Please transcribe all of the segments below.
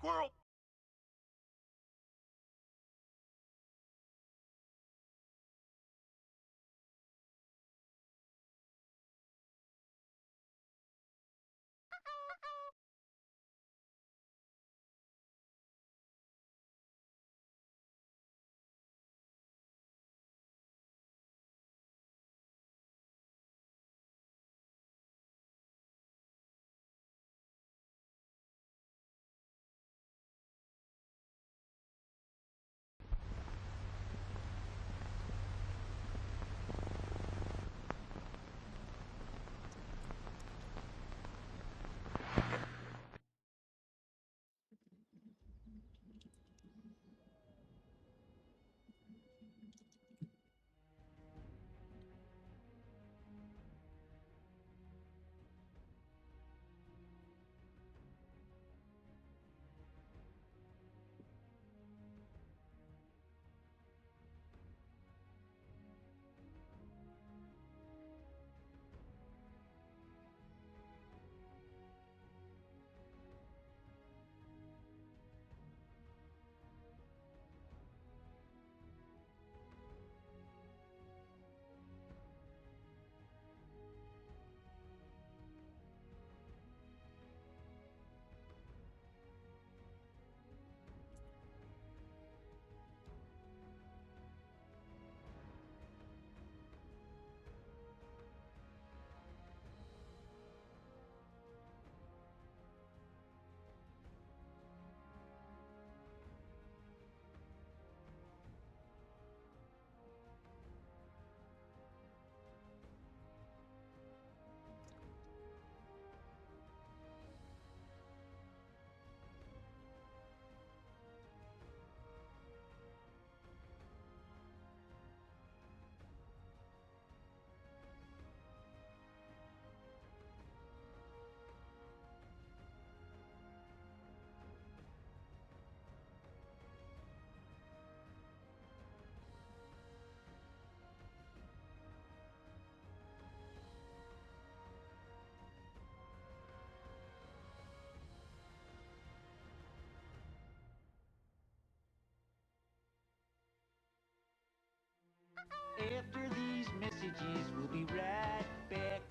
squirrel. After these messages, we'll be right back.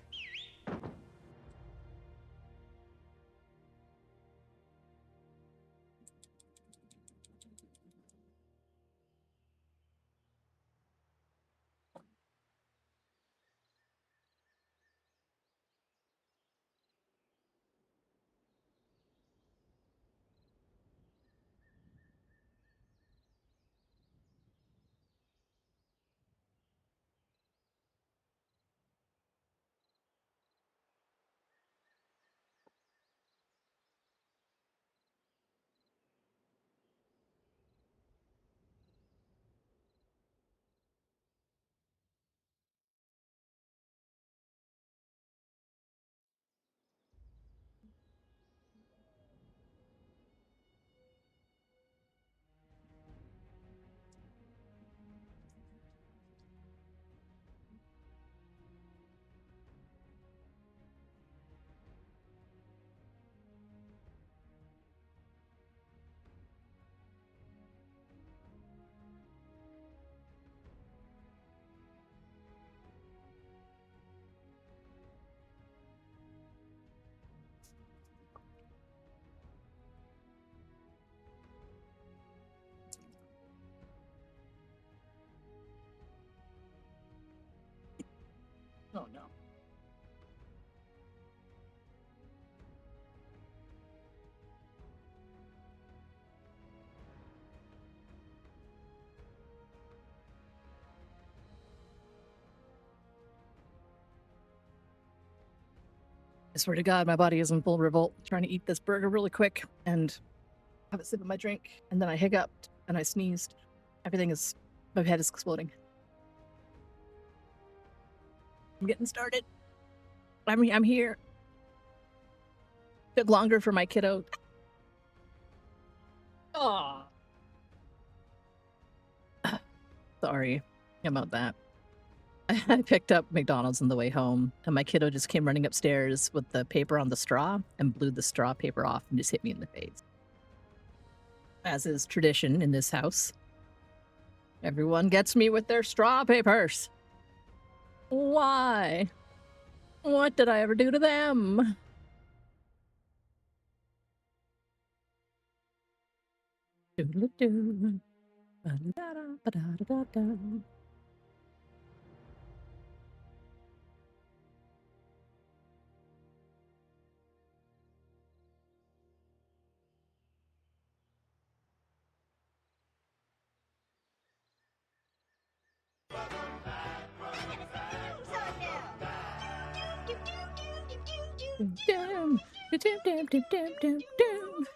Oh no. I swear to God, my body is in full revolt. Trying to eat this burger really quick and have a sip of my drink, and then I hiccuped and I sneezed. My head is exploding. I'm getting started. I'm here. Took longer for my kiddo. Oh, sorry about that. I picked up McDonald's on the way home, and my kiddo just came running upstairs with the paper on the straw and blew the straw paper off and just hit me in the face. as is tradition in this house. Everyone gets me with their straw papers. Why? What did I ever do to them? Doodle-doo. Ba-da-da, ba-da-da-da-da. Doom, doom, doom, doom, doom, doom, doom, doom.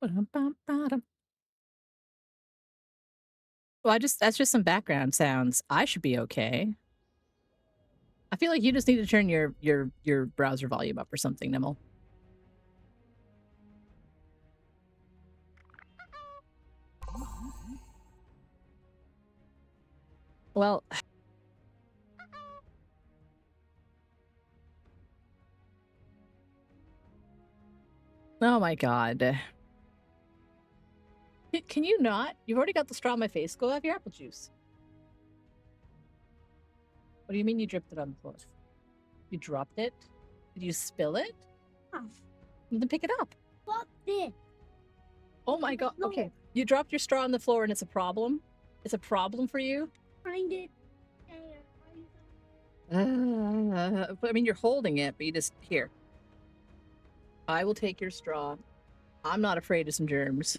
Ba-dum-bum-ba-dum. Well, that's just some background sounds. I should be okay. I feel like you just need to turn your browser volume up or something, Nimble. Well, oh my god. Can you not? You've already got the straw in my face. Go have your apple juice. What do you mean you dripped it on the floor? You dropped it? Did you spill it? Then pick it up. Fuck this. Oh my god. No. Okay. You dropped your straw on the floor and it's a problem? It's a problem for you? Find it. But I mean, you're holding it, but you just... Here. I will take your straw. I'm not afraid of some germs.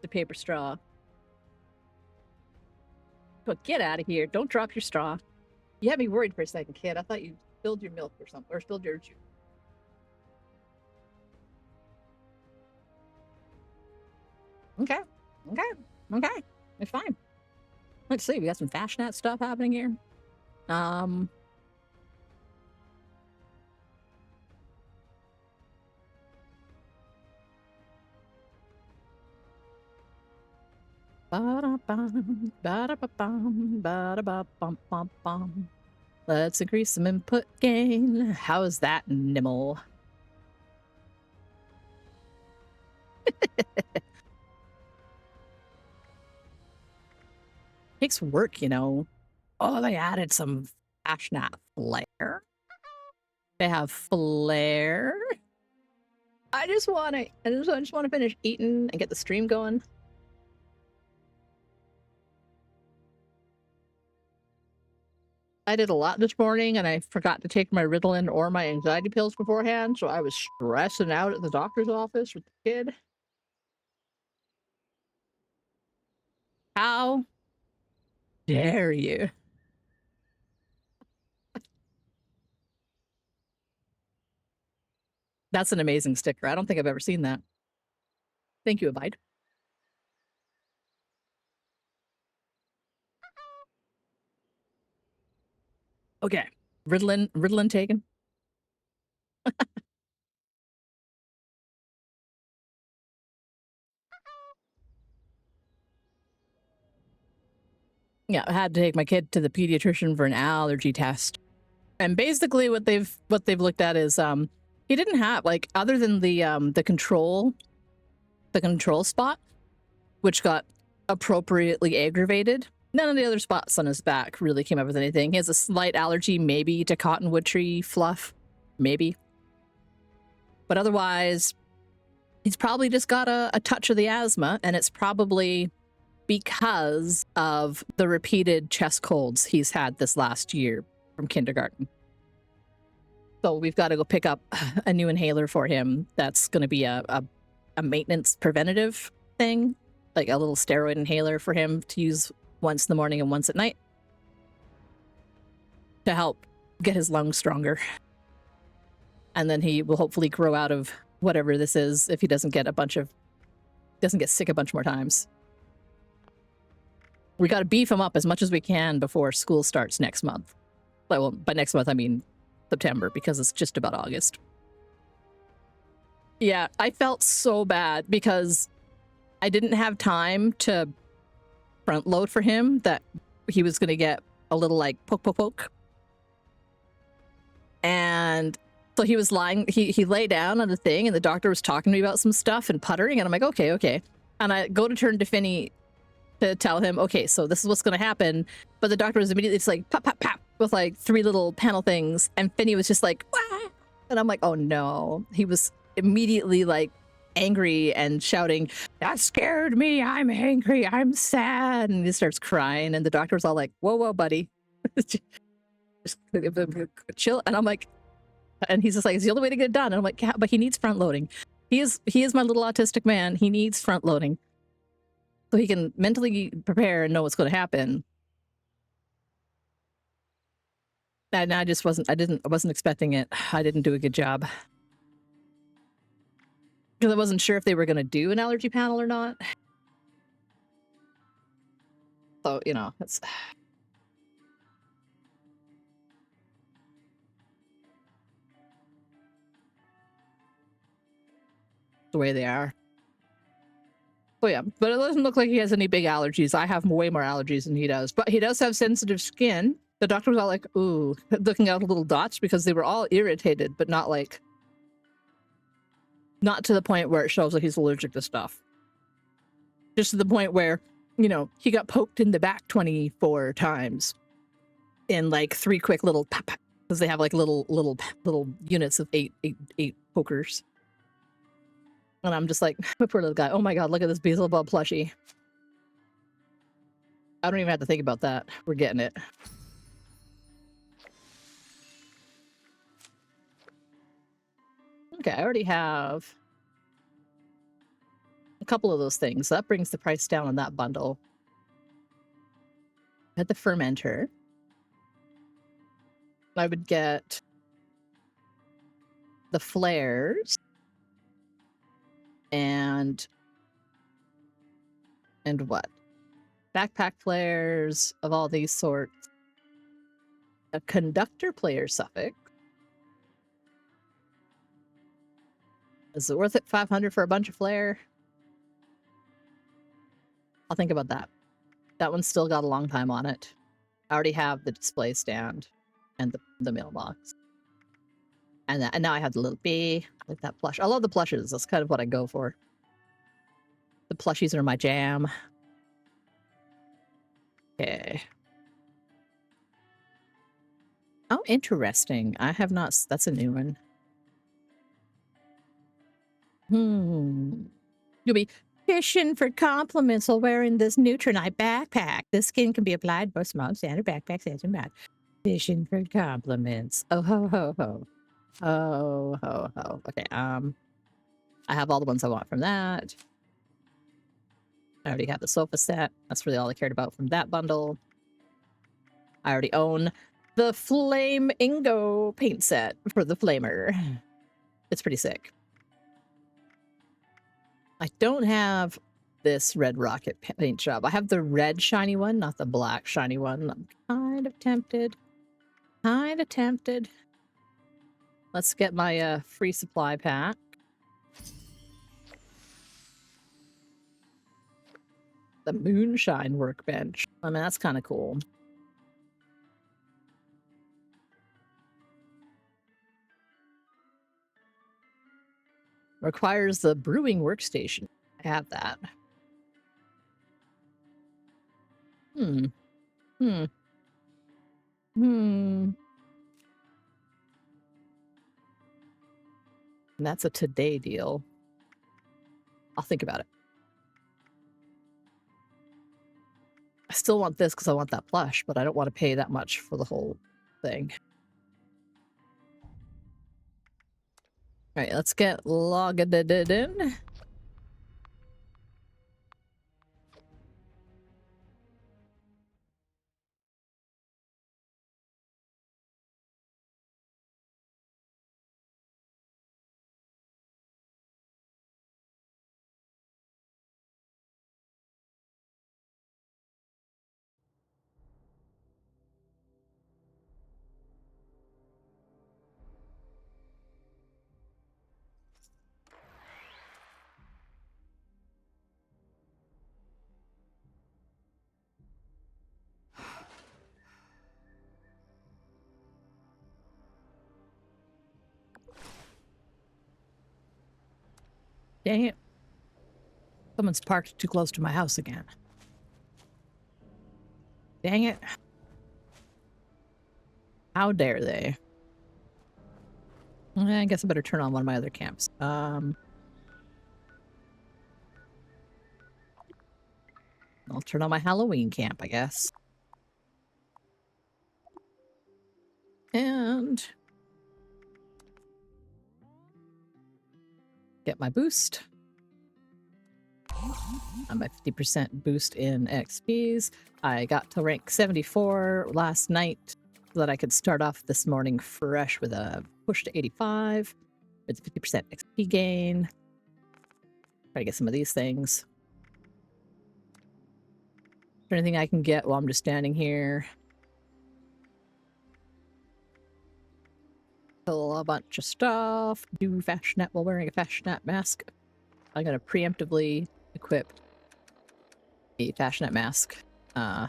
The paper straw. But get out of here. Don't drop your straw. You had me worried for a second, kid. I thought you spilled your milk or something. Or spilled your juice. Okay. Okay. Okay. It's fine. Let's see. We got some fashionette stuff happening here. Ba-da-bum, ba-da-ba-bum, ba-da-ba-bum-bum-bum. Let's increase some input gain. How's that, Nimble? Takes work, you know. Oh, they added some fashionette flair. They have flair. I just want to finish eating and get the stream going. I did a lot this morning and I forgot to take my Ritalin or my anxiety pills beforehand, so I was stressing out at the doctor's office with the kid. How dare you? That's an amazing sticker. I don't think I've ever seen that. Thank you, Abide. Okay. Ritalin taken. Yeah, I had to take my kid to the pediatrician for an allergy test. And basically what they've looked at is he didn't have, like, other than the control spot, which got appropriately aggravated, none of the other spots on his back really came up with anything. He has a slight allergy maybe to cottonwood tree fluff, maybe. But otherwise, he's probably just got a touch of the asthma, and it's probably because of the repeated chest colds he's had this last year from kindergarten. So we've got to go pick up a new inhaler for him. That's going to be a maintenance preventative thing, like a little steroid inhaler for him to use once in the morning and once at night to help get his lungs stronger. And then he will hopefully grow out of whatever this is if he doesn't get sick a bunch more times. We got to beef him up as much as we can before school starts next month. Well, by next month, I mean September, because it's just about August. Yeah, I felt so bad because I didn't have time to front load for him that he was going to get a little like poke, poke, poke. And so he was lying, he lay down on the thing and the doctor was talking to me about some stuff and puttering. And I'm like, okay. And I go to turn to Finney to tell him, okay, so this is what's going to happen. But the doctor was immediately just like, pop, pop, pop, with like 3 little panel things. And Finney was just like, wah! And I'm like, oh no. He was immediately like angry and shouting, that scared me. I'm angry. I'm sad. And he starts crying. And the doctor was all like, whoa, buddy. Just chill. And I'm like, and he's just like, it's the only way to get it done. And I'm like, yeah, but he needs front loading. He is my little autistic man. He needs front loading so he can mentally prepare and know what's going to happen. And I just wasn't expecting it. I didn't do a good job because I wasn't sure if they were going to do an allergy panel or not. So, you know, that's the way they are. So yeah, but it doesn't look like he has any big allergies. I have way more allergies than he does, but he does have sensitive skin. The doctor was all like, ooh, looking out little dots because they were all irritated, but not to the point where it shows like he's allergic to stuff. Just to the point where, you know, he got poked in the back 24 times in like 3 quick little pop, pop, because they have like little units of eight pokers. And I'm just like, my poor little guy. Oh my god, look at this Beelzebub plushie. I don't even have to think about that. We're getting it. Okay, I already have a couple of those things. So that brings the price down on that bundle. At the fermenter, I would get the flares and what? Backpack flares of all these sorts. A conductor player suffix. Is it worth it? 500 for a bunch of flare? I'll think about that. That one's still got a long time on it. I already have the display stand and the mailbox. And now I have the little bee. I like that plush. I love the plushes. That's kind of what I go for. The plushies are my jam. Okay. Oh, interesting. I have not... That's a new one. You'll be fishing for compliments while wearing this Nutronite backpack. The skin can be applied both small standard backpacks and bad. Fishing for compliments. Oh ho ho ho. Oh ho ho. Okay, I have all the ones I want from that. I already have the sofa set. That's really all I cared about from that bundle. I already own the Flame Ingo paint set for the Flamer. It's pretty sick. I don't have this red rocket paint job. I have the red shiny one, not the black shiny one. I'm kind of tempted. Let's get my free supply pack. The Moonshine workbench. I mean, that's kind of cool. Requires the brewing workstation. I have that. And that's a today deal. I'll think about it. I still want this because I want that plush, but I don't want to pay that much for the whole thing. All right, let's get logged in. Dang it. Someone's parked too close to my house again. Dang it. How dare they? I guess I better turn on one of my other camps. I'll turn on my Halloween camp, I guess. And get my boost. I'm a 50% boost in XPs. I got to rank 74 last night so that I could start off this morning fresh with a push to 85. It's 50% XP gain. Try to get some of these things. Is there anything I can get while I'm just standing here? Kill a bunch of stuff. Do fashionette while wearing a fashionette mask. I'm gonna preemptively equip a fashionette mask. I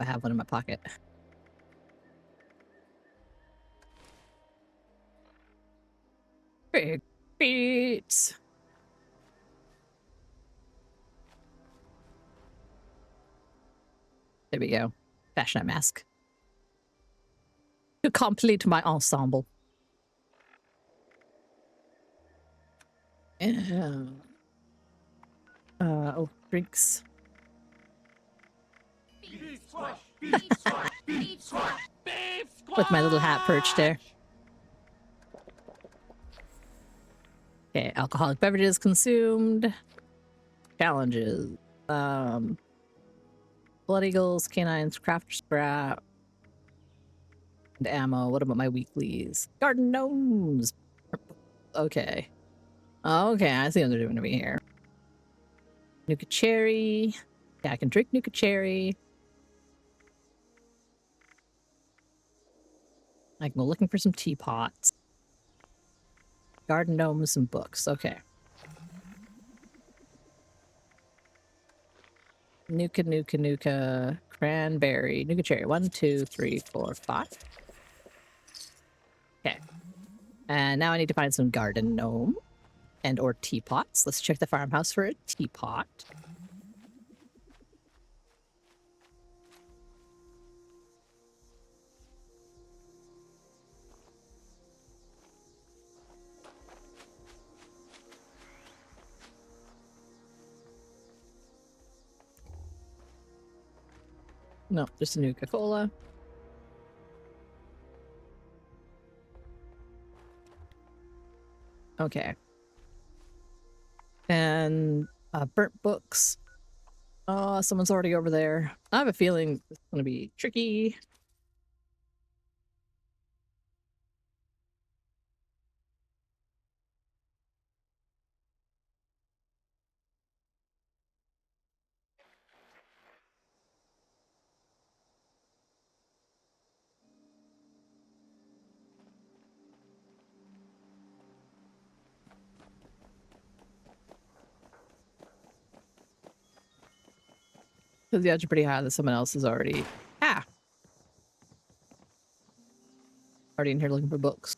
have one in my pocket. Big beats. There we go. Fashionette mask. To complete my ensemble. Oh, drinks. With my little hat perched there. Okay, alcoholic beverages consumed. Challenges. Blood Eagles, canines, crafter scrap. And ammo. What about my weeklies? Garden gnomes. Okay. Okay, I see what they're doing to me here. Nuka cherry. Yeah, I can drink Nuka cherry. I can go looking for some teapots. Garden gnomes and books. Okay. Nuka, Nuka, Nuka. Cranberry. Nuka cherry. 1, 2, 3, 4, 5. Okay. And now I need to find some garden gnome and or teapots. Let's check the farmhouse for a teapot. No, just a Nuka-Cola. Okay. And burnt books. Oh, someone's already over there. I have a feeling it's going to be tricky. Because the odds are pretty high that someone else is already... already in here looking for books.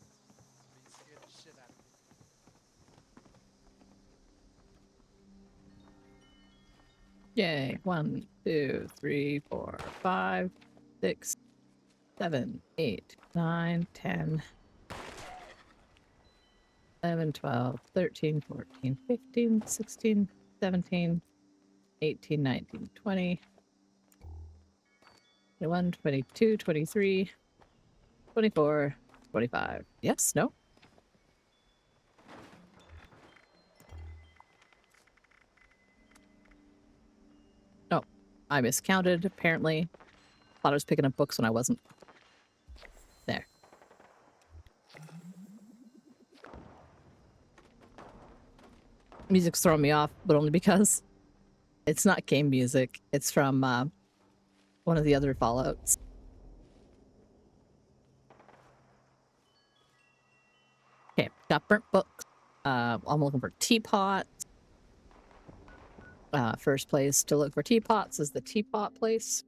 Yay. 1, 2, 3, 4, 5, 6, 7, 8, 9, 10, 11, 12, 13, 14, 15, 16, 17, 18, 19, 20, 21, 22, 23, 24, 25. Yes, no? Oh, I miscounted, apparently. Thought I was picking up books when I wasn't. There. Music's throwing me off, but only because it's not game music. It's from one of the other Fallouts. Okay, got burnt books. I'm looking for teapots. First place to look for teapots is the teapot place.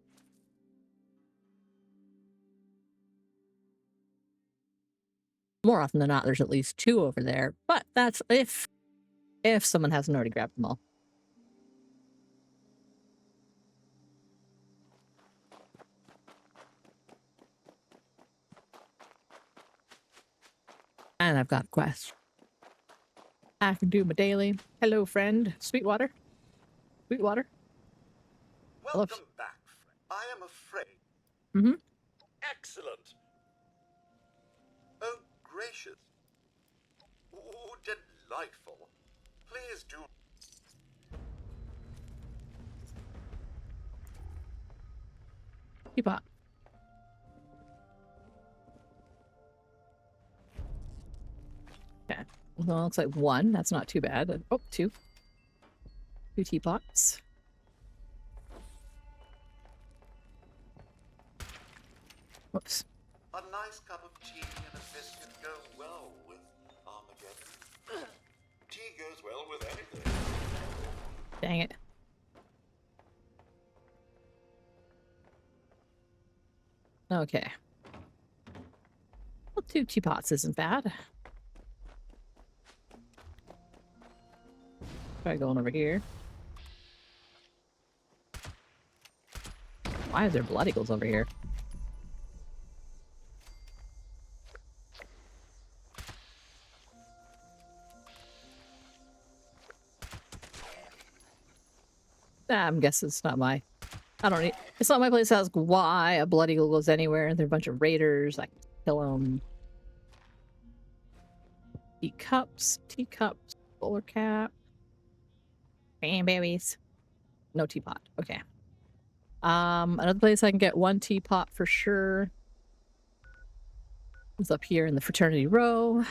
More often than not, there's at least 2 over there, but that's if someone hasn't already grabbed them all. And I've got a quest. I can do my daily. Hello, friend. Sweetwater. Sweetwater. Welcome back, friend. I am afraid. Mm-hmm. Excellent. Oh, gracious. Oh, delightful. Please do. Teapot. Okay. Well, looks like 1. That's not too bad. Oh, 2. 2 teapots. Whoops. A nice cup of tea and a biscuit go well with Armageddon. Tea goes well with anything. Dang it. Okay. Well, 2 teapots isn't bad. Try going over here. Why is there blood eagles over here? I'm guessing it's not my... I don't need... It's not my place to ask why a blood eagle goes anywhere. They're a bunch of raiders. I can kill them. Teacups. Bowler cap. Cranberries. No teapot. Okay. Another place I can get 1 teapot for sure is up here in the fraternity row.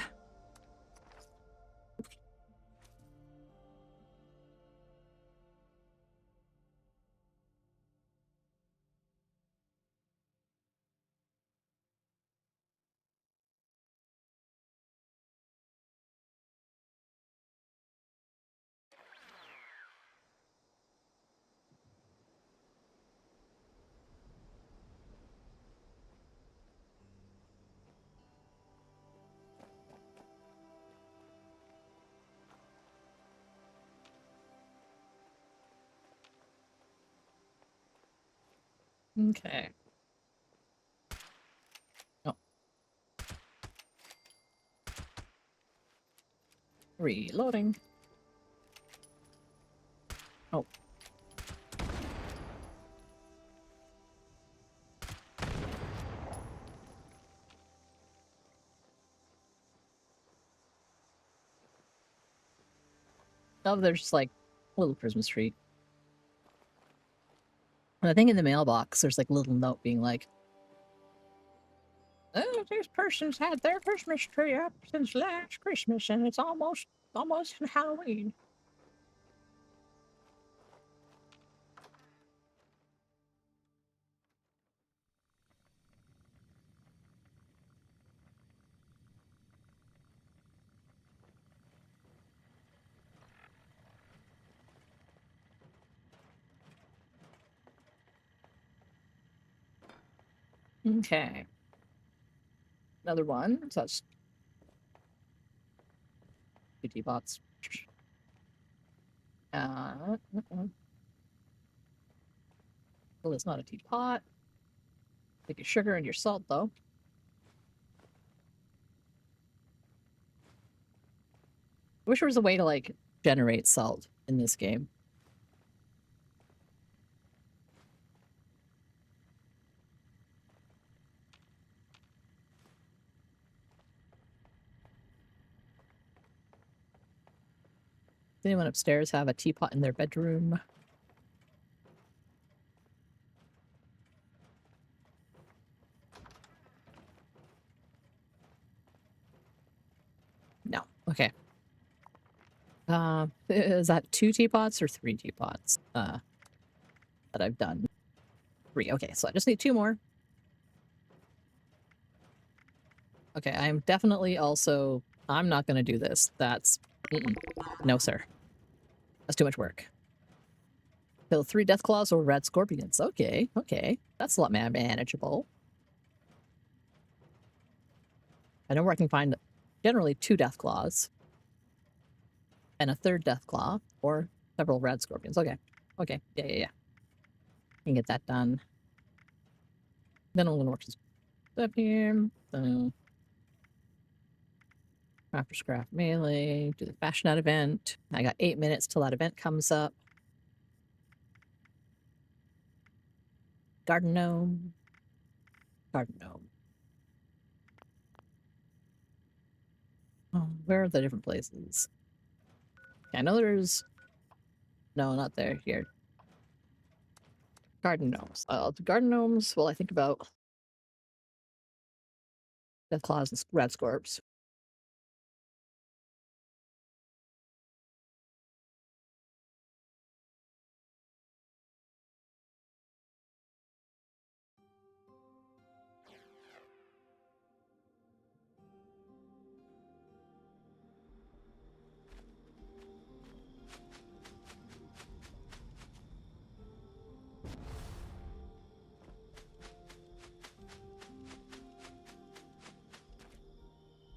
Okay. Oh. Reloading. Oh. Oh, there's like a little Christmas tree. And I think in the mailbox there's like a little note being like, oh, this person's had their Christmas tree up since last Christmas and it's almost Halloween. Okay. Another one. So that's 2 teapots. Well, it's not a teapot. Take your sugar and your salt, though. I wish there was a way to, like, generate salt in this game. Does anyone upstairs have a teapot in their bedroom? No. Okay. Is that 2 teapots or 3 teapots? That I've done. 3. Okay, so I just need 2 more. Okay, I'm definitely also... I'm not going to do this. That's... No, sir. That's too much work. Kill 3 Deathclaws or red scorpions. Okay, okay. That's a lot more manageable. I know where I can find generally 2 death claws. And a 3rd death claw, or several red scorpions. Okay. Okay. Yeah. Can get that done. Then I'm gonna work this up here. So after scrap melee, do the fashion out event. I got 8 minutes till that event comes up. Garden gnome. Garden gnome. Oh, where are the different places? I know there's... No, not there. Here. Garden gnomes. The garden gnomes, well, I think about death claws and red scorps.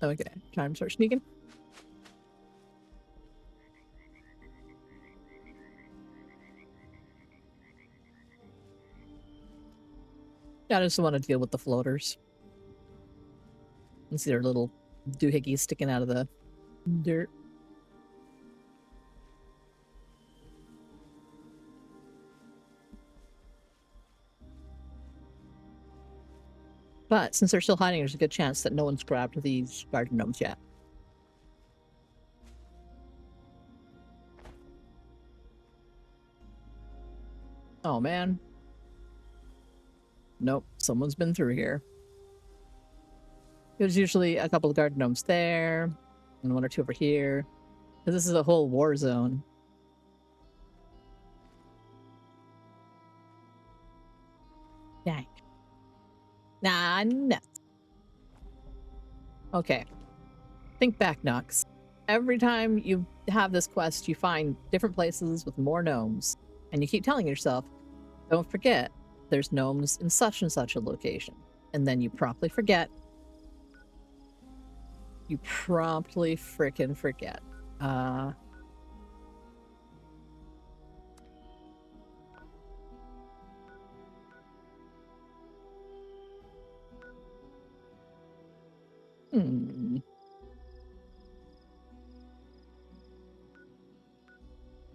Okay, time to start sneaking. Yeah, I just want to deal with the floaters. You see their little doohickeys sticking out of the dirt. But since they're still hiding, there's a good chance that no one's grabbed these garden gnomes yet. Oh man. Nope, someone's been through here. There's usually a couple of garden gnomes there, and 1 or 2 over here. Because this is a whole war zone. Dang. Nah, no. Okay. Think back, Nux. Every time you have this quest, you find different places with more gnomes. And you keep telling yourself, don't forget, there's gnomes in such and such a location. And then you promptly forget. You promptly frickin' forget.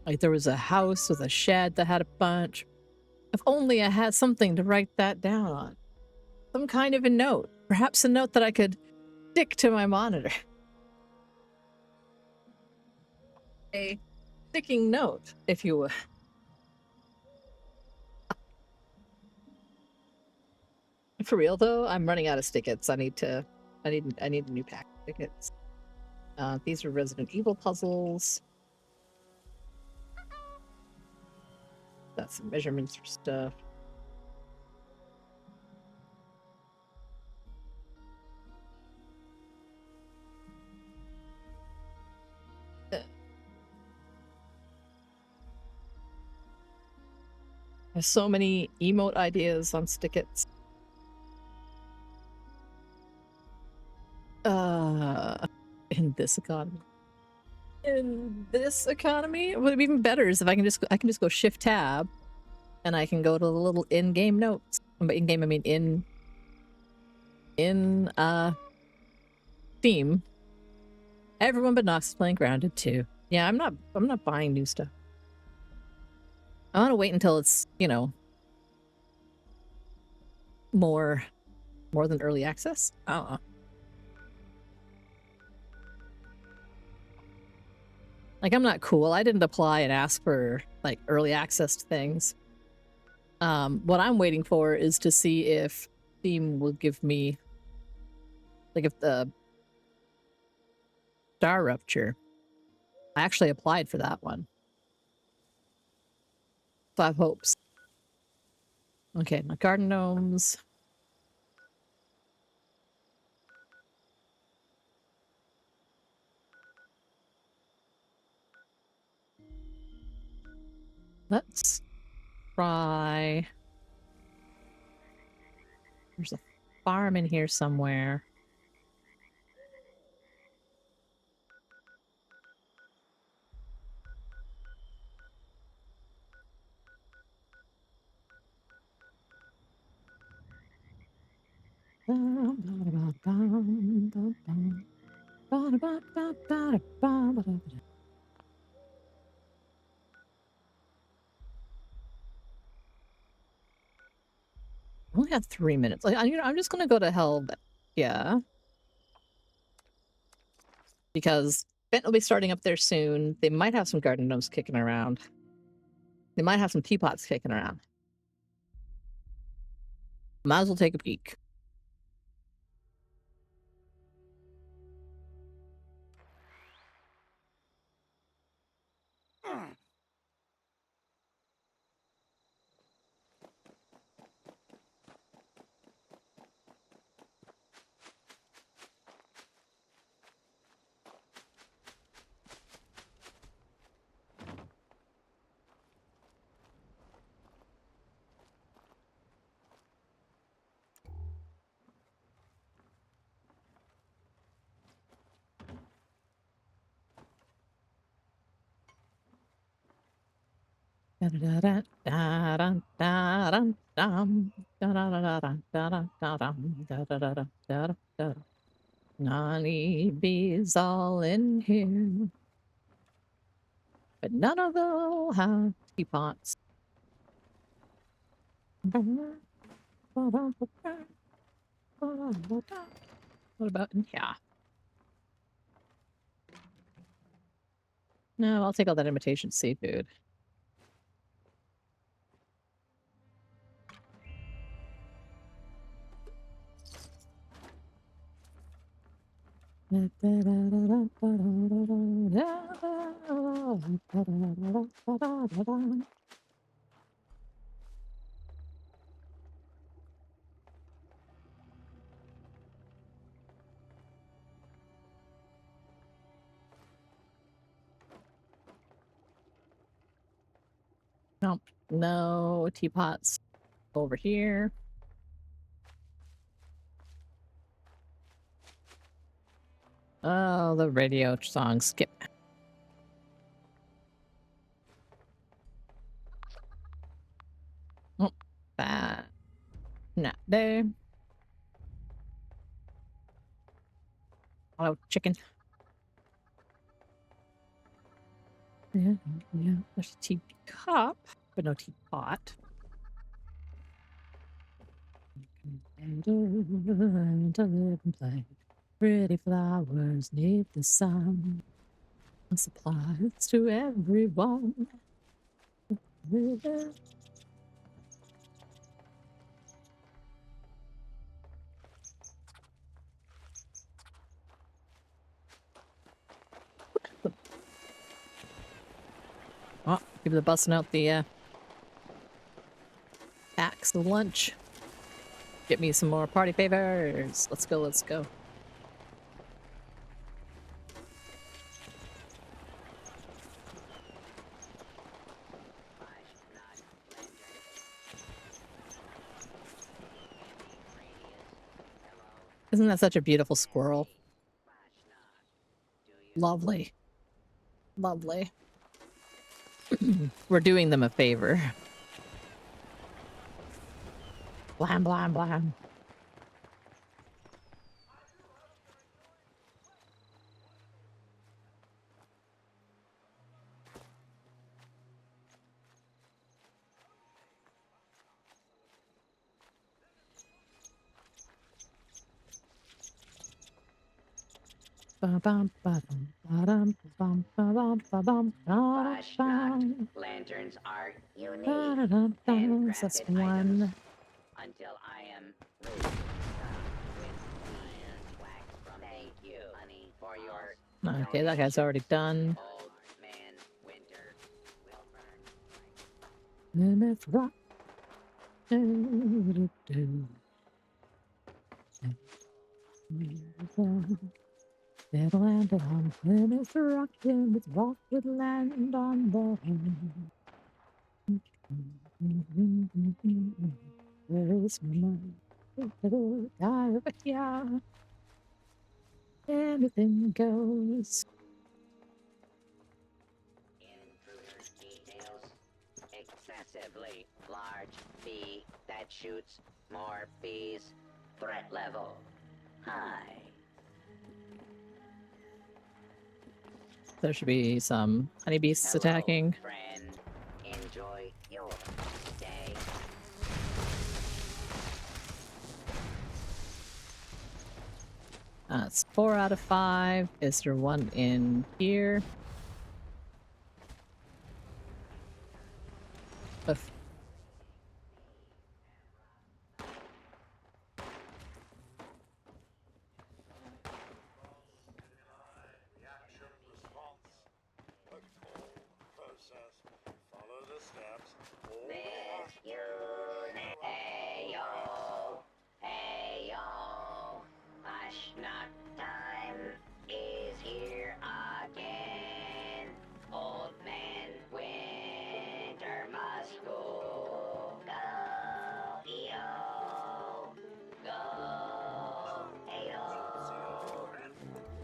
Like there was a house with a shed that had a bunch. If only I had something to write that down on. Some kind of a note. Perhaps a note that I could stick to my monitor. A sticking note, if you would. For real though, I'm running out of stickets. I need a new pack of tickets. These are Resident Evil puzzles. Got some measurements for stuff. There's so many emote ideas on stickets. In this economy. In this economy, what would be even better is if I can just go Shift Tab, and I can go to the little in-game notes. By in-game, I mean in Steam. Everyone but Nox is playing Grounded too. Yeah, I'm not buying new stuff. I want to wait until it's, you know, more than early access. I don't know. Like, I'm not cool. I didn't apply and ask for, like, early access to things. What I'm waiting for is to see if Steam will give me, like, if the Star Rupture. I actually applied for that one. So I have hopes. Okay, my garden gnomes. Let's try... There's a farm in here somewhere. only have 3 minutes. Like, I'm just gonna go to hell. Yeah, because Bent will be starting up there soon. They might have some garden gnomes kicking around. They might have some teapots kicking around. Might as well take a peek. Honey bees all in here, but none of them have teapots. What about in here? No, I'll take all that imitation seafood. Nope, no teapots over here. Oh, the radio song skip. Oh, that. Not there. Hello, chicken. Yeah, yeah. There's a teacup, but no teapot. To live and play. Pretty flowers need the sun. Supplies to everyone. Oh, people are busting out the packs of lunch. Get me some more party favors. Let's go, let's go. Isn't that such a beautiful squirrel? Lovely. Lovely. We're doing them a favor. Blam, blam, blam. Lanterns are unique handcrafted That's items one. until I am ready. Thank you, honey, for your Okay, that guy's already done. old man winter will burn. Plymouth Rock. It'll land on Plymouth Rock, and it's rock would land on the Where is my mind? Yeah, anything goes. Intruder details. Excessively large bee that shoots more bees. Threat level high. There should be some honeybeasts Hello, attacking. friend. Enjoy your day. It's 4 out of 5. Is there one in here? Oof. Reaction, response. The cold process. Follow the steps. All This unit. Hey yo. Ashnot time is here again. Old man Winter must go. Go, yo. Go, yo.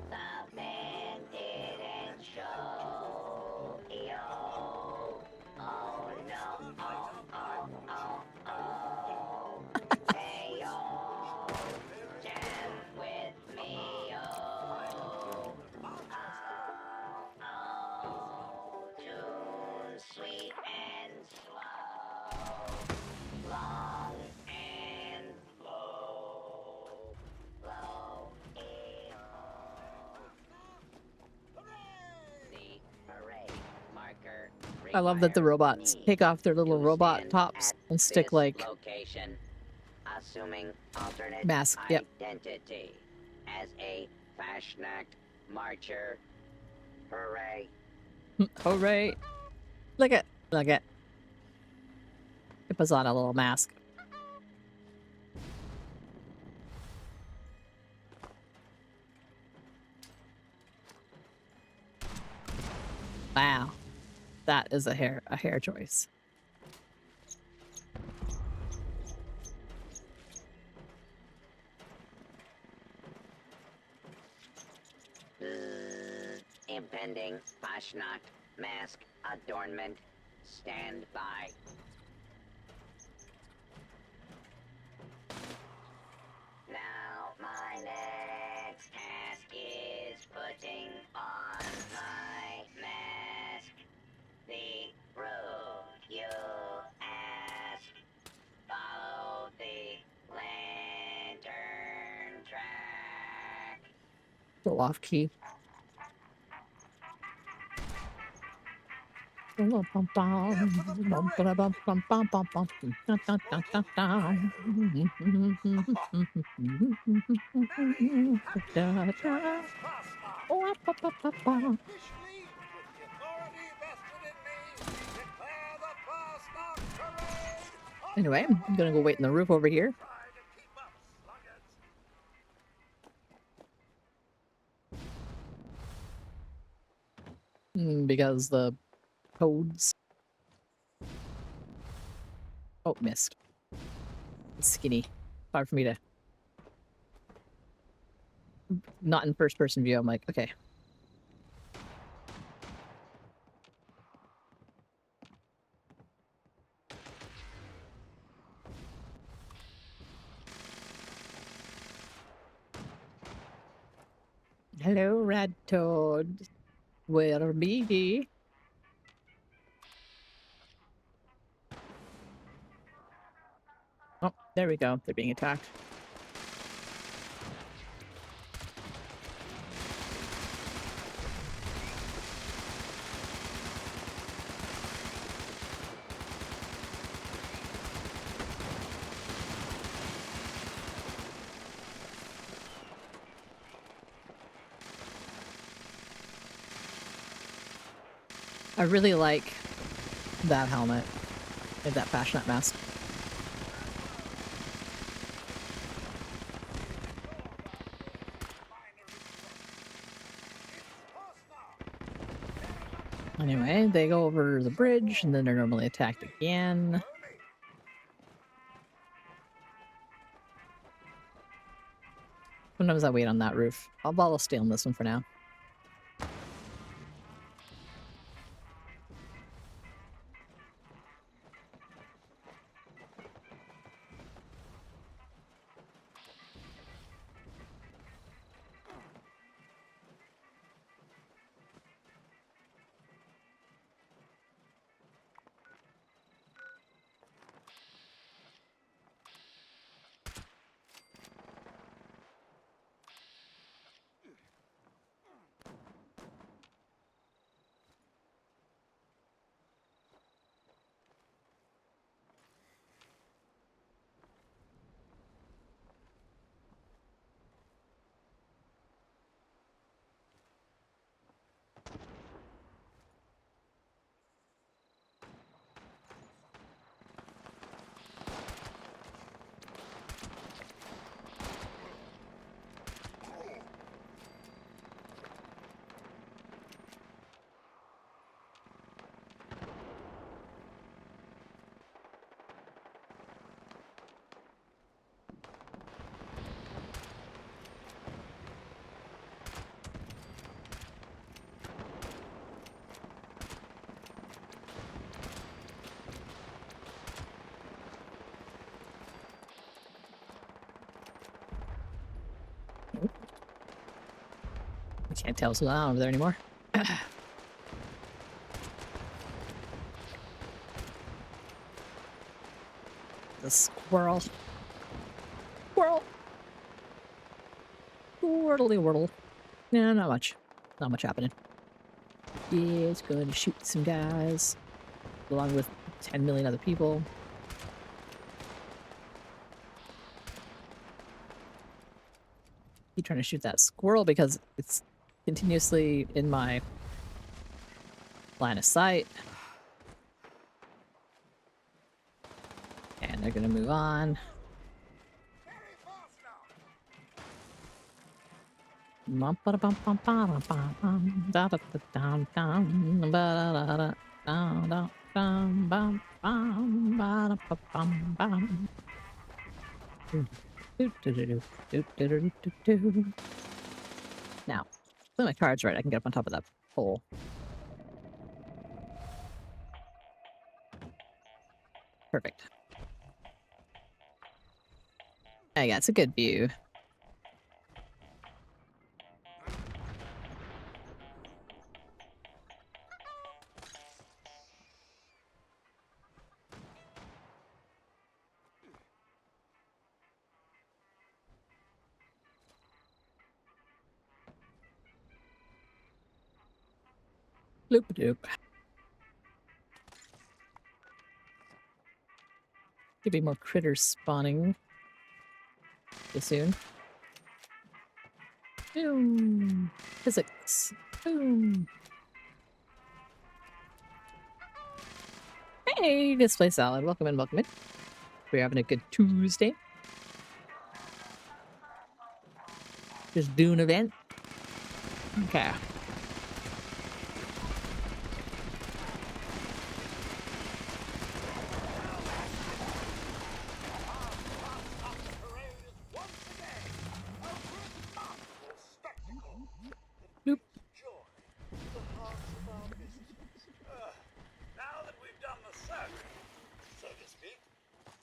The man didn't show. Yo. Oh no. Oh. Hey yo. Jam with me, yo. Tune sweet and slow. Long and low. Low, the parade marker. I love that the robots take off their little robot tops and stick like location, assuming alternate mask. Yep. identity as a Fashnacht marcher. Hooray! Hooray! Look at, look at. It puts on a little mask. Wow, that is a hair choice. Impending Fashnacht mask adornment. Stand by. Now my next task is putting on my mask. The road you ask. Follow the lantern track. Go off key. officially, with the authority vested in me, declare the Fastnacht Parade. Anyway, I'm gonna go wait in the roof over here. Try to keep up, sluggards. Because the codes. Oh, missed. It's skinny. Hard for me to. Not in first person view. I'm like, okay. Hello, Red Toad. Where be ye? Oh, there we go. They're being attacked. I really like that helmet and that Fashnacht mask. Anyway, they go over the bridge and then they're normally attacked again. Sometimes I wait on that roof. I'll stay on this one for now. can't tell what's going on over there anymore. The squirrel. Squirrel. Whirly whirtle. No, not much. Not much happening. Yeah, it's going to shoot some guys. Along with 10 million other people. Keep trying to shoot that squirrel because it's continuously in my line of sight. And they're gonna move on. Now, play my cards right, I can get up on top of that pole. Perfect. Oh, yeah, it's a good view. Loop-a-doop. Could be more critters spawning pretty soon. Boom. Physics. Boom. Hey, Display Salad. Welcome in, welcome in. We're having a good Tuesday. Just do an event. Okay. Nope. Now that we've done the circuit, so to speak,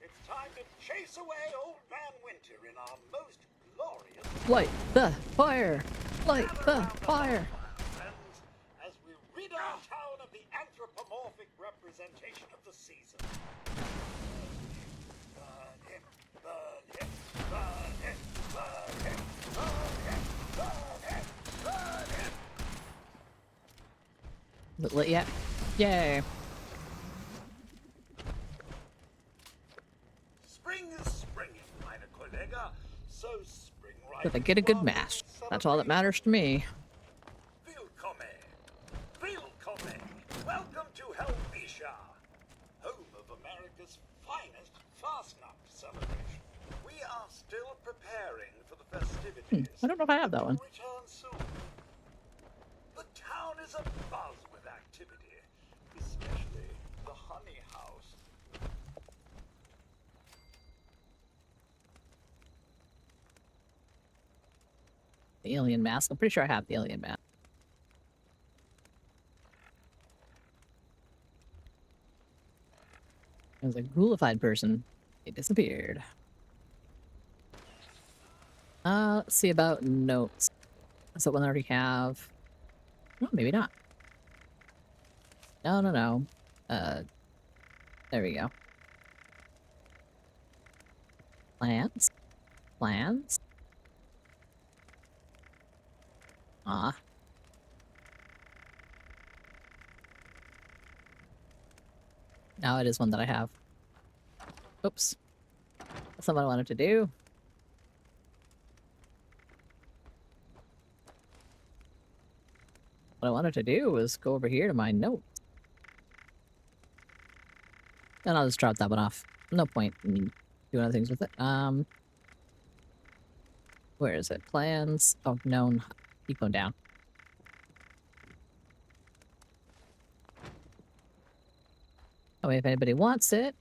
it's time to chase away Old Man Winter in our most glorious Light the fire! Light the fire! friends as we rid our town of the anthropomorphic representation of the season. Burn him, burn him, burn him, burn him, burn him, burn him, burn him. Is it lit yet? Yay! Spring is springing, meine Kollega. So spring right. Did I get a good match? That's all that matters to me. Willkommen. Willkommen. Welcome to Helvetia, home of America's finest Fastnacht celebration. We are still preparing for the festivities. I don't know if I have that one. Return soon. The town is abuzz with activity, especially the honey house. The alien mask. I'm pretty sure I have the alien mask. It was a ghoulified person. It disappeared. Let's see about notes. Is that one I already have? No, maybe not. No. There we go. Plans? Plans? Ah. Now it is one that I have. Oops. That's not what I wanted to do. What I wanted to do was go over here to my notes. Then I'll just drop that one off. No point in doing other things with it. Where is it? Plans of known. Keep going down. That way, if anybody wants it.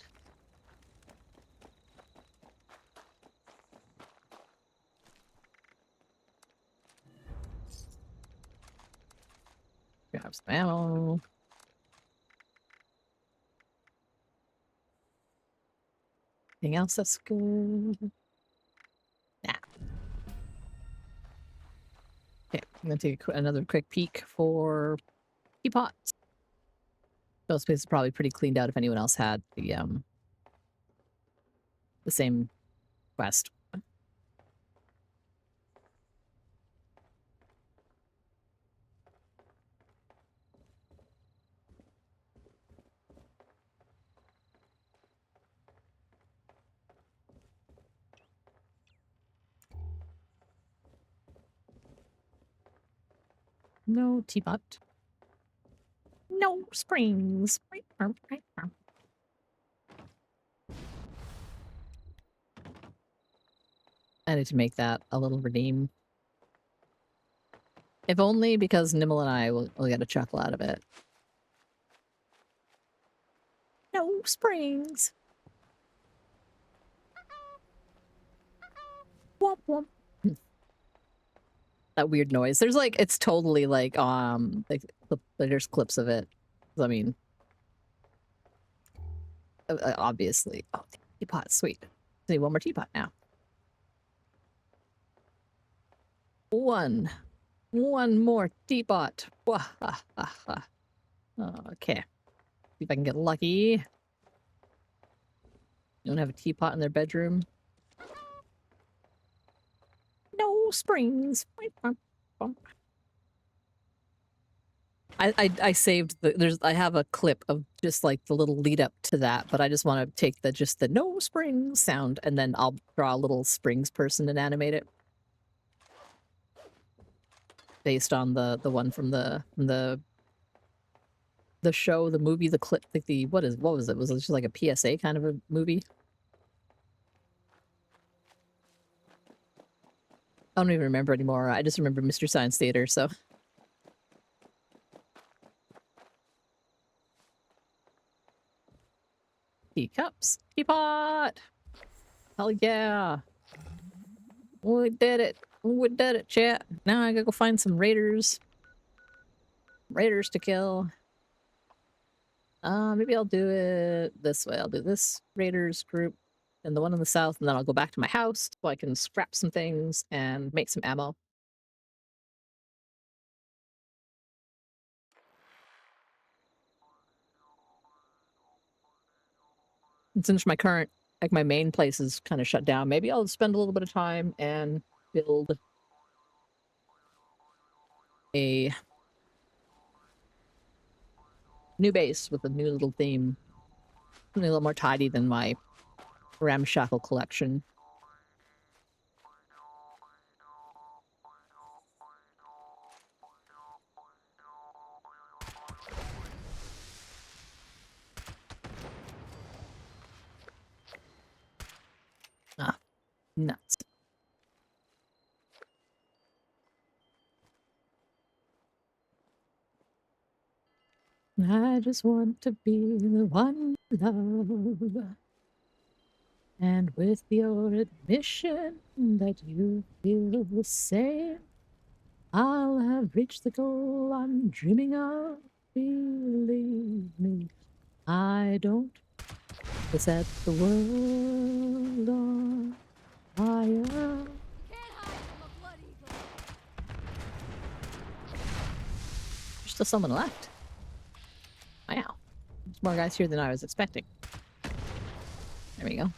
Grab some ammo. Anything else that's good? Nah. Okay, I'm gonna take another quick peek for teapots. Those places are probably pretty cleaned out if anyone else had the same quest. No teapot. No springs. I need to make that a little redeem. If only because Nimble and I will get a chuckle out of it. No springs. Womp womp. That weird noise. There's like, it's totally like, there's clips of it. I mean, obviously. Oh, teapot, sweet. Need one more teapot now. One more teapot. Okay. See if I can get lucky. Don't have a teapot in their bedroom. No springs. I saved I have a clip of just like the little lead up to that, but I just want to take the no springs sound and then I'll draw a little springs person and animate it. Based on the one from the show, the movie, the clip, like what was it? Was it just like a PSA kind of a movie? I don't even remember anymore. I just remember Mystery Science Theater, so. Teacups. Teapot! Hell yeah! We did it! We did it, chat! Now I gotta go find some raiders. Raiders to kill. Maybe I'll do it this way. I'll do this raiders group and the one in the south, and then I'll go back to my house so I can scrap some things and make some ammo. And since my current, like my main place is kind of shut down, maybe I'll spend a little bit of time and build a new base with a new little theme. Something a little more tidy than my ramshackle collection. Ah, nuts. I just want to be the one you love. And with your admission that you feel the same, I'll have reached the goal I'm dreaming of. Believe me, I don't set the world on fire. There's still someone left. Wow. There's more guys here than I was expecting. There we go.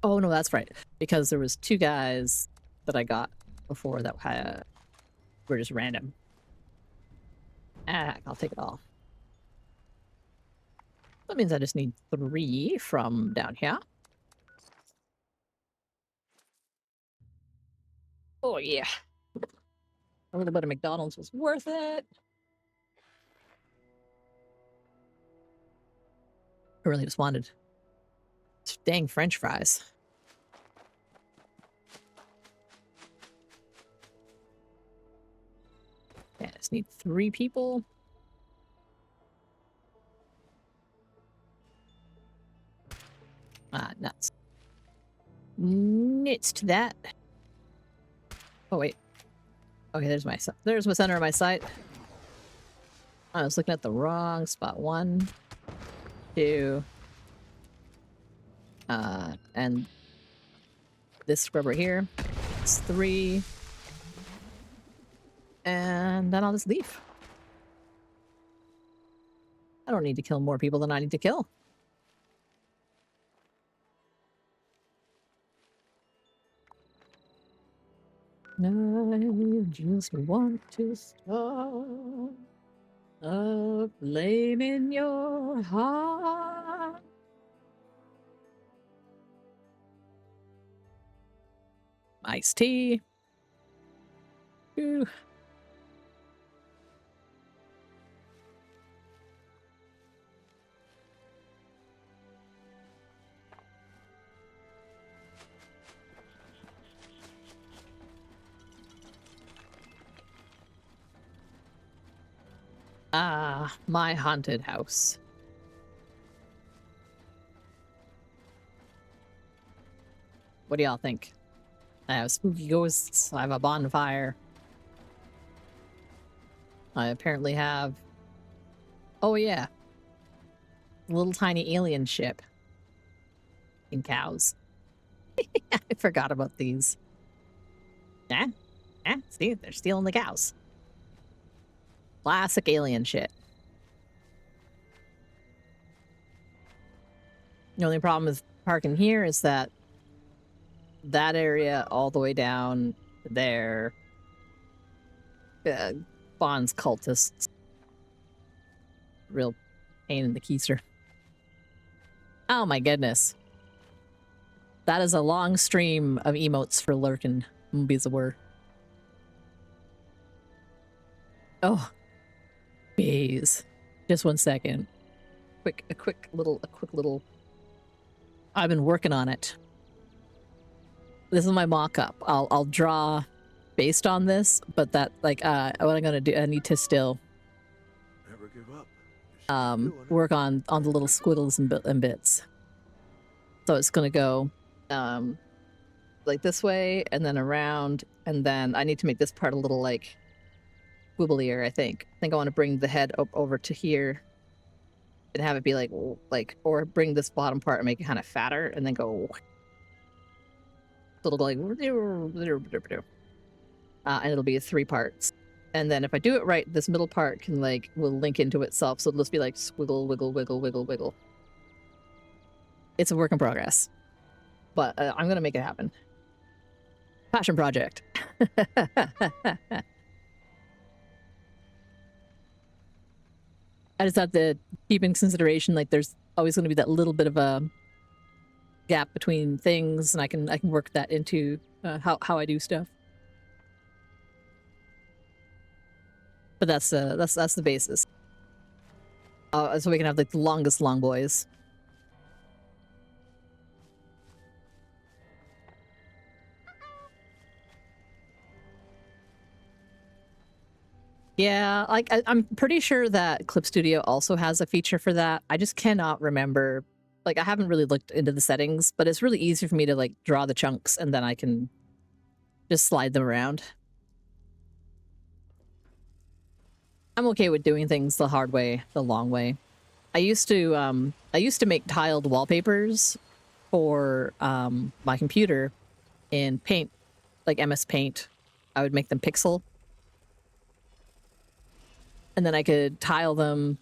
Oh, no, that's right. Because there was 2 guys that I got before that were just random. Ah, I'll take it all. That means I just need 3 from down here. Oh, yeah. A little bit of McDonald's was worth it. I really just wanted dang French fries. Yeah, I just need 3 people. Ah, nuts. Nuts to that. Oh, wait. Okay, there's my center of my sight. I was looking at the wrong spot. 1, 2. And this scrub right here. It's 3. And then I'll just leave. I don't need to kill more people than I need to kill. I just want to stop a flame in your heart. Iced tea. Ooh. Ah, my haunted house. What do y'all think? I have spooky ghosts. I have a bonfire. I apparently have... Oh yeah. A little tiny alien ship. And cows. I forgot about these. Yeah? Yeah? See, they're stealing the cows. Classic alien shit. The only problem with parking here is that area all the way down there spawns cultists. Real pain in the keister. Oh my goodness. That is a long stream of emotes for Lurkin. Bizawur. Oh. Bees. Just 1 second. A quick little. I've been working on it. This is my mock-up. I'll draw based on this, but that what I'm gonna do, I need to still Never give up. work on the little squiggles and bits. So it's gonna go like this way and then around, and then I need to make this part a little like wibblier. I think I want to bring the head up over to here and have it be like or bring this bottom part and make it kind of fatter and then go. So it'll go like and it'll be 3 parts. And then if I do it right, this middle part will link into itself. So it'll just be like squiggle, wiggle, wiggle, wiggle, wiggle. It's a work in progress, but I'm gonna make it happen. Passion project. I just have to keep in consideration, like there's always going to be that little bit of a gap between things, and I can work that into how I do stuff. But that's the basis. So we can have like the longest long boys. Yeah, like I'm pretty sure that Clip Studio also has a feature for that. I just cannot remember. Like I haven't really looked into the settings, but it's really easy for me to like draw the chunks and then I can just slide them around. I'm okay with doing things the hard way, the long way. I used to make tiled wallpapers for my computer in Paint, like MS Paint. I would make them pixel. And then I could tile them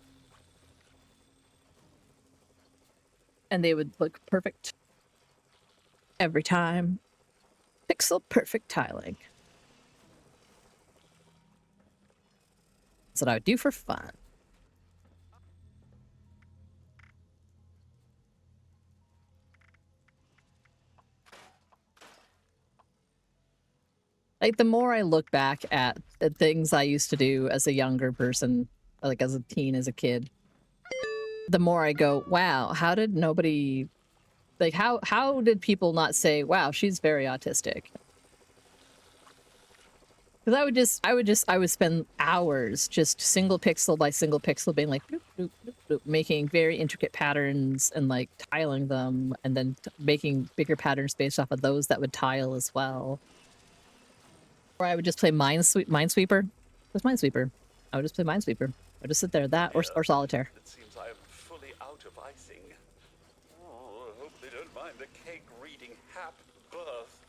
and they would look perfect every time. Pixel perfect tiling. That's what I would do for fun. Like the more I look back at the things I used to do as a younger person, like as a teen, as a kid, the more I go, wow, how did nobody, like how did people not say, wow, she's very autistic? Because I would spend hours just single pixel by single pixel being like, bloop, bloop, bloop, bloop, making very intricate patterns and like tiling them and then making bigger patterns based off of those that would tile as well. Or I would just play Minesweeper. What's Minesweeper? I would just play Minesweeper. I would just sit there, that or Solitaire. It seems I am fully out of icing. Oh, I hope they don't mind the cake reading Hap Birth.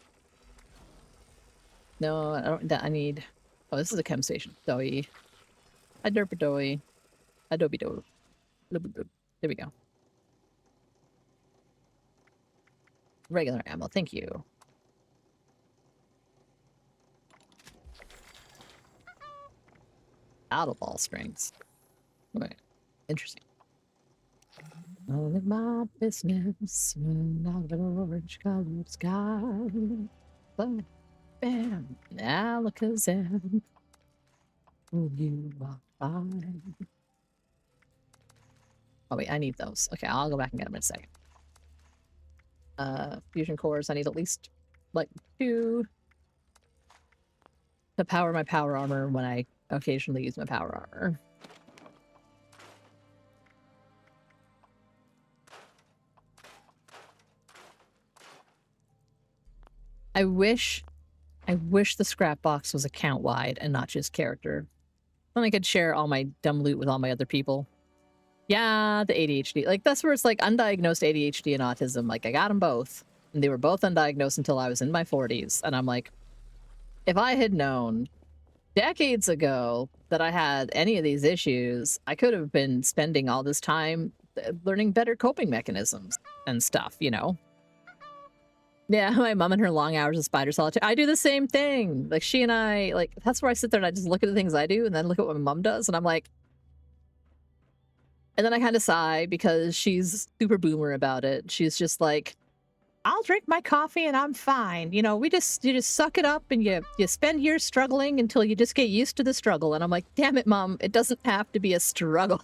No, I don't. I need Oh, this is a chem station. Doughy. A derp doughy. Adobe do. There we go. Regular ammo, thank you. Out of ball strings. Right. Interesting. Only my business out of an orange colored sky. But bam, Alakazam. Oh, you are fine. Oh wait, I need those. Okay, I'll go back and get them in a second. Fusion cores, I need at least like 2 to power my power armor when I occasionally use my power armor. I wish the scrap box was account wide and not just character. Then I could share all my dumb loot with all my other people. Yeah, the ADHD. Like, that's where it's like undiagnosed ADHD and autism. Like, I got them both. And they were both undiagnosed until I was in my 40s. And I'm like, if I had known decades ago that I had any of these issues, I could have been spending all this time learning better coping mechanisms and stuff, you know? Yeah, my mom and her long hours of spider solitaire. I do the same thing. Like, she and I, like, that's where I sit there and I just look at the things I do and then look at what my mom does. And I'm like, and then I kind of sigh because she's super boomer about it. She's just like, I'll drink my coffee and I'm fine. You know, you just suck it up and you spend years struggling until you just get used to the struggle. And I'm like, damn it, Mom, it doesn't have to be a struggle.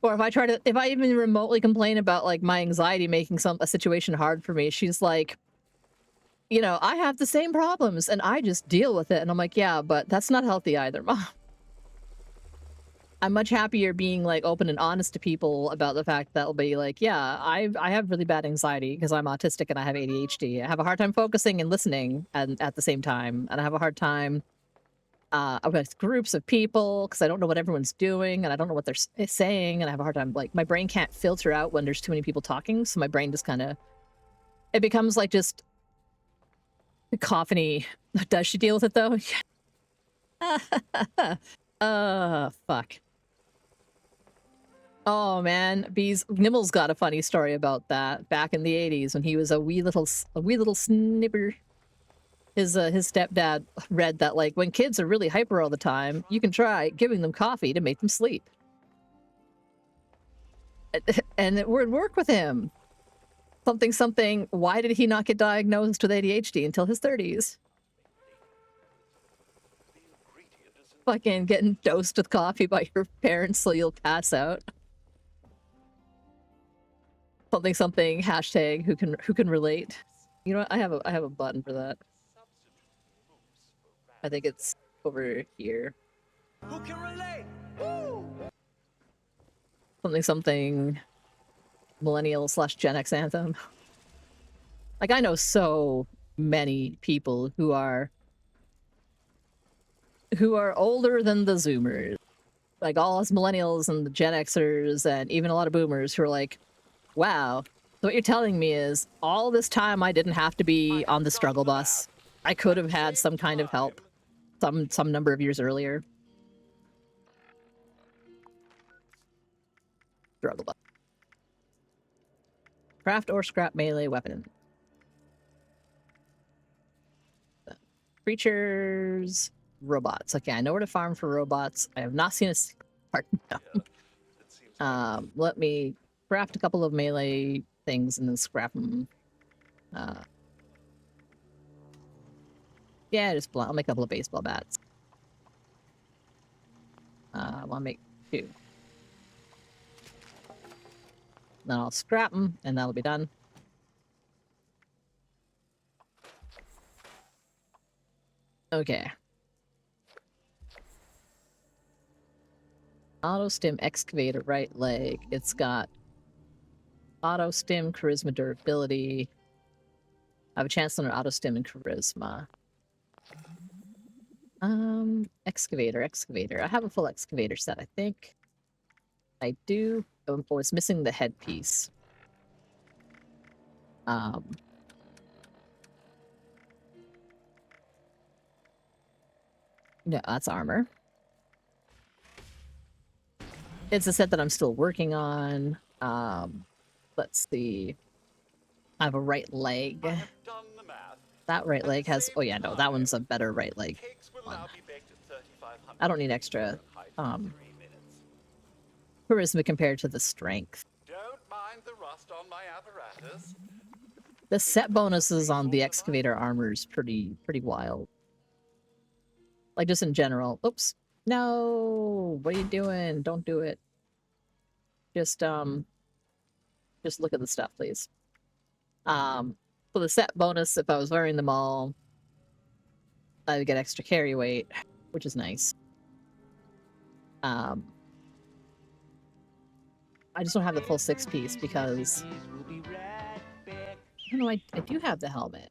Or if I even remotely complain about like my anxiety making a situation hard for me, she's like, you know, I have the same problems and I just deal with it. And I'm like, yeah, but that's not healthy either, Mom. I'm much happier being like open and honest to people about the fact that I'll be like, yeah, I have really bad anxiety because I'm autistic and I have ADHD. I have a hard time focusing and listening at the same time. And I have a hard time with groups of people because I don't know what everyone's doing and I don't know what they're saying. And I have a hard time, like, my brain can't filter out when there's too many people talking. So my brain just kind of, it becomes like just cacophony. Does she deal with it though? Fuck. Oh man, Nimmel's got a funny story about that back in the 80s when he was a wee little snipper. His stepdad read that, like, when kids are really hyper all the time, you can try giving them coffee to make them sleep. And it would work with him. Something, why did he not get diagnosed with ADHD until his 30s? Fucking getting dosed with coffee by your parents so you'll pass out. Something hashtag who can relate. You know what? I have a button for that. I think it's over here. Who can relate? Woo! Something millennial/Gen X anthem. Like, I know so many people who are older than the Zoomers. Like, all us millennials and the Gen Xers and even a lot of boomers who are like, wow, so what you're telling me is all this time I didn't have to be on the struggle bus. I could have had some kind of help some number of years earlier. Struggle bus. Craft or scrap melee weapon. Creatures, robots. Okay, I know where to farm for robots. I have not seen a part. No. Let me craft a couple of melee things and then scrap them. Yeah, I'll make a couple of baseball bats. I'll make 2. Then I'll scrap them, and that'll be done. Okay. Auto stim excavator right leg. It's got auto stim, charisma, durability. I have a chance on an auto stim and charisma. Excavator. I have a full excavator set, I think. I do. Oh, it's missing the headpiece. No, that's armor. It's a set that I'm still working on. Let's see. I have a right leg. I have done the math. That right At leg the has... same Oh yeah, no, that one's a time, better right leg Cakes will one. now be baked at 3,500 I don't need degrees extra, Fahrenheit in 3 minutes. charisma compared to the strength. Don't mind the rust on my apparatus. The set bonuses on the excavator armor is pretty wild. Like just in general. Oops. No, what are you doing? Don't do it. Just look at the stuff, please. For the set bonus, if I was wearing them all, I would get extra carry weight, which is nice. I just don't have the full 6-piece because We'll be right back. I don't know, I do have the helmet.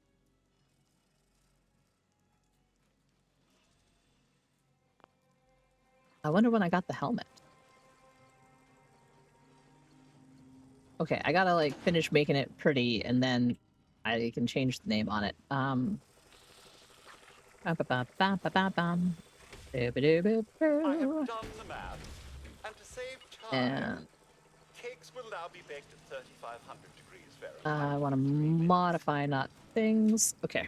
I wonder when I got the helmet. Okay, I gotta like finish making it pretty and then I can change the name on it. I have done the math. And to save time, And cakes will now be baked at 3,500 degrees Fahrenheit. I want to in 3 minutes. modify not things. Okay.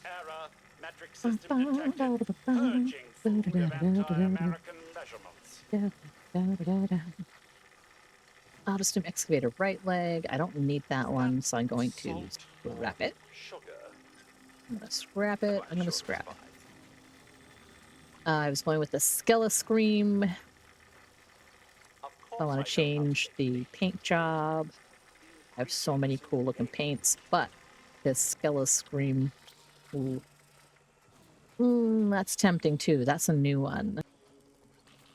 Error. Metric system detected. Purging food of anti-American measurements. I'll just do excavator right leg. I don't need that one, so I'm going to Salt scrap it. Sugar. I'm gonna scrap it. I'm gonna Sure, scrap it. fine. I was going with the Skella Scream. Of I course want know to change how the paint job. I have so many cool looking paints, but this Skella Scream, ooh. That's tempting too. That's a new one.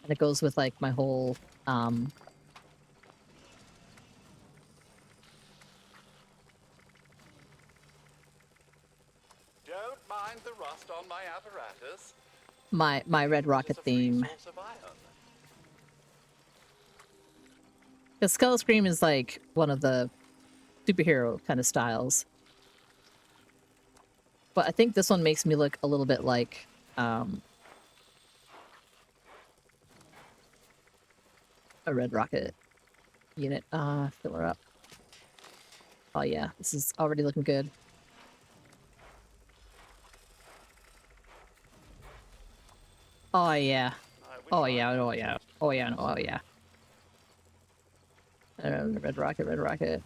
And it goes with like my whole, Don't mind the rust on my apparatus. my Red Rocket It's a free theme. source of iron. The Skella Scream is like one of the superhero kind of styles. But I think this one makes me look a little bit like, a Red Rocket unit. Fill her up. Oh yeah, this is already looking good. Oh yeah. I wish Oh I yeah, could. oh yeah. Oh yeah, no, oh yeah. Red Rocket, Red Rocket.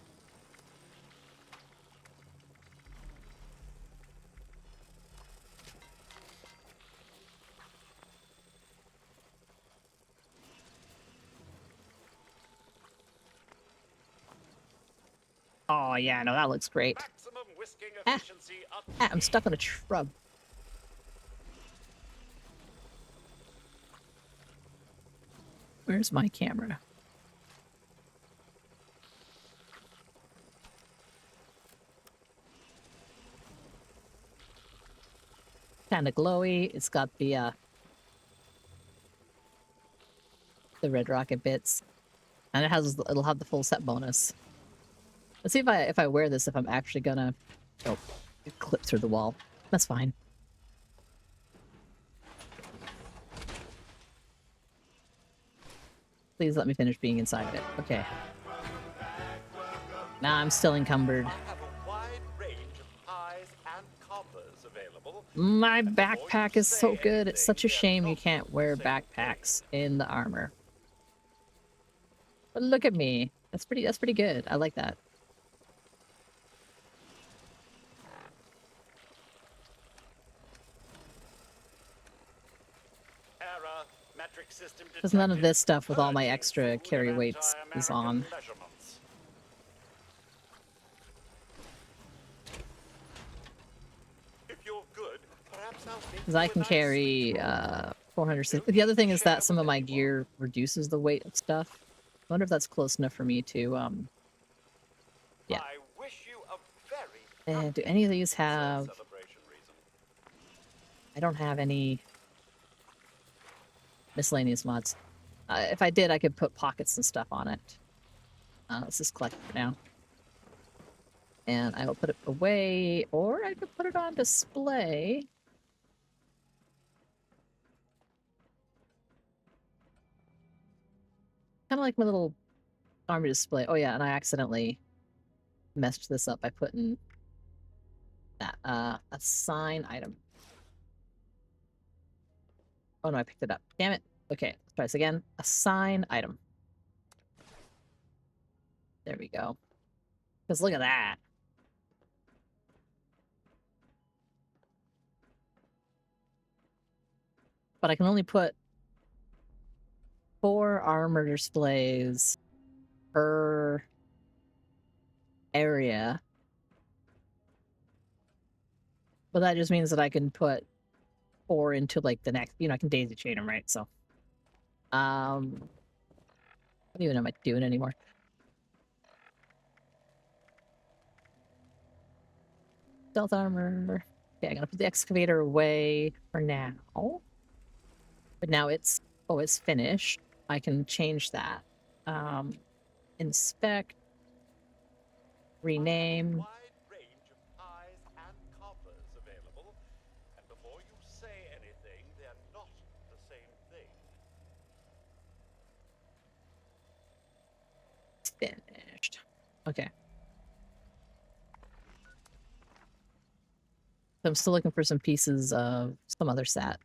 Oh yeah, no, that looks great. Maximum whisking Ah. efficiency up. Ah, I'm stuck on a shrub. Where's my camera? Kind of glowy. It's got the Red Rocket bits, and it'll have the full set bonus. Let's see if I wear this, if I'm actually gonna... Oh, it clipped through the wall. That's fine. Please let me finish being inside of it. Okay. Now I'm still encumbered. I have a wide range of pies and coppers available. My And before backpack you is so say good. It's such a anything, shame you they're can't not wear the same backpacks in the armor. But look at me. That's pretty good. I like that. Error. Metric system Because none of detected. this stuff with all my Purging extra food carry of weights is on. anti-American measurements. If you're good, perhaps I'll make Because you I a can nice carry 460. The other thing is that some of my gear reduces the weight of stuff. I wonder if that's close enough for me to yeah. I wish you a very Do any of these happy have... celebration reason. I don't have any miscellaneous mods. If I did, I could put pockets and stuff on it. Let's just collect it for now. And I will put it away, or I could put it on display. kind of like my little army display. Oh yeah, and I accidentally messed this up by putting that assign item. Oh no, I picked it up. Damn it. Okay, let's try this again. Assign item. There we go. Because look at that. But I can only put 4 armor displays per area. But that just means that I can put 4 into like the next, you know, I can daisy chain them, right? So, what even am I doing anymore? Stealth armor. Okay, I'm gonna put the excavator away for now. But now it's, oh, it's finished. I can change that. Inspect. Rename. Wide range of ties and coppers available, and before you say anything, they're not the same thing. Finished. Okay. So I'm still looking for some pieces of some other set.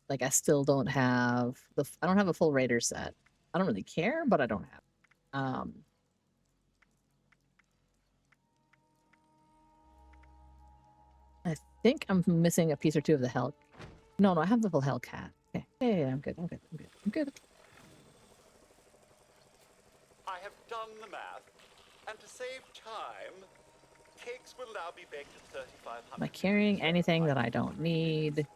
Like I still don't have I don't have a full Raider set. I don't really care, but I don't have. I think I'm missing a piece or two of the Hell. No, I have the full Hellcat. Okay. Yeah, I'm good. I'm good. I have done the math, and to save time, cakes will now be baked at 3,500. Am I carrying anything that I don't need?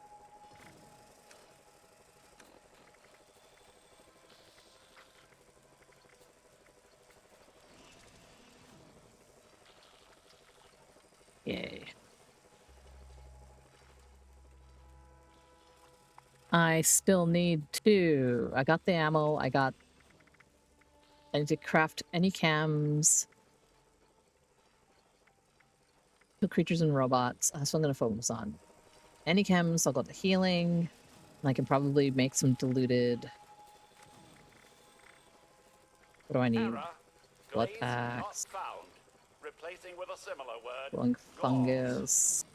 Yay. I still need 2. I got the ammo. I need to craft any cams. 2 creatures and robots. That's what I'm going to focus on. Any chems, I'll go to healing. And I can probably make some diluted. What do I need? Error. Blood Glaze packs. not found. Replacing with a similar word. Glowing fungus.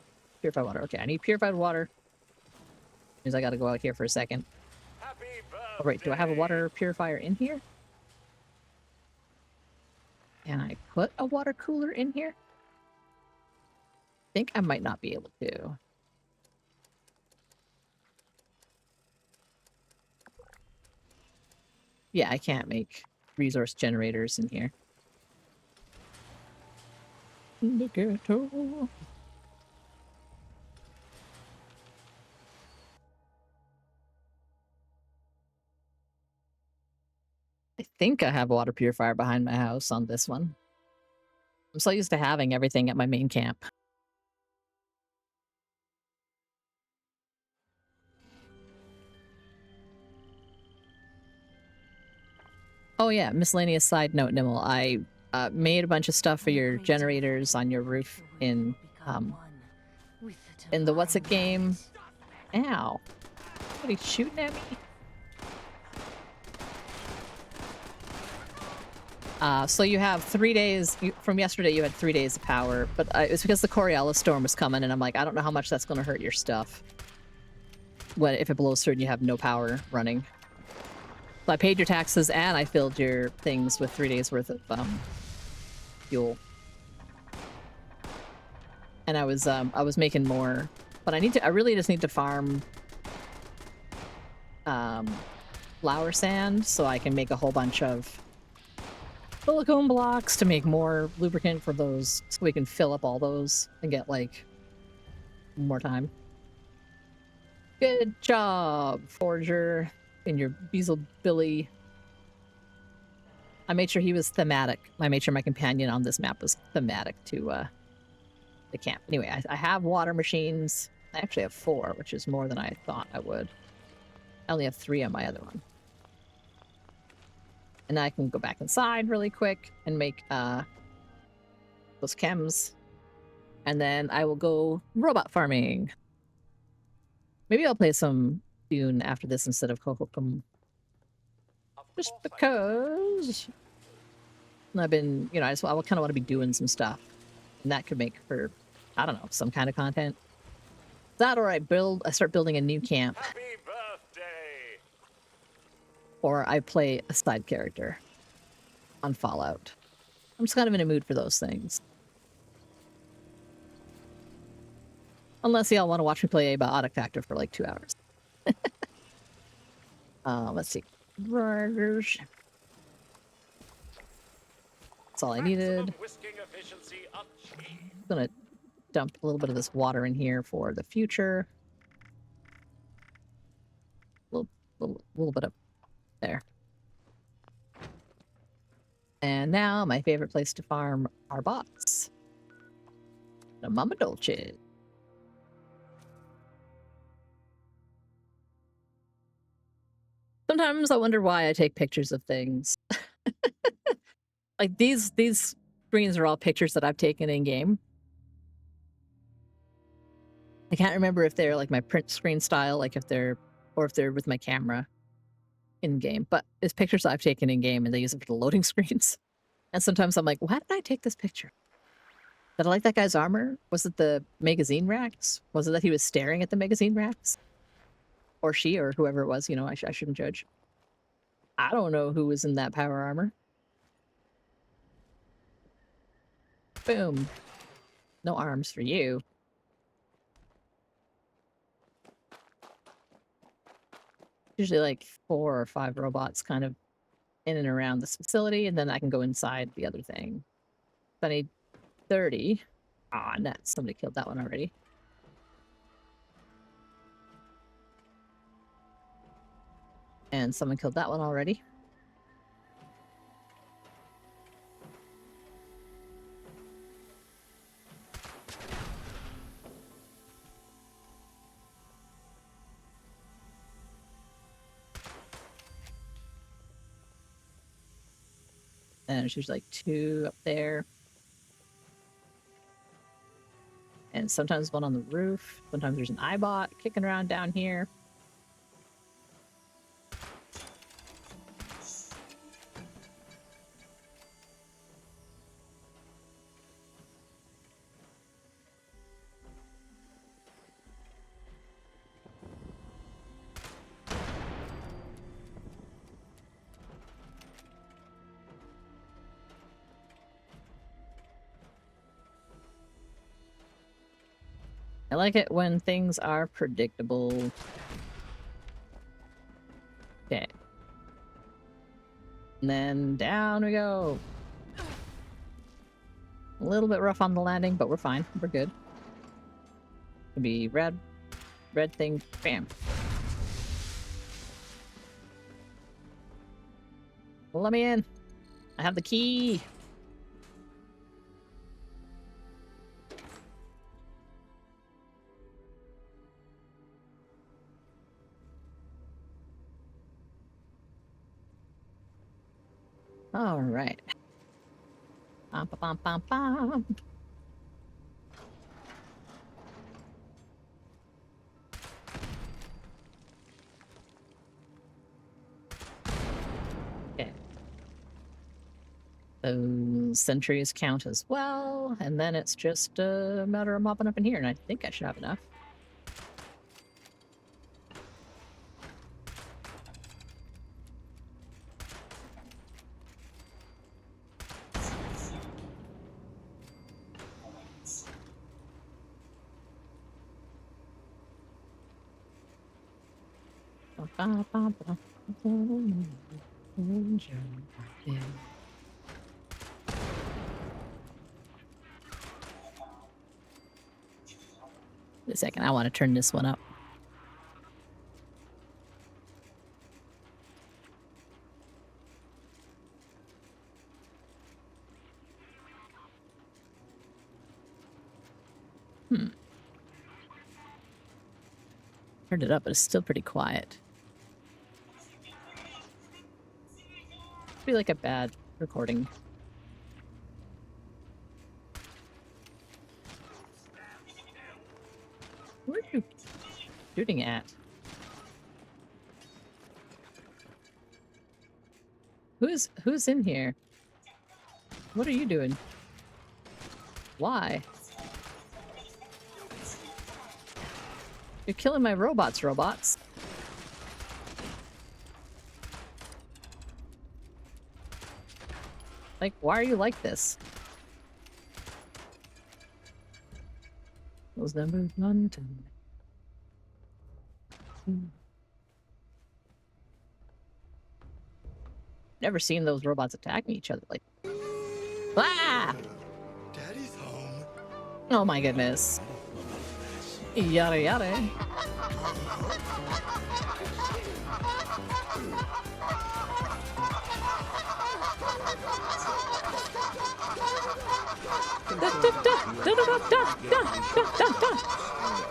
Purified water. Okay, I need purified water. Means I gotta go out here for a second. Happy birthday. Oh, wait, do I have a water purifier in here? Can I put a water cooler in here? I think I might not be able to. Yeah, I can't make resource generators in here. The ghetto. I think I have a water purifier behind my house on this one. I'm so used to having everything at my main camp. Oh yeah, miscellaneous side note, Nimble. I made a bunch of stuff for your generators on your roof in the What's It game. Ow. Somebody's shooting at me? So you have 3 days, from yesterday you had 3 days of power, but it's because the Coriolis storm was coming, and I'm like, I don't know how much that's going to hurt your stuff. If it blows through and you have no power running. So I paid your taxes and I filled your things with 3 days worth of fuel. And I was making more, but I really just need to farm flour sand so I can make a whole bunch of silicone blocks to make more lubricant for those, so we can fill up all those and get like more time. Good job, Forger, in your Beazle Billy. I made sure he was thematic. I made sure my companion on this map was thematic to the camp. Anyway, I have water machines. I actually have 4, which is more than I thought I would. I only have 3 on my other one. And I can go back inside really quick and make those chems. And then I will go robot farming. Maybe I'll play some Dune after this instead of Hohokum. Just because I've been, you know, I kind of want to be doing some stuff. And that could make for, I don't know, some kind of content. That or I start building a new camp. Happy birthday! Or I play a side character on Fallout. I'm just kind of in a mood for those things. Unless y'all want to watch me play a Biotic Factor for like 2 hours. Let's see. Burgers. That's all I needed. Whisking efficiency achieved. I'm gonna dump a little bit of this water in here for the future. Little bit up there. And now my favorite place to farm are bots. The Mama Dolce. Sometimes I wonder why I take pictures of things. Like these screens are all pictures that I've taken in game. I can't remember if they're like my print screen style, like if they're with my camera in game, but it's pictures I've taken in game and they use it for the loading screens. And sometimes I'm like, why did I take this picture? Did I like that guy's armor? Was it the magazine racks? Was it that he was staring at the magazine racks? Or she, or whoever it was, you know, I shouldn't judge. I don't know who was in that power armor. Boom. No arms for you. Usually like 4 or 5 robots kind of in and around this facility, and then I can go inside the other thing. So I need 30. Ah, nuts. Somebody killed that one already. And someone killed that one already. And there's usually like 2 up there. And sometimes one on the roof. Sometimes there's an iBot kicking around down here. I like it when things are predictable. Okay. And then down we go. A little bit rough on the landing, but we're fine. We're good. Could be red thing. Bam. Let me in. I have the key. All right. Bum, bum, bum, bum, bum. Okay. Those sentries count as well, and then it's just a matter of mopping up in here, and I think I should have enough. A second, I want to turn this one up. Turned it up, but it's still pretty quiet. Be like a bad recording. Where are you shooting at? Who's in here? What are you doing? Why? You're killing my robots, robots. Like, why are you like this? Those numbers 1 to... Never seen those robots attacking each other like... Ah! Daddy's home. Oh my goodness. Yada yada.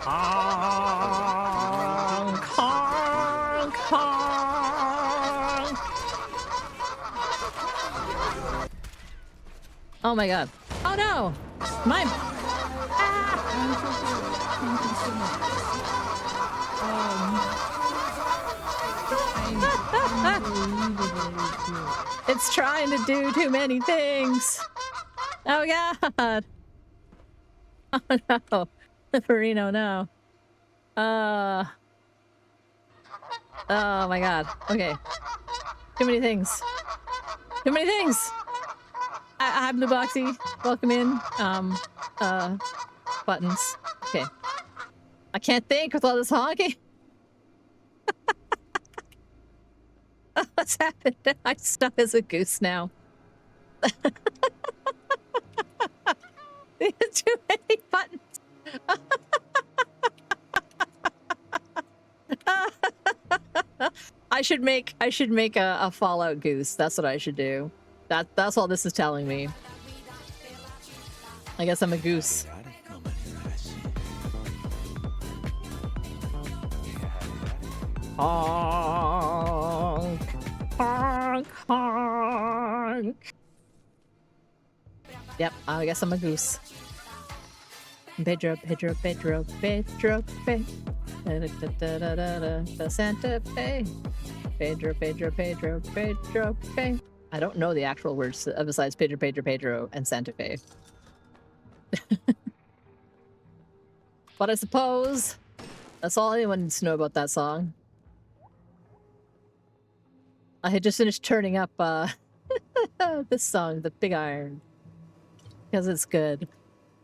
Honk, honk, honk. Oh my god. Oh no! My... It's trying to do too many things. Oh god. Oh no. Farino, no. Oh my god. Okay. Too many things. Too many things! Hi, Blue Boxy. Welcome in. Buttons. Okay. I can't think with all this honking. What's happened? I'm stuck as a goose now. Too many buttons. I should make a Fallout goose. That's what I should do. That's all this is telling me. I guess I'm a goose. Honk, honk, honk. Yep, I guess I'm a goose. Pedro, Pedro, Pedro, Pedro, Pedro. The Santa Fe. Pedro, Pedro, Pedro, Pedro, Fe. I don't know the actual words besides Pedro, Pedro, Pedro, and Santa Fe. But I suppose that's all anyone needs to know about that song. I had just finished turning up this song, The Big Iron, because it's good.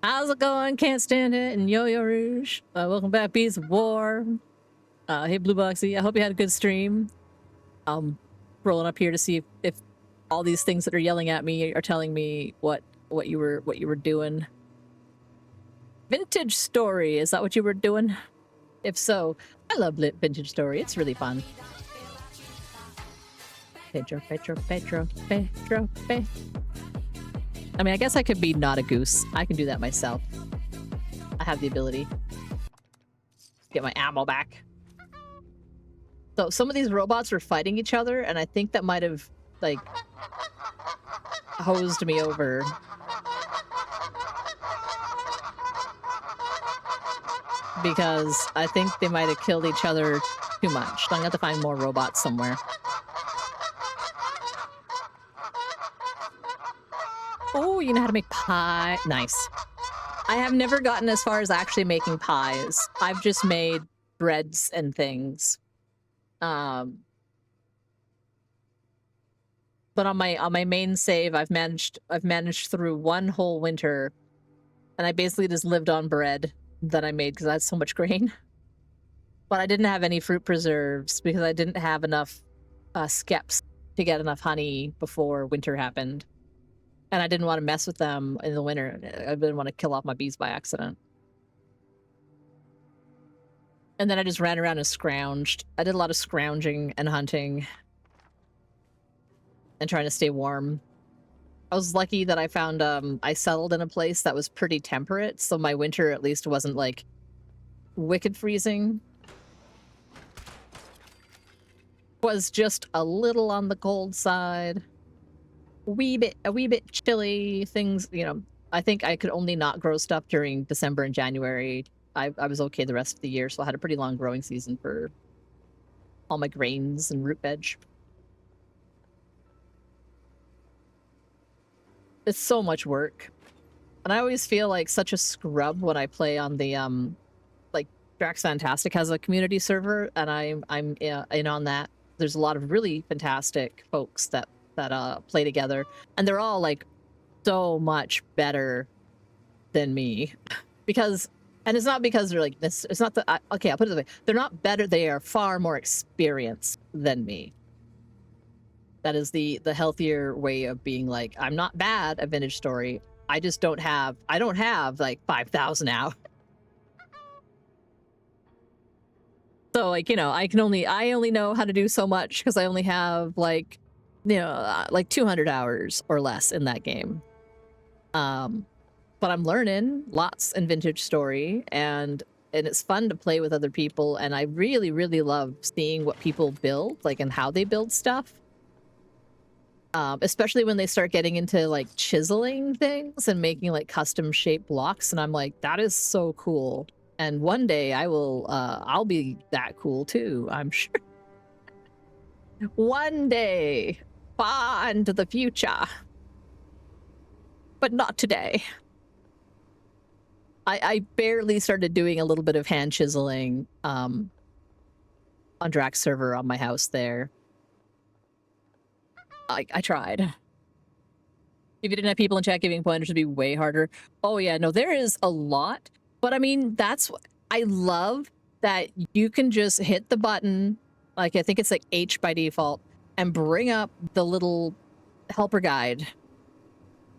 How's it going? Can't stand it. And Yo-Yo Rouge. Welcome back, Bees of War. Hey, Blue Boxy. I hope you had a good stream. Rolling up here to see if all these things that are yelling at me are telling me what you were doing. Vintage Story. Is that what you were doing? If so, I love Vintage Story. It's really fun. Pedro, Pedro, Pedro, Pedro, Pedro. I mean, I guess I could be not a goose. I can do that myself. I have the ability. Get my ammo back. So some of these robots were fighting each other, and I think that might have, like, hosed me over. Because I think they might have killed each other too much. So I'm gonna have to find more robots somewhere. Oh, you know how to make pie. Nice. I have never gotten as far as actually making pies. I've just made breads and things. But on my main save, I've managed through one whole winter, and I basically just lived on bread that I made because I had so much grain. But I didn't have any fruit preserves because I didn't have enough skeps to get enough honey before winter happened. And I didn't want to mess with them in the winter. I didn't want to kill off my bees by accident. And then I just ran around and scrounged. I did a lot of scrounging and hunting. And trying to stay warm. I was lucky that I found, I settled in a place that was pretty temperate, so my winter at least wasn't, like, wicked freezing. Was just a little on the cold side. A wee bit chilly. Things, you know, I think I could only not grow stuff during December and January. I was okay the rest of the year, so I had a pretty long growing season for all my grains and root veg. it's so much work. And I always feel like such a scrub when I play on the like Drax Fantastic has a community server, and I'm in on that. There's a lot of really fantastic folks that play together, and they're all like so much better than me because, and it's not because they're like this. It's not that. Okay, I'll put it this way: they're not better. They are far more experienced than me. That is the healthier way of being like, I'm not bad at Vintage Story. I just don't have like 5,000 hours. So like, you know, I only know how to do so much because I only have like, you know, like 200 hours or less in that game. But I'm learning lots in Vintage Story, and it's fun to play with other people, and I really, really love seeing what people build, like, and how they build stuff. Especially when they start getting into like chiseling things and making like custom shaped blocks, and I'm like, that is so cool. And one day I'll be that cool too, I'm sure. One day, far into the future, but not today. I barely started doing a little bit of hand chiseling on Drax server on my house there. I tried. If you didn't have people in chat giving pointers, it'd be way harder. Oh yeah, no, there is a lot. But I mean, I love that you can just hit the button, like I think it's like H by default, and bring up the little helper guide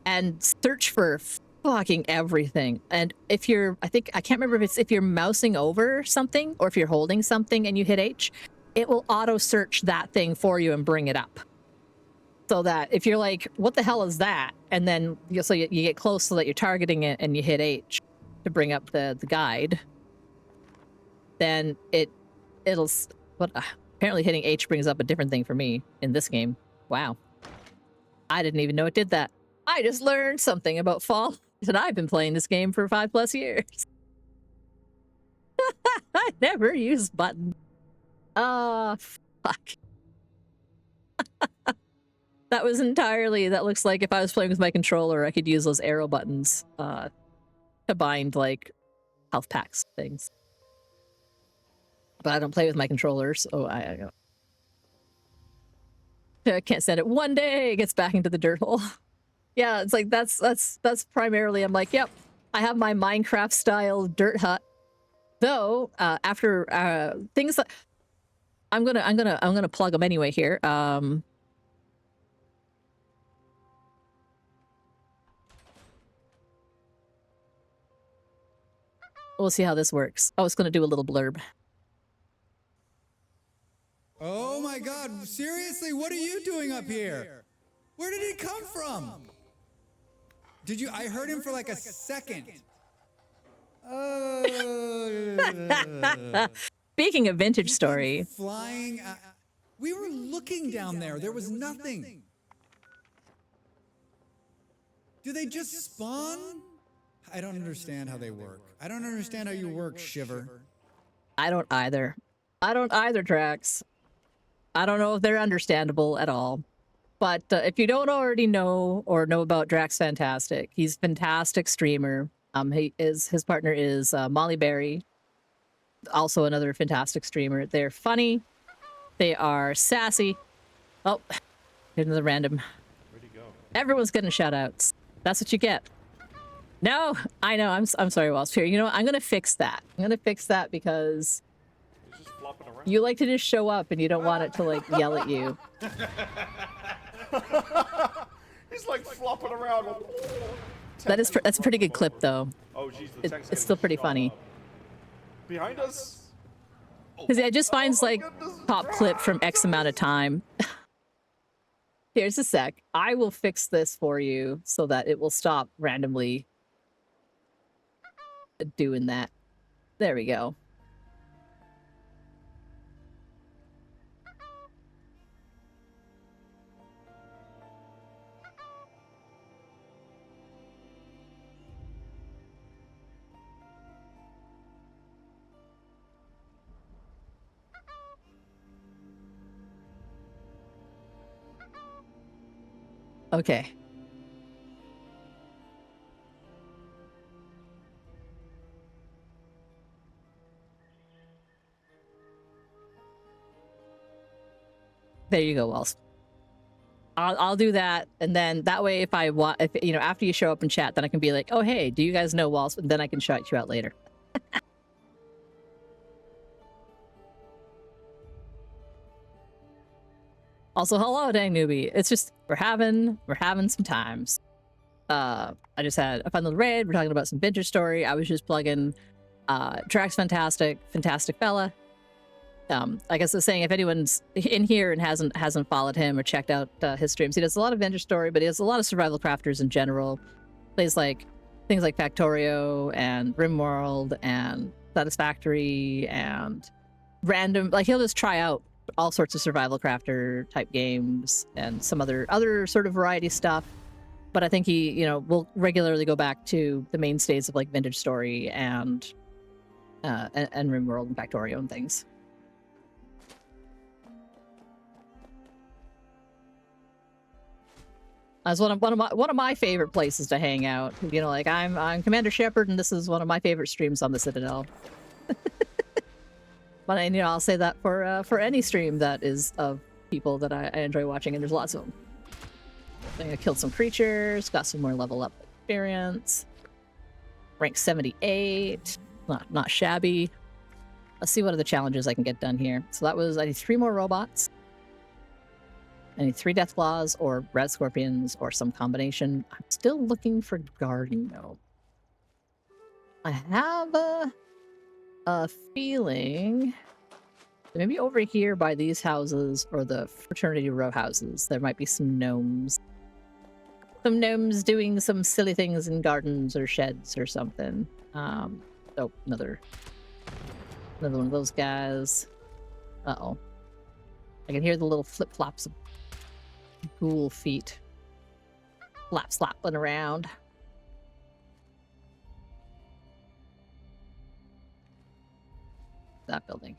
and search for fucking everything. And if you're, I can't remember if you're mousing over something or if you're holding something and you hit H, it will auto search that thing for you and bring it up. So that if you're like, what the hell is that? And then you get close so that you're targeting it and you hit H to bring up the guide, then it'll apparently hitting H brings up a different thing for me in this game. Wow. I didn't even know it did that. I just learned something about Fall, and I've been playing this game for 5+ years. I never used button. Fuck. That looks like if I was playing with my controller, I could use those arrow buttons to bind, like, health packs things. But I don't play with my controller, so I can't stand it. One day it gets back into the dirt hole. Yeah, it's like, that's primarily, I'm like, yep, I have my Minecraft-style dirt hut. Though, after, things that... I'm gonna plug them anyway here. We'll see how this works. I was going to do a little blurb. Oh my god, seriously, what are you doing up here? Where did he come from? I heard him for like a second. Speaking of Vintage Story. Flying, we were looking down there. There was nothing. Do they just spawn? I don't understand how they work. I don't understand how you work, Shiver. I don't either. I don't either, Drax. I don't know if they're understandable at all. But if you don't already know or know about Drax Fantastic, he's a fantastic streamer. His partner is Molly Berry, also another fantastic streamer. They're funny. They are sassy. Oh, here's another random. Where'd he go? Everyone's getting shout outs. That's what you get. No, I know. I'm sorry, Wasp here. You know what? I'm gonna fix that. I'm gonna fix that because He's just flopping around. you like to just show up and you don't want it to like yell at you. He's like flopping around. That's a pretty good clip though. Oh, jeez, the tank's It's still pretty shot funny. up. Behind us. Because it just finds my like goodness. top clip from X amount of time. Here's a sec. I will fix this for you so that it will stop randomly doing that. There we go. Okay. There you go, Wells. I'll do that, and then that way, if I want, if you know, after you show up in chat, then I can be like, oh hey, do you guys know Walls? And then I can shout you out later. Also, hello, dang newbie. It's just we're having some times. I just had a fun little raid. We're talking about some vintage story. I was just plugging. Track's fantastic fella. I guess I was saying if anyone's in here and hasn't followed him or checked out his streams, he does a lot of vintage story, but he has a lot of survival crafters in general. Plays like things like Factorio and RimWorld and Satisfactory and random. Like he'll just try out all sorts of survival crafter type games and some other sort of variety stuff. But I think he, you know, will regularly go back to the mainstays of like vintage story and RimWorld and Factorio and things. That's one of my favorite places to hang out. You know, like I'm Commander Shepard, and this is one of my favorite streams on the Citadel. But you know, I'll say that for any stream that is of people that I enjoy watching, and there's lots of them. I think I killed some creatures, got some more level up experience. Rank 78, not shabby. Let's see what other challenges I can get done here. So that was, I need 3 more robots. I need 3 Deathclaws or Red Scorpions or some combination. I'm still looking for Garden Gnome. I have a feeling that maybe over here by these houses or the Fraternity Row houses, there might be some gnomes. Some gnomes doing some silly things in gardens or sheds or something. Oh, another one of those guys. Uh-oh. I can hear the little flip-flops of ghoul feet slapping around. That building.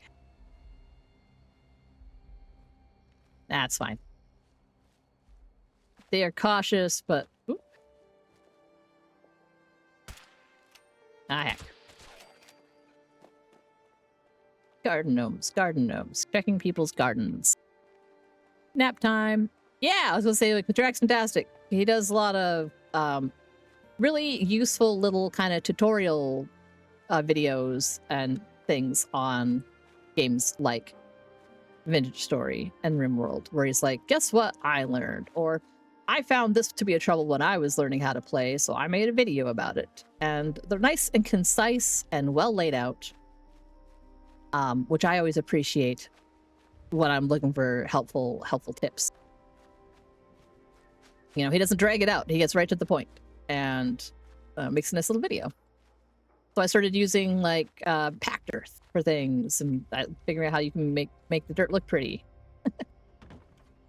That's fine. They are cautious, but oop. Ah, heck. Garden gnomes, checking people's gardens. Nap time. Yeah, I was gonna say, like, the Drax Fantastic. He does a lot of really useful little kind of tutorial videos and things on games like Vintage Story and RimWorld, where he's like, guess what I learned? Or I found this to be a trouble when I was learning how to play, so I made a video about it. And they're nice and concise and well laid out, which I always appreciate when I'm looking for helpful tips. You know, he doesn't drag it out. He gets right to the point and makes a nice little video. So I started using like packed earth for things and figuring out how you can make the dirt look pretty.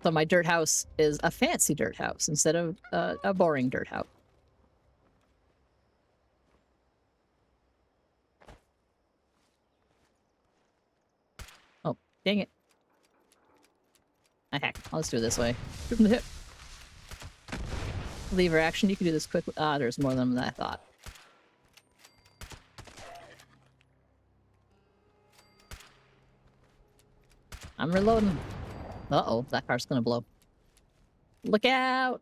So my dirt house is a fancy dirt house instead of a boring dirt house. Oh, dang it. Ah, heck, I'll just do it this way. Shoot from the hip. Lever action, you can do this quickly. Ah, there's more of them than I thought. I'm reloading. Uh-oh, that car's gonna blow. Look out!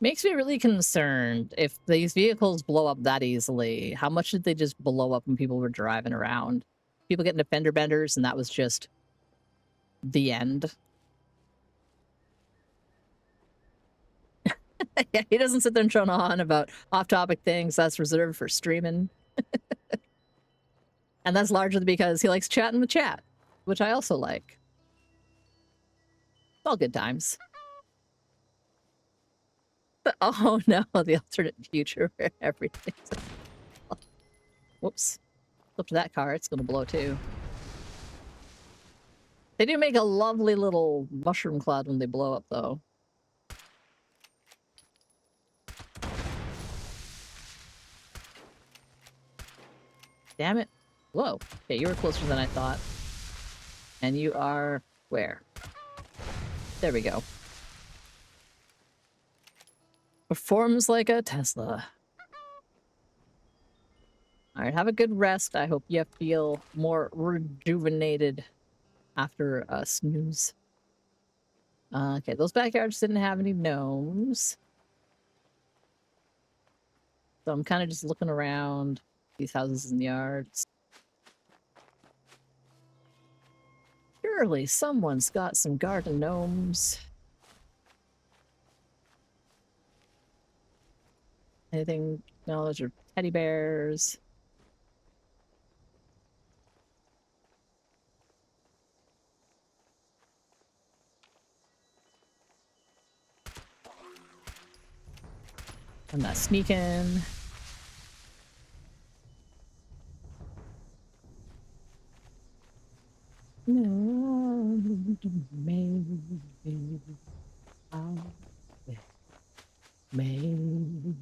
Makes me really concerned if these vehicles blow up that easily. How much did they just blow up when people were driving around? People getting to fender benders and that was just the end. Yeah, he doesn't sit there and drone on about off-topic things. That's reserved for streaming. And that's largely because he likes chatting the chat, which I also like. It's all good times. But, oh no, the alternate future where everything's... Whoops. Up to that car, it's gonna blow too. They do make a lovely little mushroom cloud when they blow up, though. Damn it. Whoa. Okay, you were closer than I thought. And you are where? There we go. Performs like a Tesla. All right, have a good rest. I hope you feel more rejuvenated after a snooze. Okay, those backyards didn't have any gnomes. So I'm kind of just looking around these houses and yards. Surely someone's got some garden gnomes. Anything? No, those are teddy bears. I'm not sneaking. No, maybe I'll be, maybe.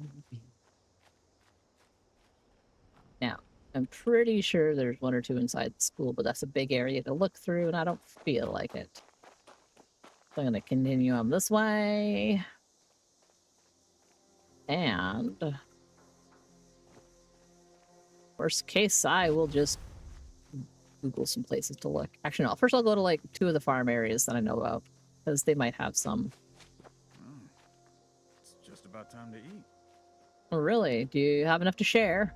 Now, I'm pretty sure there's one or two inside the school, but that's a big area to look through, and I don't feel like it. So I'm going to continue on this way. And worst case, I will just Google some places to look. Actually, no. First, I'll go to like 2 of the farm areas that I know about, because they might have some. Oh, it's just about time to eat. Oh, really? Do you have enough to share?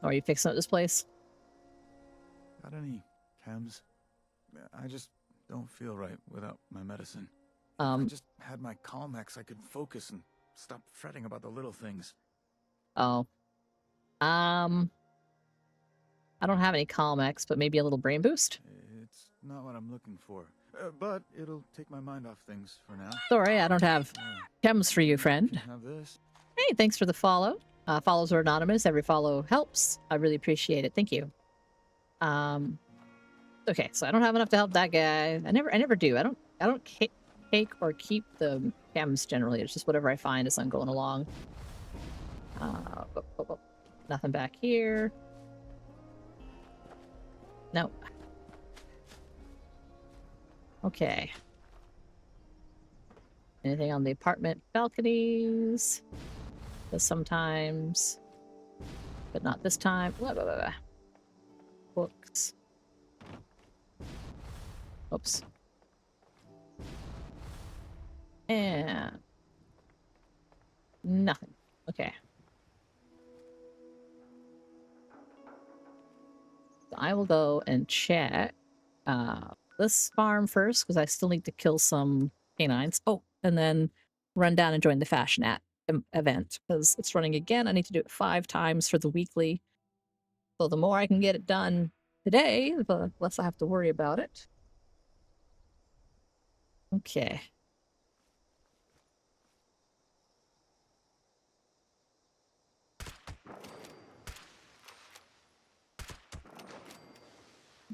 Or are you fixing up this place? Got any chems? I just don't feel right without my medicine. If I just had my Calmex, I could focus and stop fretting about the little things. Oh. I don't have any Calmex, but maybe a little brain boost? It's not what I'm looking for. But it'll take my mind off things for now. Sorry, I don't have chems for you, friend. Have this. Hey, thanks for the follow. Follows are anonymous. Every follow helps. I really appreciate it. Thank you. Okay, so I don't have enough to help that guy. I never do. I don't take or keep the chems generally. It's just whatever I find as I'm going along. Nothing back here. Nope. Okay. Anything on the apartment balconies? Because sometimes, but not this time. Blah, blah, blah, blah. Books. Oops. And nothing. Okay. So I will go and check this farm first, because I still need to kill some canines. Oh, and then run down and join the Fashion event, because it's running again. I need to do it 5 times for the weekly. So the more I can get it done today, the less I have to worry about it. Okay.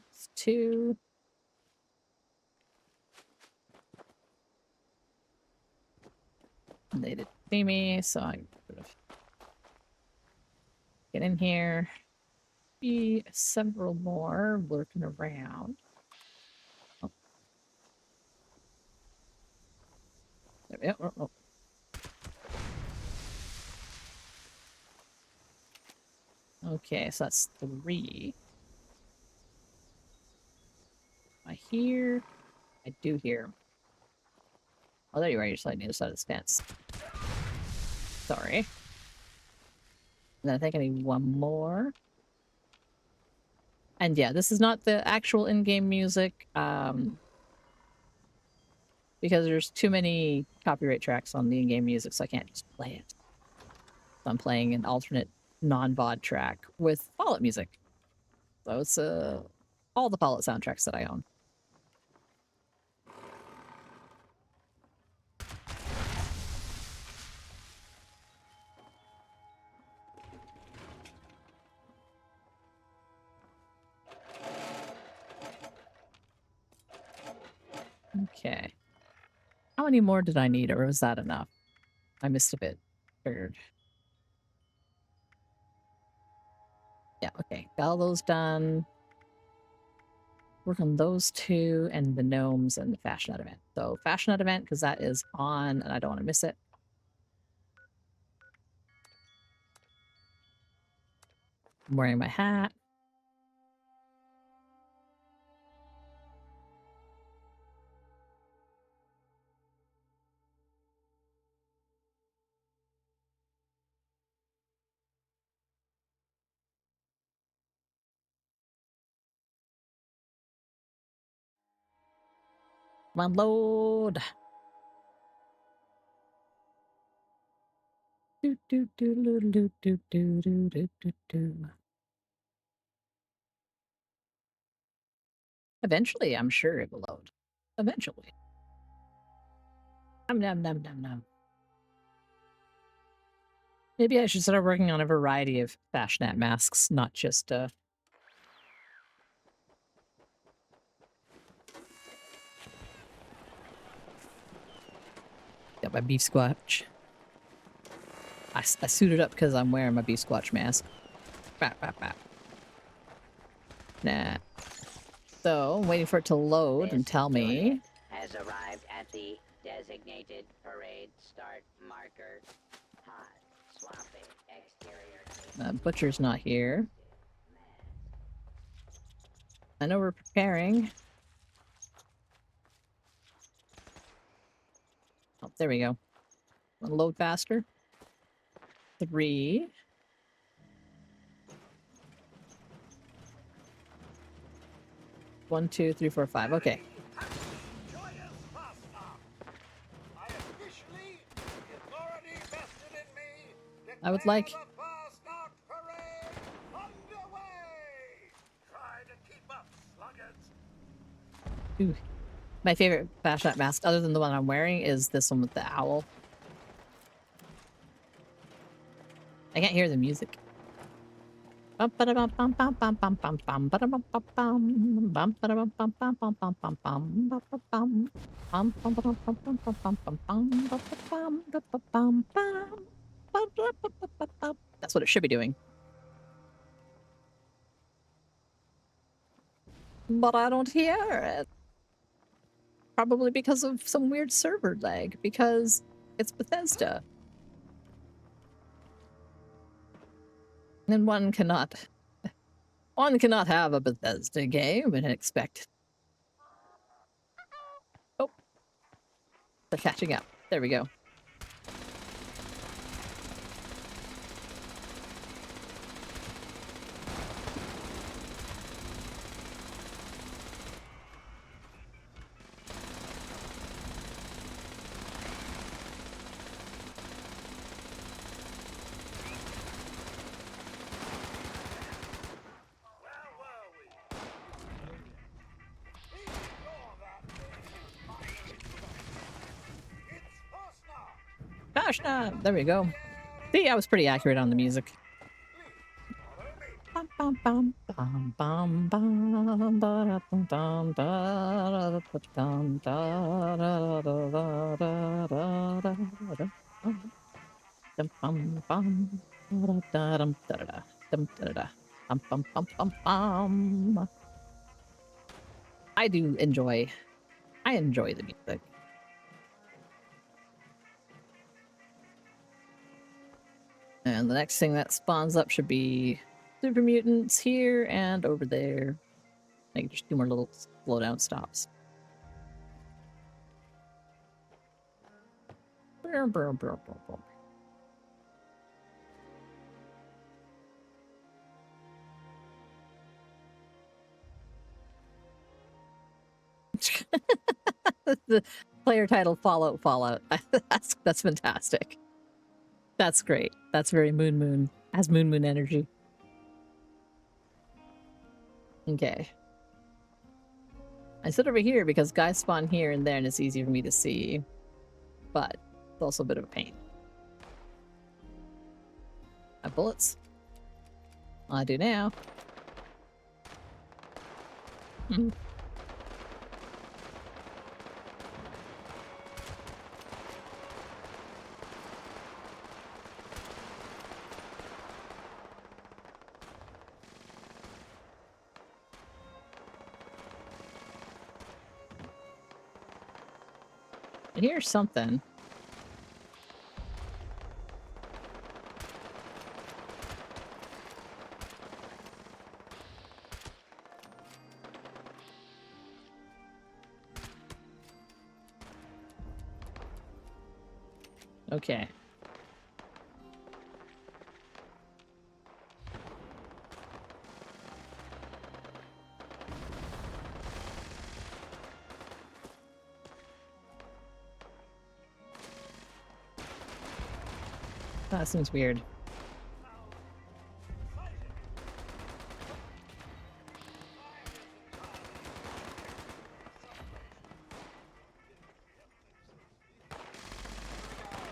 It's 2. They didn't see me, so I sort of get in here. Be several more lurking around. Oh. There we go. Oh. Okay, so that's 3. I hear. I do hear. Oh, there you are. You're just on the other side of this fence. Sorry. And then I think I need 1 more. And yeah, this is not the actual in-game music, because there's too many copyright tracks on the in-game music, so I can't just play it. So I'm playing an alternate non-VOD track with Fallout music. So it's all the Fallout soundtracks that I own. Okay. How many more did I need, or was that enough? I missed a bit. Figured. Yeah, okay. Got all those done. Work on those 2 and the gnomes and the Fashionette event. So Fashionette event, because that is on and I don't want to miss it. I'm wearing my hat. Come on, load. Do, do, do, do, do, do, do, do, do, do, do. Eventually, I'm sure it will load. Eventually. Nom, nom, nom, nom, nom. Maybe I should start working on a variety of fashionette masks, not just got my beef squatch. I suited up because I'm wearing my beef squatch mask. Bap, bap, bap. Nah. So, I'm waiting for it to load and tell me. Has arrived at the designated parade start marker. Hot, swampy, exterior. Butcher's not here. I know we're preparing. Oh, there we go. Load faster. 3. One, 2, 3, 4, 5. Okay. I would like. Ooh. My favorite fashionette mask, other than the one I'm wearing, is this one with the owl. I can't hear the music. That's what it should be doing. But I don't hear it. Probably because of some weird server lag, because it's Bethesda. And one cannot have a Bethesda game and expect. Oh, they're catching up. There we go. There we go. See, I was pretty accurate on the music. I enjoy the music. And the next thing that spawns up should be super mutants here and over there. I can just do more little slowdown stops. The player title Fallout. That's fantastic. That's great. That's very Moon. Has Moon energy. Okay. I sit over here because guys spawn here and there and it's easier for me to see. But it's also a bit of a pain. I have bullets. I do now. I hear something. Okay. That seems weird.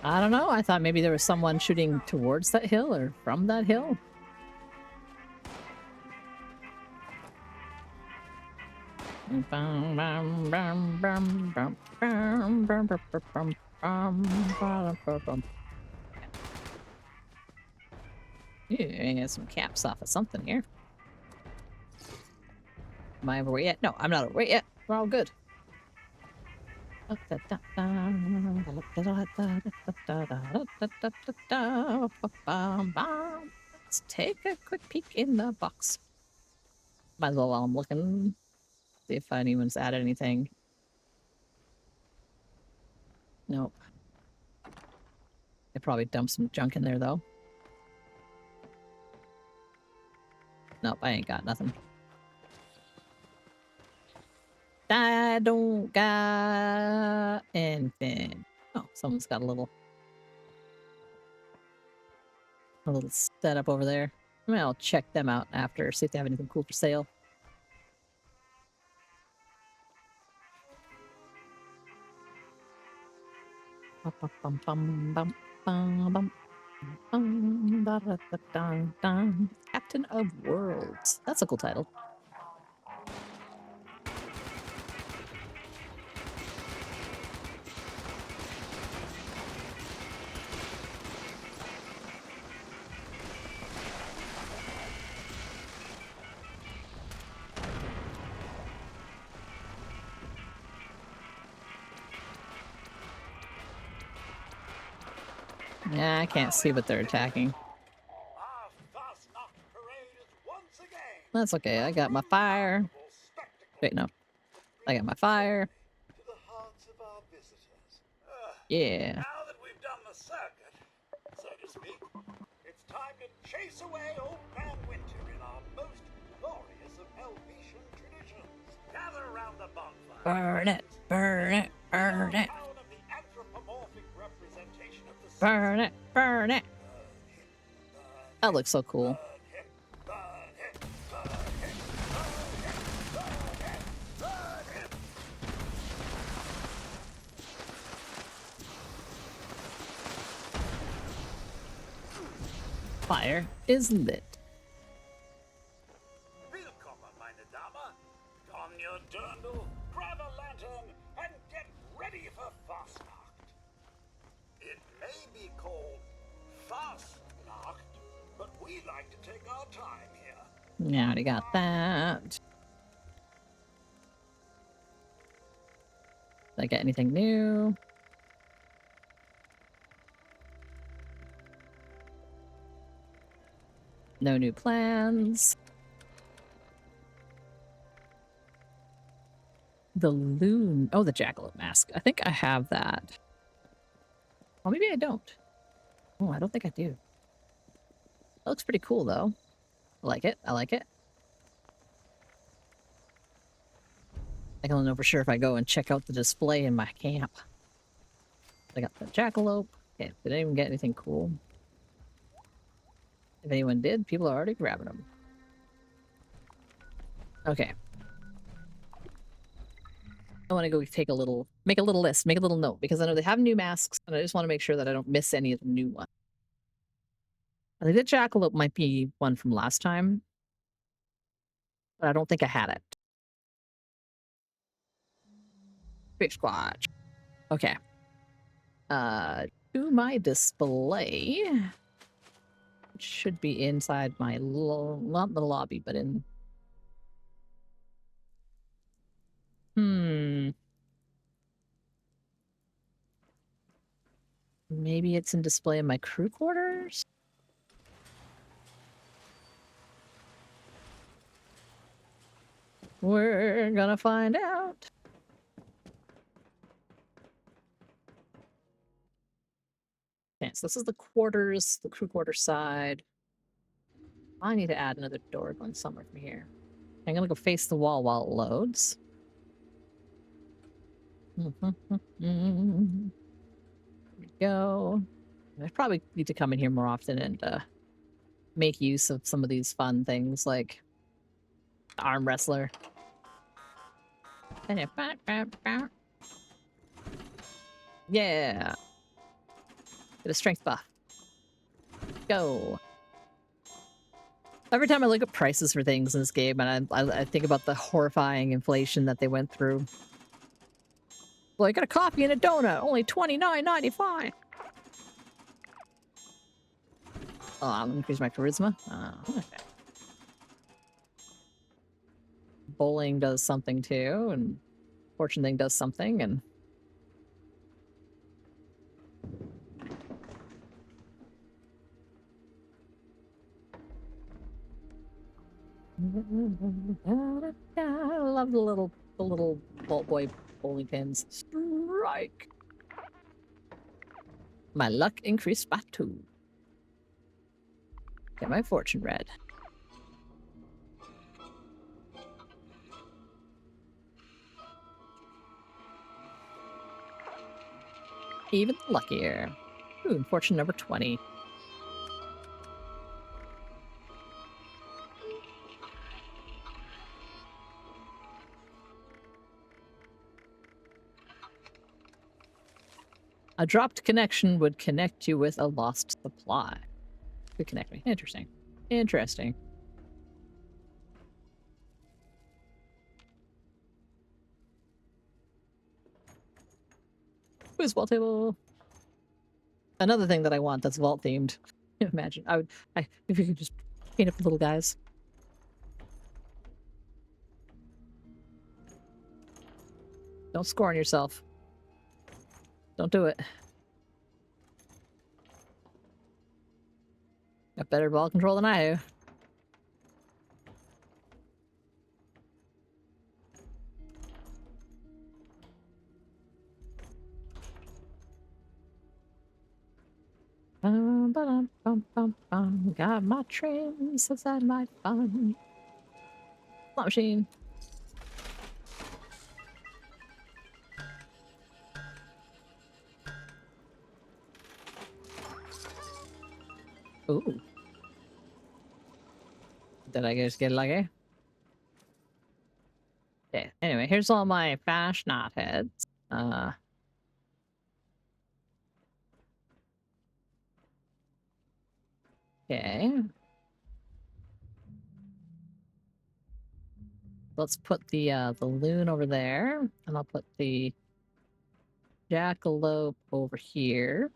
I don't know. I thought maybe there was someone shooting towards that hill or from that hill. Yeah, I got some caps off of something here. Am I overweight yet? No, I'm not overweight yet. We're all good. Let's take a quick peek in the box. Might as well while I'm looking, see if anyone's added anything. Nope. They probably dumped some junk in there though. Nope, I ain't got nothing. I don't got anything. Oh, someone's got a little setup over there. Maybe I'll check them out after, see if they have anything cool for sale. Captain of Worlds. That's a cool title. Yeah, I can't see what they're attacking. That's okay. I got my fire. Wait, no. I got my fire. Yeah. Now that we've done the circuit, so to speak, it's time to chase away Old Man Winter in our most glorious of Helvetian traditions. Gather around the bonfire. Burn it, burn it, burn it. Burn it, burn it. That looks so cool. Fire is lit. Willkommen, meine Dame. Don your dirndl, grab a lantern, and get ready for Fastnacht. It may be called Fastnacht, but we like to take our time here. Yeah, I already got that. Did I get anything new? No new plans. The loon. Oh, the jackalope mask. I think I have that. Well, maybe I don't. Oh, I don't think I do. That looks pretty cool, though. I like it. I like it. I don't know for sure if I go and check out the display in my camp. I got the jackalope. Okay, did anyone get anything cool? If anyone did, people are already grabbing them. Okay. I want to go take a little, make a little list, make a little note, because I know they have new masks, and I just want to make sure that I don't miss any of the new ones. I think the jackalope might be one from last time, but I don't think I had it. Fish squatch. Okay. To my display. It should be inside my, not the lobby, but in... Maybe it's in display in my crew quarters? We're gonna find out. so this is the quarters, the crew quarter side. I need to add another door going somewhere from here. I'm gonna go face the wall while it loads. There we go. I probably need to come in here more often and make use of some of these fun things like arm wrestler. Yeah. Get a strength buff. Go. Every time I look at prices for things in this game, and I think about the horrifying inflation that they went through. Well, I got a coffee and a donut, only $29.95. Oh, I'm gonna increase my charisma. Oh, okay. Bowling does something too, and fortune thing does something, and I love the little Vault Boy bowling pins. Strike. My luck increased by 2. Get my fortune red. Even luckier. Ooh, and fortune number 20. A dropped connection would connect you with a lost supply. Could connect me. Interesting. Interesting. Quiz vault table. Another thing that I want that's vault themed. Imagine. If you could just paint up the little guys. Don't score on yourself. Don't do it. Got better ball control than I do. Got my trims outside my fun. Slot machine. Ooh. Did I just get lucky? Okay, anyway, here's all my fast knotheads. Okay. Let's put the loon over there, and I'll put the jackalope over here.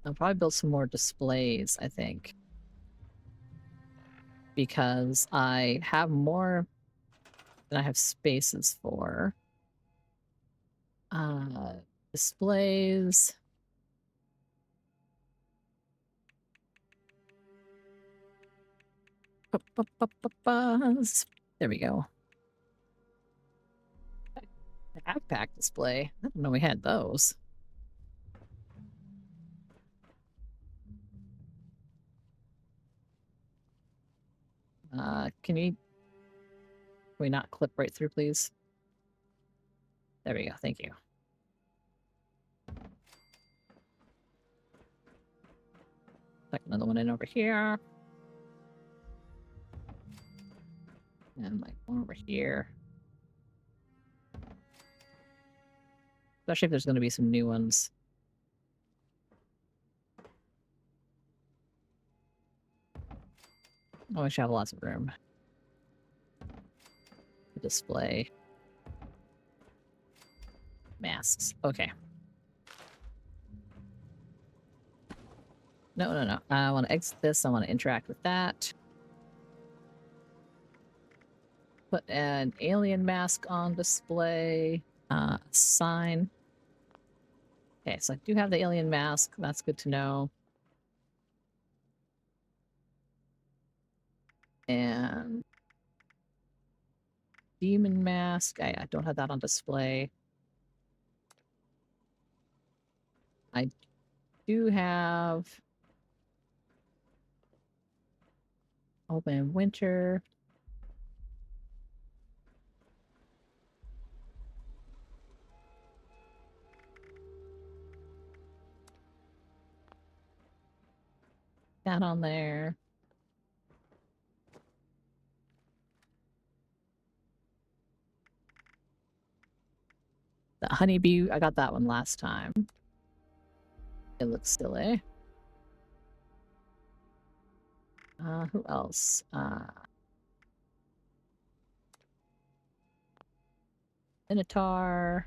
I'll probably build some more displays, I think. Because I have more than I have spaces for. Displays. There we go. Backpack display. I didn't know we had those. Can we not clip right through, please? There we go. Thank you. Tuck another one in over here. And like one over here. Especially if there's going to be some new ones. Oh, we should have lots of room. The display. Masks. Okay. No. I want to exit this. I want to interact with that. Put an alien mask on display. Sign. Okay, so I do have the alien mask. That's good to know. And demon mask. I don't have that on display. I do have open winter. That on there. The honeybee, I got that one last time. It looks silly. Who else? Minotaur.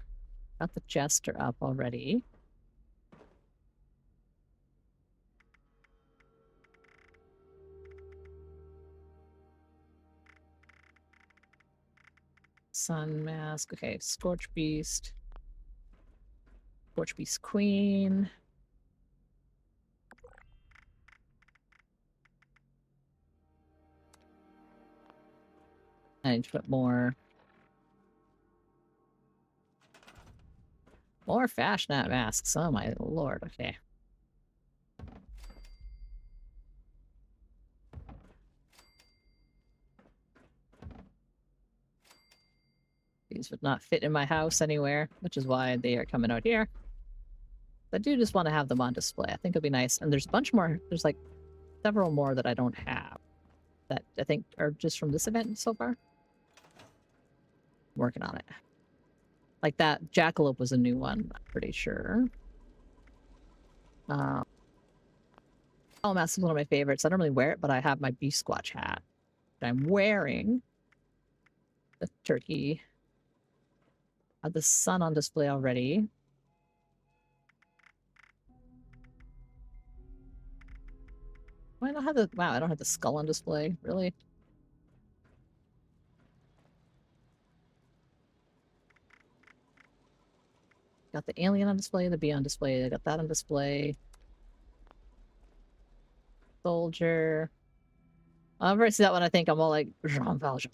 Got the Jester up already. Sun Mask. Okay, Scorch Beast. Scorch Beast Queen. I need to put more Fashionat masks. Oh my lord. Okay. These would not fit in my house anywhere, which is why they are coming out here. I do just want to have them on display. I think it'll be nice. And there's a bunch more. There's like several more that I don't have that I think are just from this event so far. Working on it. Like that Jackalope was a new one, I'm pretty sure. Oh, Mask is one of my favorites. I don't really wear it, but I have my Beast Squatch hat that I'm wearing. The turkey. I have the sun on display already. Why not have the... Wow, I don't have the skull on display. Really? Got the alien on display, the bee on display. I got that on display. Soldier. Whenever I see that one, I think I'm all like, Jean Valjean.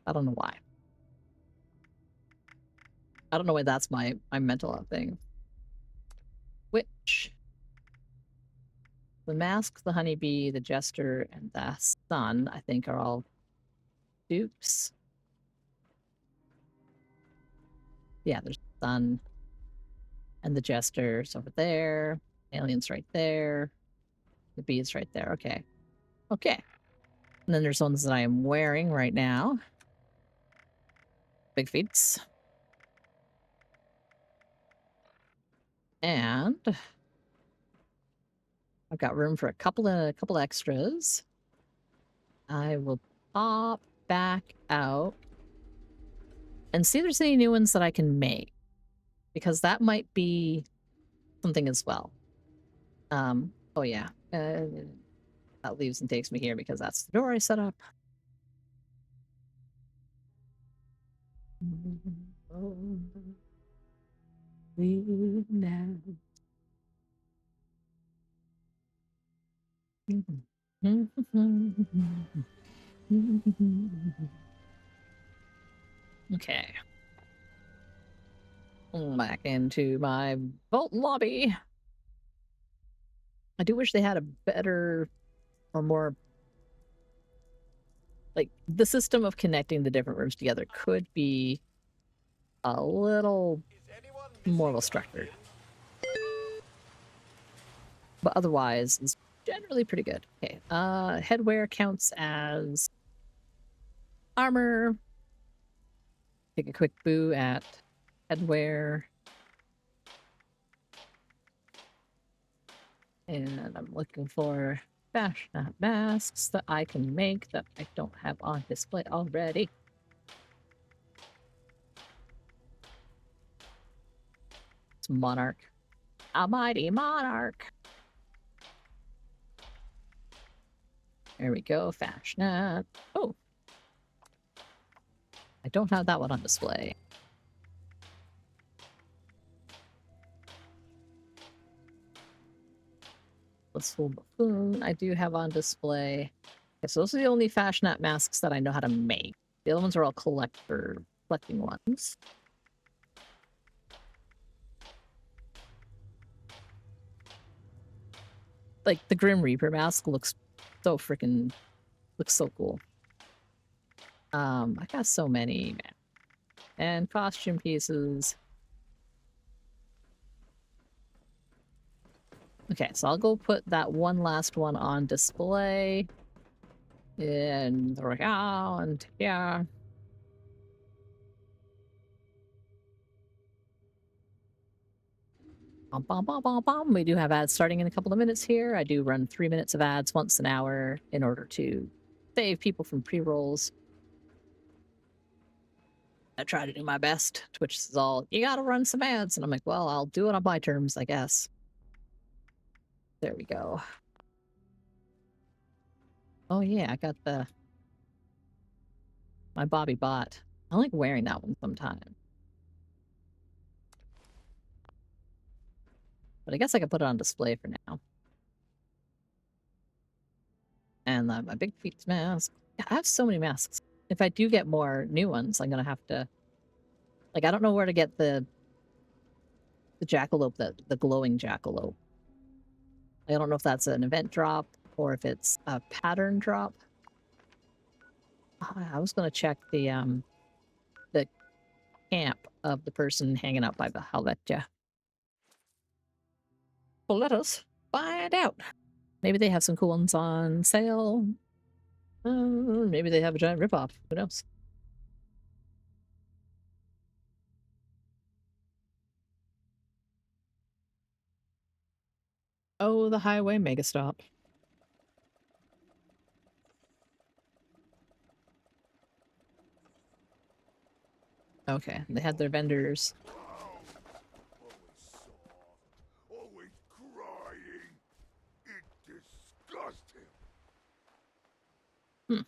I don't know why. I don't know why that's my mental thing. Which... The Mask, the Honeybee, the Jester, and the Sun, I think, are all dupes. Yeah, there's the Sun and the Jester's over there. Alien's right there. The Bee's right there. Okay. Okay. And then there's ones that I am wearing right now. Big feats. And I've got room for a couple extras. I will pop back out and see if there's any new ones that I can make, because that might be something as well. Oh yeah, that leaves and takes me here because that's the door I set up. Now. Okay. Back into my vault lobby. I do wish they had a better or more... Like, the system of connecting the different rooms together could be a little more well structured. But otherwise, it's generally pretty good. Okay, headwear counts as armor. Take a quick boo at headwear. And I'm looking for Fashionat masks that I can make that I don't have on display already. It's Monarch. A mighty Monarch. There we go, Fashionat. Oh. I don't have that one on display. Blissful Buffoon, I do have on display. Okay, so those are the only Fashionat masks that I know how to make. The other ones are all collecting ones. like the Grim Reaper mask looks so freaking so cool. I got so many, man. And costume pieces. Okay, so I'll go put that one last one on display. And around here. Bum, bum, bum, bum, bum. We do have ads starting in a couple of minutes here. I do run 3 minutes of ads once an hour in order to save people from pre-rolls. I try to do my best. Twitch says all, you gotta run some ads. And I'm like, well, I'll do it on my terms, I guess. There we go. Oh yeah, I got my Bobby bot. I like wearing that one sometimes. But I guess I could put it on display for now. And my Big Feet mask. Yeah, I have so many masks. If I do get more new ones, I'm gonna have to... Like, I don't know where to get the jackalope, the glowing jackalope. I don't know if that's an event drop or if it's a pattern drop. I was gonna check the camp of the person hanging out by the Halvetja. Well, let us find out. Maybe they have some cool ones on sale. Maybe they have a giant ripoff. Who knows? Oh, the highway mega stop. Okay, they had their vendors. Always crying. It disgusts him.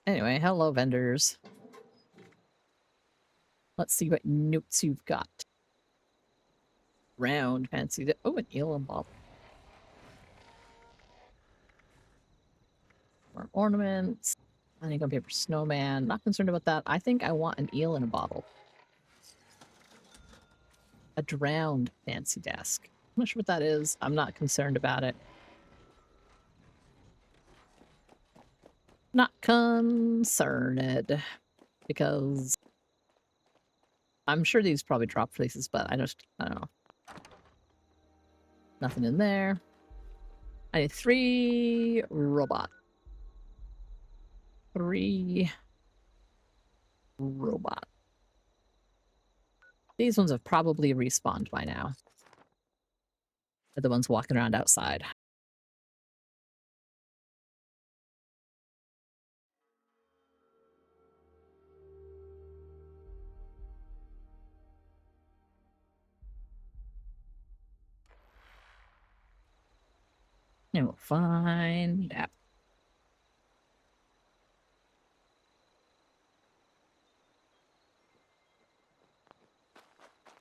Anyway, hello, vendors. Let's see what notes you've got. Round, fancy. Oh, an Elam bottle. More ornaments. Honeycomb paper snowman. Not concerned about that. I think I want an eel in a bottle. A drowned fancy desk. I'm not sure what that is. I'm not concerned about it. Not concerned. Because I'm sure these probably drop places, but I don't know. Nothing in there. I need 3 robot. 3 robot. These ones have probably respawned by now. They're the ones walking around outside. And we'll find out.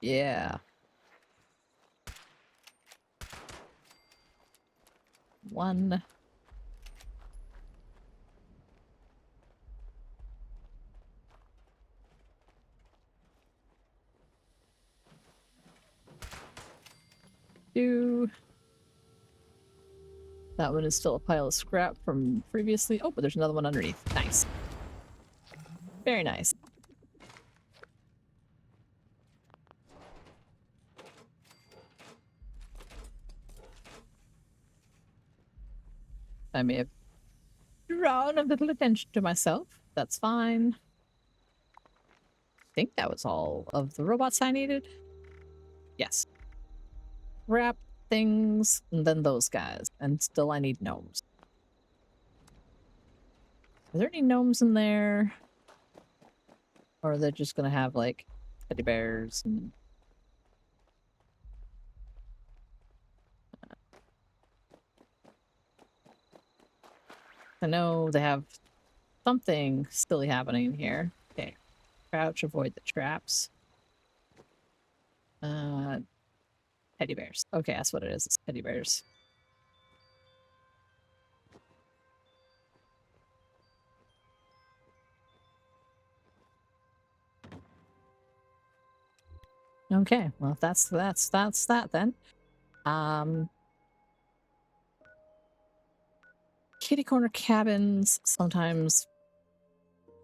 Yeah. 1. Two. That one is still a pile of scrap from previously. Oh, but there's another one underneath. Nice. Very nice. I may have drawn a little attention to myself. That's fine. I think that was all of the robots I needed. Yes. Wrap things, and then those guys. And still I need gnomes. Are there any gnomes in there? Or are they just gonna have, like, teddy bears and... I know they have something silly happening in here. Okay. Crouch, avoid the traps. Teddy bears. Okay, that's what it is. It's teddy bears. Okay, well, that's that then. kitty corner cabins, sometimes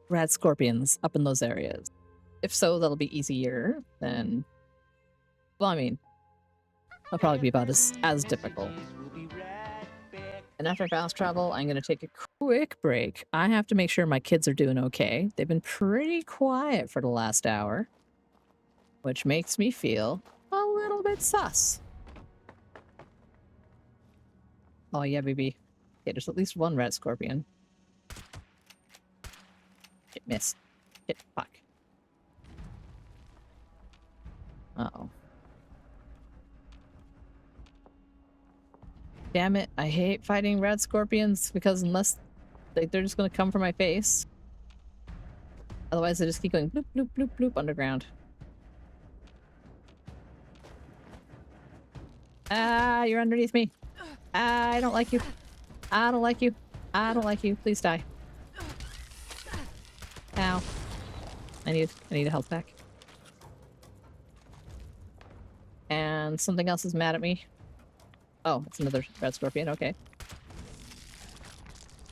rat scorpions up in those areas. If so, that'll be easier than. Well, I mean, it'll probably be about as difficult. And after fast travel, I'm going to take a quick break. I have to make sure my kids are doing okay. They've been pretty quiet for the last hour, which makes me feel a little bit sus. Oh, yeah, baby. Okay, there's at least one red scorpion. Shit, miss. Shit, fuck. Uh-oh. Damn it, I hate fighting red scorpions because unless they're just gonna come for my face. Otherwise they just keep going bloop, bloop, bloop, bloop underground. Ah, you're underneath me. I don't like you. I don't like you. I don't like you. Please die. Ow. I need a health pack. And something else is mad at me. Oh, it's another red scorpion. Okay.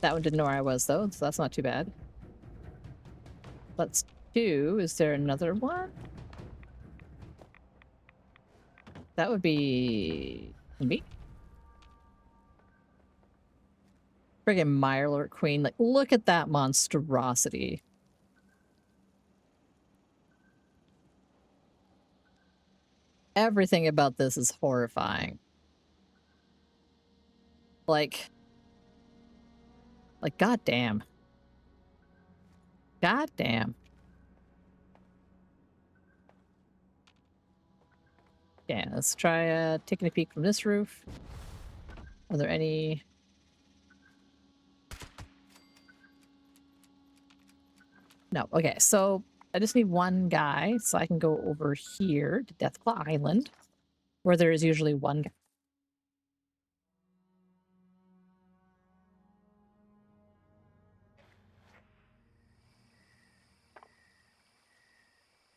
That one didn't know where I was, though, so that's not too bad. Let's do... Is there another one? That would be... me? Friggin' Mirelurk Queen. Like, look at that monstrosity. Everything about this is horrifying. Like, goddamn. Goddamn. Yeah, let's try taking a peek from this roof. Are there any... No, okay, so I just need one guy, so I can go over here to Deathclaw Island, where there is usually one guy.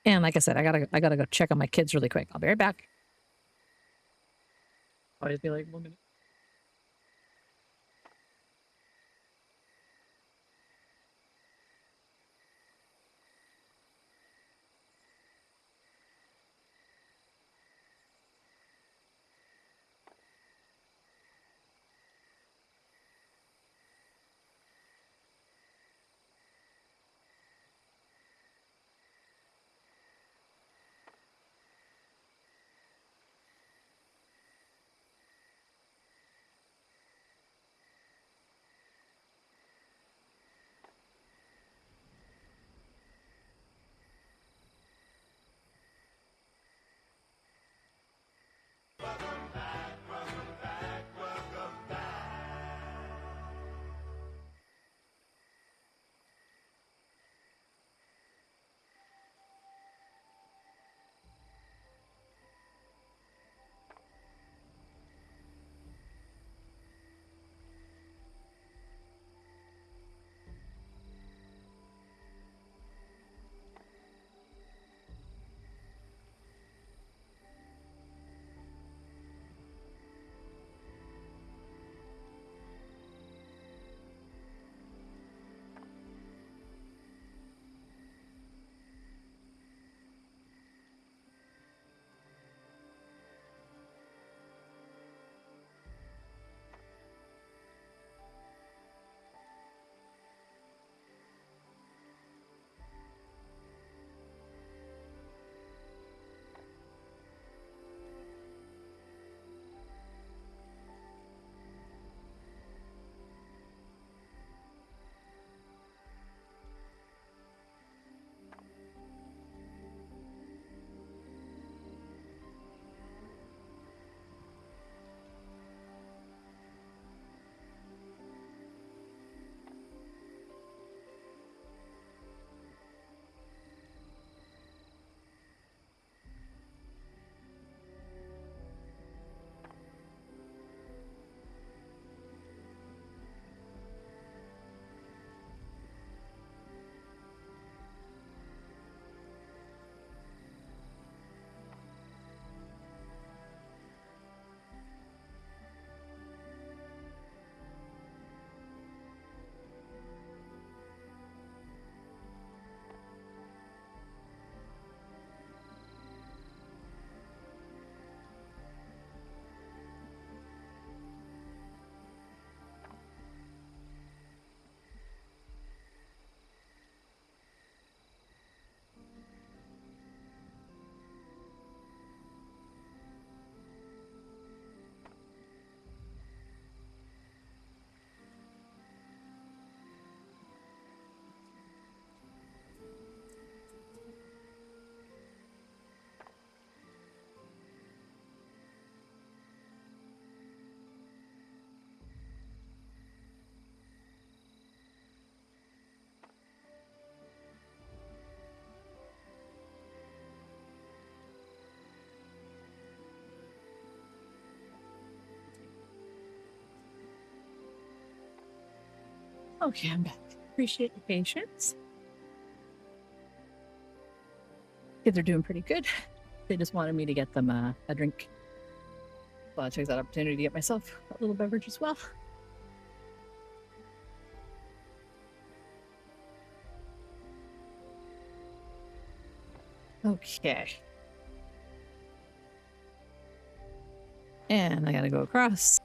And like I said, I gotta go check on my kids really quick. I'll be right back. I'll just be like 1 minute. Okay, I'm back. Appreciate your patience. Kids are doing pretty good. They just wanted me to get them a drink. Well, I took that opportunity to get myself a little beverage as well. Okay. And I gotta go across.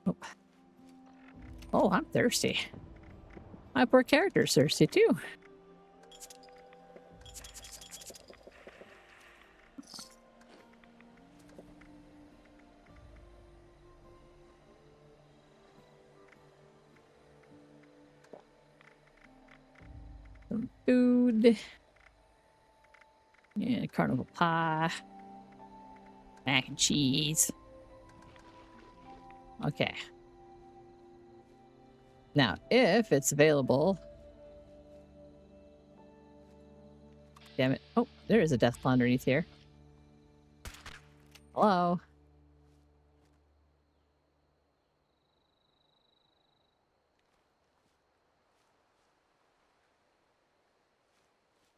Oh, oh, I'm thirsty. My poor character's thirsty too. Some food. Yeah, carnival pie. Mac and cheese. Okay. Now, if it's available... Damn it. Oh, there is a death claw underneath here. Hello?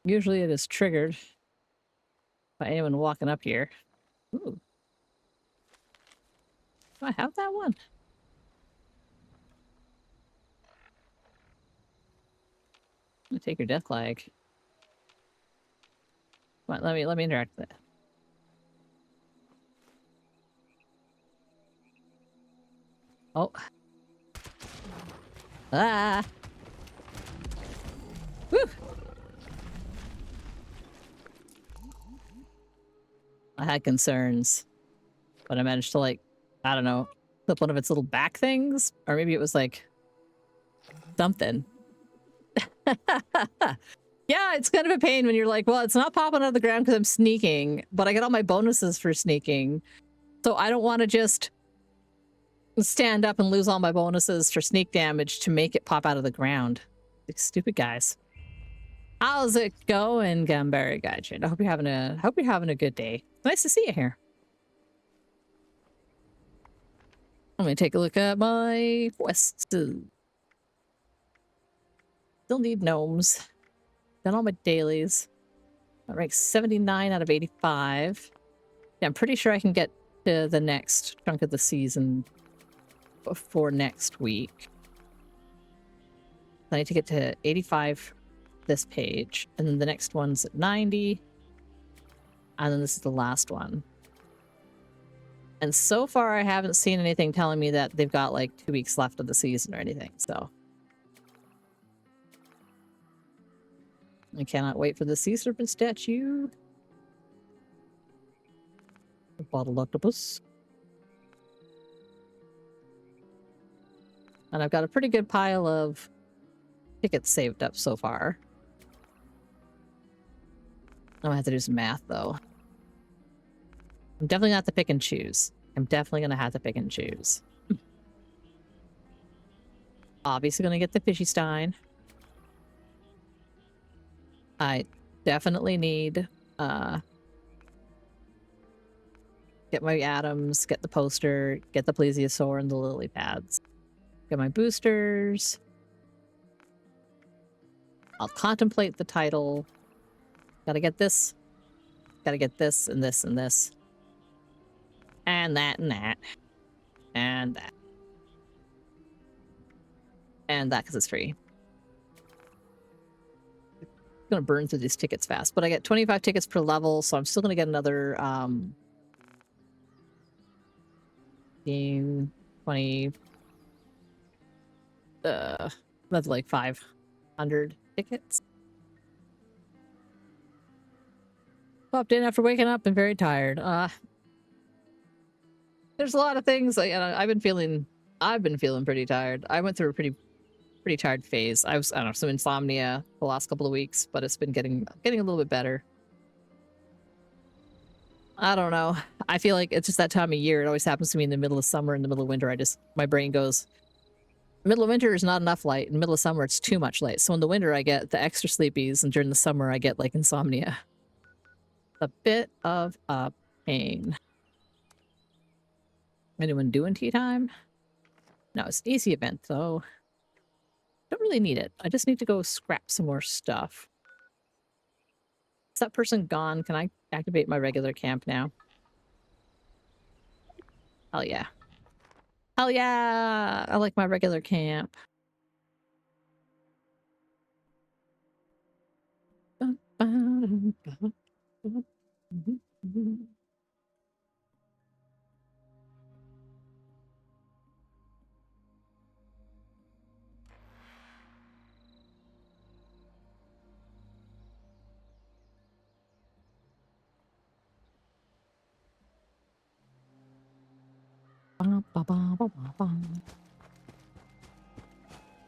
Usually it is triggered by anyone walking up here. Ooh. Do I have that one? I'm gonna take your death flag. Come on, let me interact with it. Oh. Ah. Woo. I had concerns, but I managed to, like, I don't know, clip one of its little back things, or maybe it was like something. Yeah, it's kind of a pain when you're like, well, it's not popping out of the ground because I'm sneaking, but I get all my bonuses for sneaking. So I don't want to just stand up and lose all my bonuses for sneak damage to make it pop out of the ground. Like, stupid guys. How's it going, Gambari Gaijin? I hope you're having a good day. Nice to see you here. Let me take a look at my quests. Still need gnomes. Done all my dailies. I rank 79 out of 85. Yeah, I'm pretty sure I can get to the next chunk of the season before next week. I need to get to 85 this page, and then the next one's at 90, and then this is the last one. And so far, I haven't seen anything telling me that they've got like 2 weeks left of the season or anything, so. I cannot wait for the sea serpent statue. The bottled octopus. And I've got a pretty good pile of tickets saved up so far. I'm gonna have to do some math, though. I'm definitely gonna have to pick and choose. I'm definitely gonna have to pick and choose. Obviously gonna get the Fishy Stein. I definitely need, get my atoms, get the poster, get the plesiosaur and the lily pads. Get my boosters. I'll contemplate the title. Gotta get this. Gotta get this and this and this. And that and that. And that. And that because it's free. I'm gonna burn through these tickets fast, but I get 25 tickets per level, so I'm still gonna get another 20 that's like 500 tickets. Popped in after waking up and very tired. There's a lot of things. I've been feeling pretty tired. I went through a pretty tired phase. I don't know, some insomnia the last couple of weeks, but it's been getting a little bit better. I don't know. I feel like it's just that time of year. It always happens to me in the middle of summer, in the middle of winter. My brain goes, middle of winter is not enough light. In the middle of summer, it's too much light. So in the winter, I get the extra sleepies, and during the summer, I get like insomnia. a bit of a pain. Anyone doing tea time? No, it's an easy event, though. Don't really need it. I just need to go scrap some more stuff. Is that person gone? Can I activate my regular camp now? Hell yeah. Hell yeah! I like my regular camp.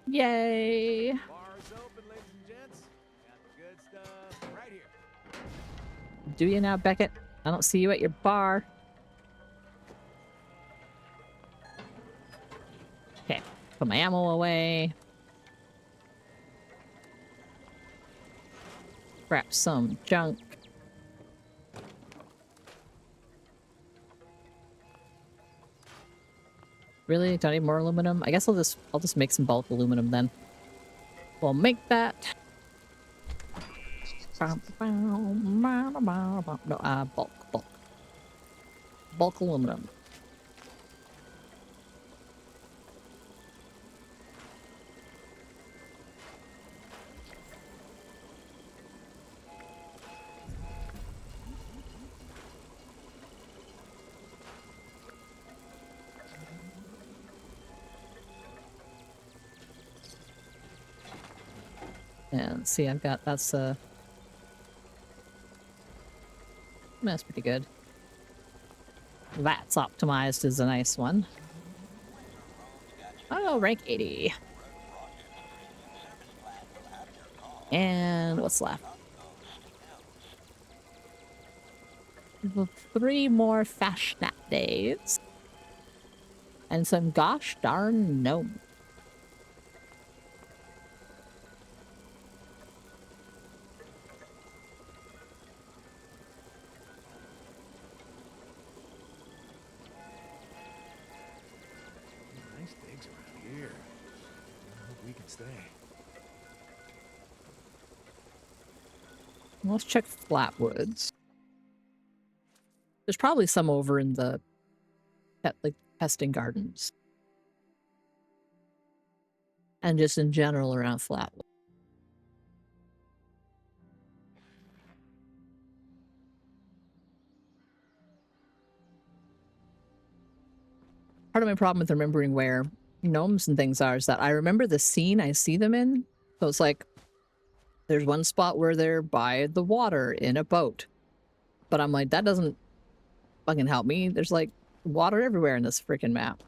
Yay! Bars open, ladies and gents. Got the good stuff right here. Do you now, Beckett? I don't see you at your bar. Okay, put my ammo away. Grab some junk. Really? Don't need more aluminum? I guess I'll just make some bulk aluminum then. We'll make that. No, bulk. Bulk aluminum. And see, I've got, that's pretty good. That's optimized is a nice one. Oh, rank 80. And what's left? 3 more Fashnet days. And some gosh darn gnome. Nice digs around here. I hope we can stay. Let's check Flatwoods. There's probably some over in the pesting gardens. And just in general around Flatwood. Part of my problem with remembering where gnomes and things are is that I remember the scene I see them in. So it's like, there's one spot where they're by the water in a boat. But I'm like, that doesn't fucking help me. There's like water everywhere in this freaking map.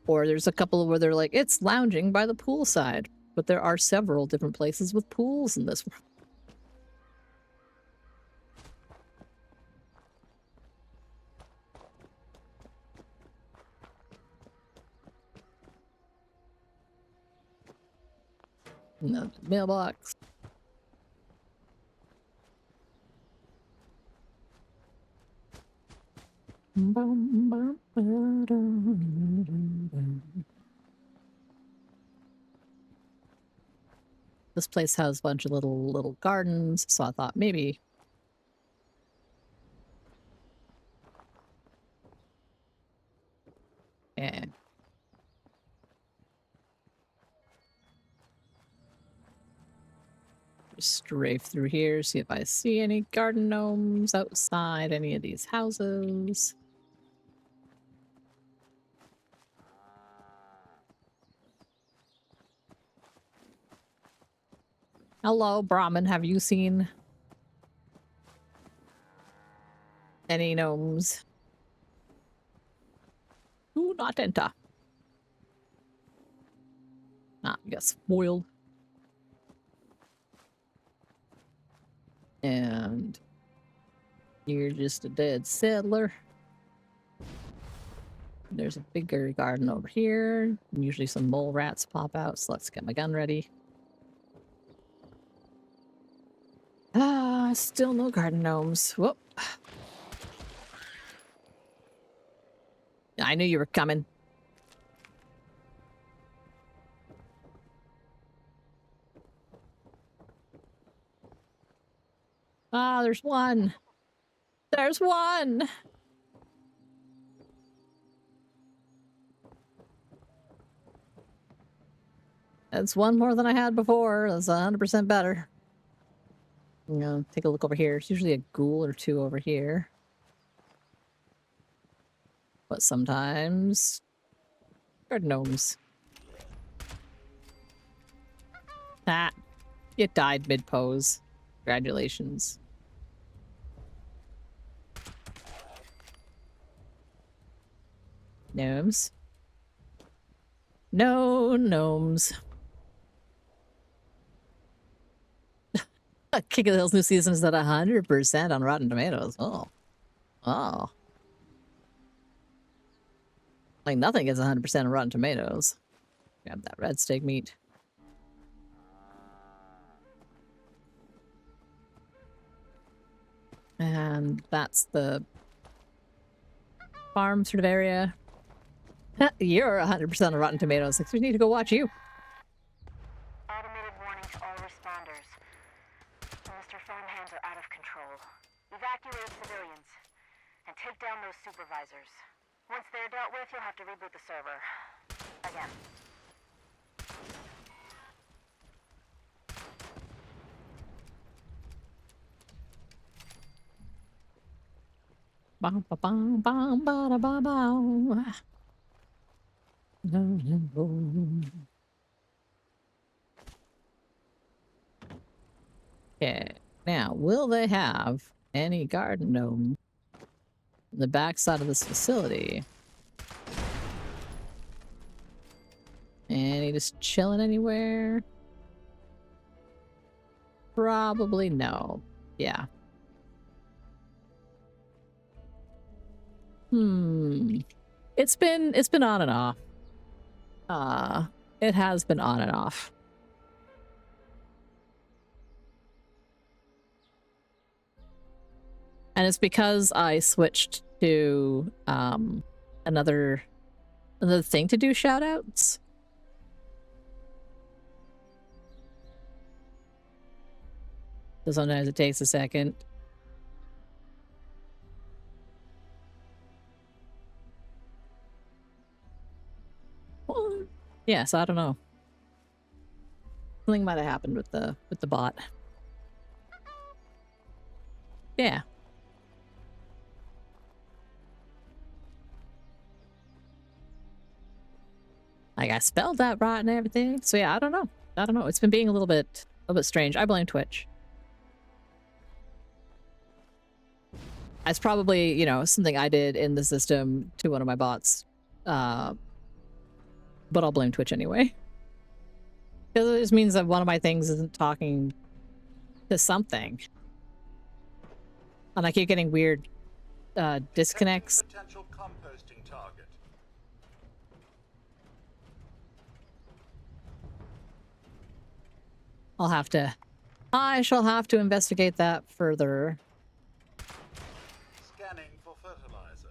Or there's a couple where they're like, it's lounging by the poolside. But there are several different places with pools in this world. No, mailbox. This place has a bunch of little gardens, so I thought maybe. Yeah. Just strafe through here, see if I see any garden gnomes outside any of these houses. Hello, Brahmin. Have you seen any gnomes? Do not enter. Ah, you got spoiled. And you're just a dead settler. There's a bigger garden over here. Usually some mole rats pop out, so let's get my gun ready. Still no garden gnomes. Whoop. I knew you were coming. Ah, there's one. There's one. That's one more than I had before. That's 100% better. You know, take a look over here. It's usually a ghoul or two over here. But sometimes garden gnomes. Ah, you died mid-pose. Congratulations. Gnomes. No gnomes. King of the Hill's new season is at 100% on Rotten Tomatoes. Oh. Oh. Like nothing gets 100% on Rotten Tomatoes. Grab that red steak meat. And that's the farm sort of area. You're 100% on Rotten Tomatoes. We need to go watch you. Automated warning to all responders. Mr. Farmhands are out of control. Evacuate civilians and take down those supervisors. Once they're dealt with, you'll have to reboot the server. Again. Bum, ba, bum, bum, ba, da, ba, bow. Okay, now will they have any garden gnome on the backside of this facility? Any just chilling anywhere? Probably no. Yeah. It's been on and off. It has been on and off. And it's because I switched to another thing to do shoutouts. So sometimes it takes a second. Yes, I don't know. Something might have happened with the bot. Yeah. Like I spelled that right and everything. So yeah, I don't know. I don't know. It's been being a little bit strange. I blame Twitch. It's probably, you know, something I did in the system to one of my bots. But I'll blame Twitch anyway. Because it just means that one of my things isn't talking to something. And I keep getting weird disconnects. Potential composting target. I shall have to investigate that further. Scanning for fertilizer.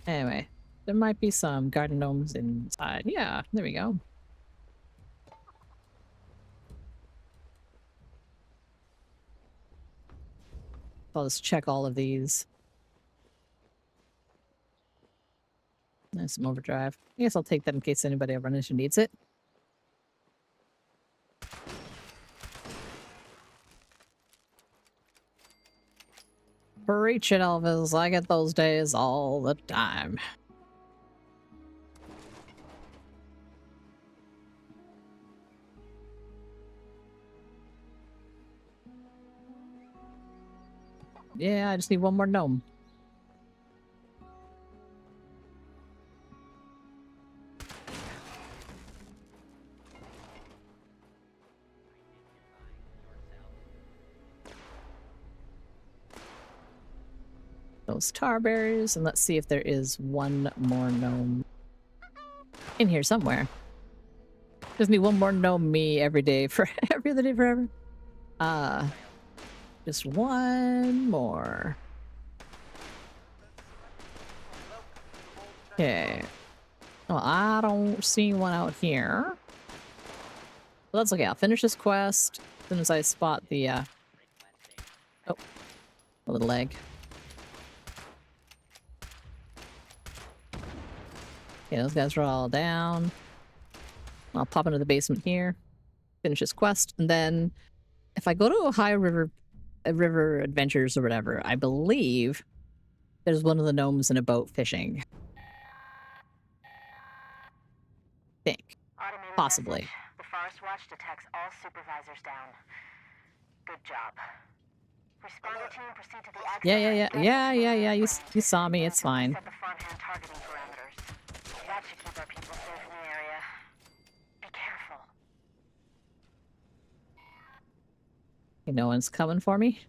Anyway, there might be some garden gnomes inside. Yeah, there we go. I'll just check all of these. There's some overdrive. I guess I'll take that in case anybody ever needs it. Preach it, Elvis. I get those days all the time. Yeah, I just need one more gnome. Those tar berries, and let's see if there is one more gnome in here somewhere. Just need one more gnome me every day for every other day forever. Just one more. Okay. Well, I don't see one out here. Well, that's okay. I'll finish this quest as soon as I spot the, oh, a little leg. Okay, those guys are all down. I'll pop into the basement here, finish this quest, and then if I go to Ohio River Adventures or whatever, I believe there's one of the gnomes in a boat fishing. Think. Automated Possibly. message. The Forest Watch detects all supervisors down. Good job. Responder team, proceed to the Yeah. You saw me. It's fine. Set the farmhand targeting parameters. That should keep our people safe in the area. Be careful. Okay, no one's coming for me.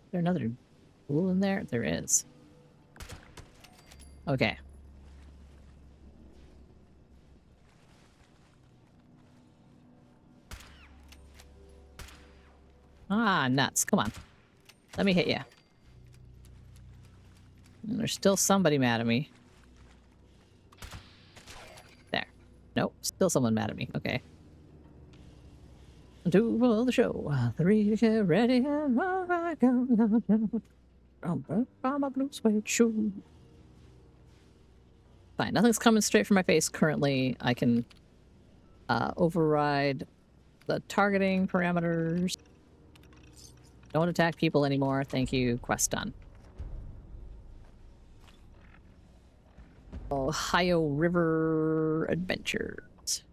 Is there another pool in there? There is. Okay. Ah, nuts. Come on. Let me hit you. And there's still somebody mad at me. There. Nope. Still someone mad at me. Okay. Do the show. 3, get ready, and I go. From a blue suede shoe. Fine. Nothing's coming straight from my face currently. I can override the targeting parameters. Don't attack people anymore. Thank you. Quest done. Ohio River Adventures.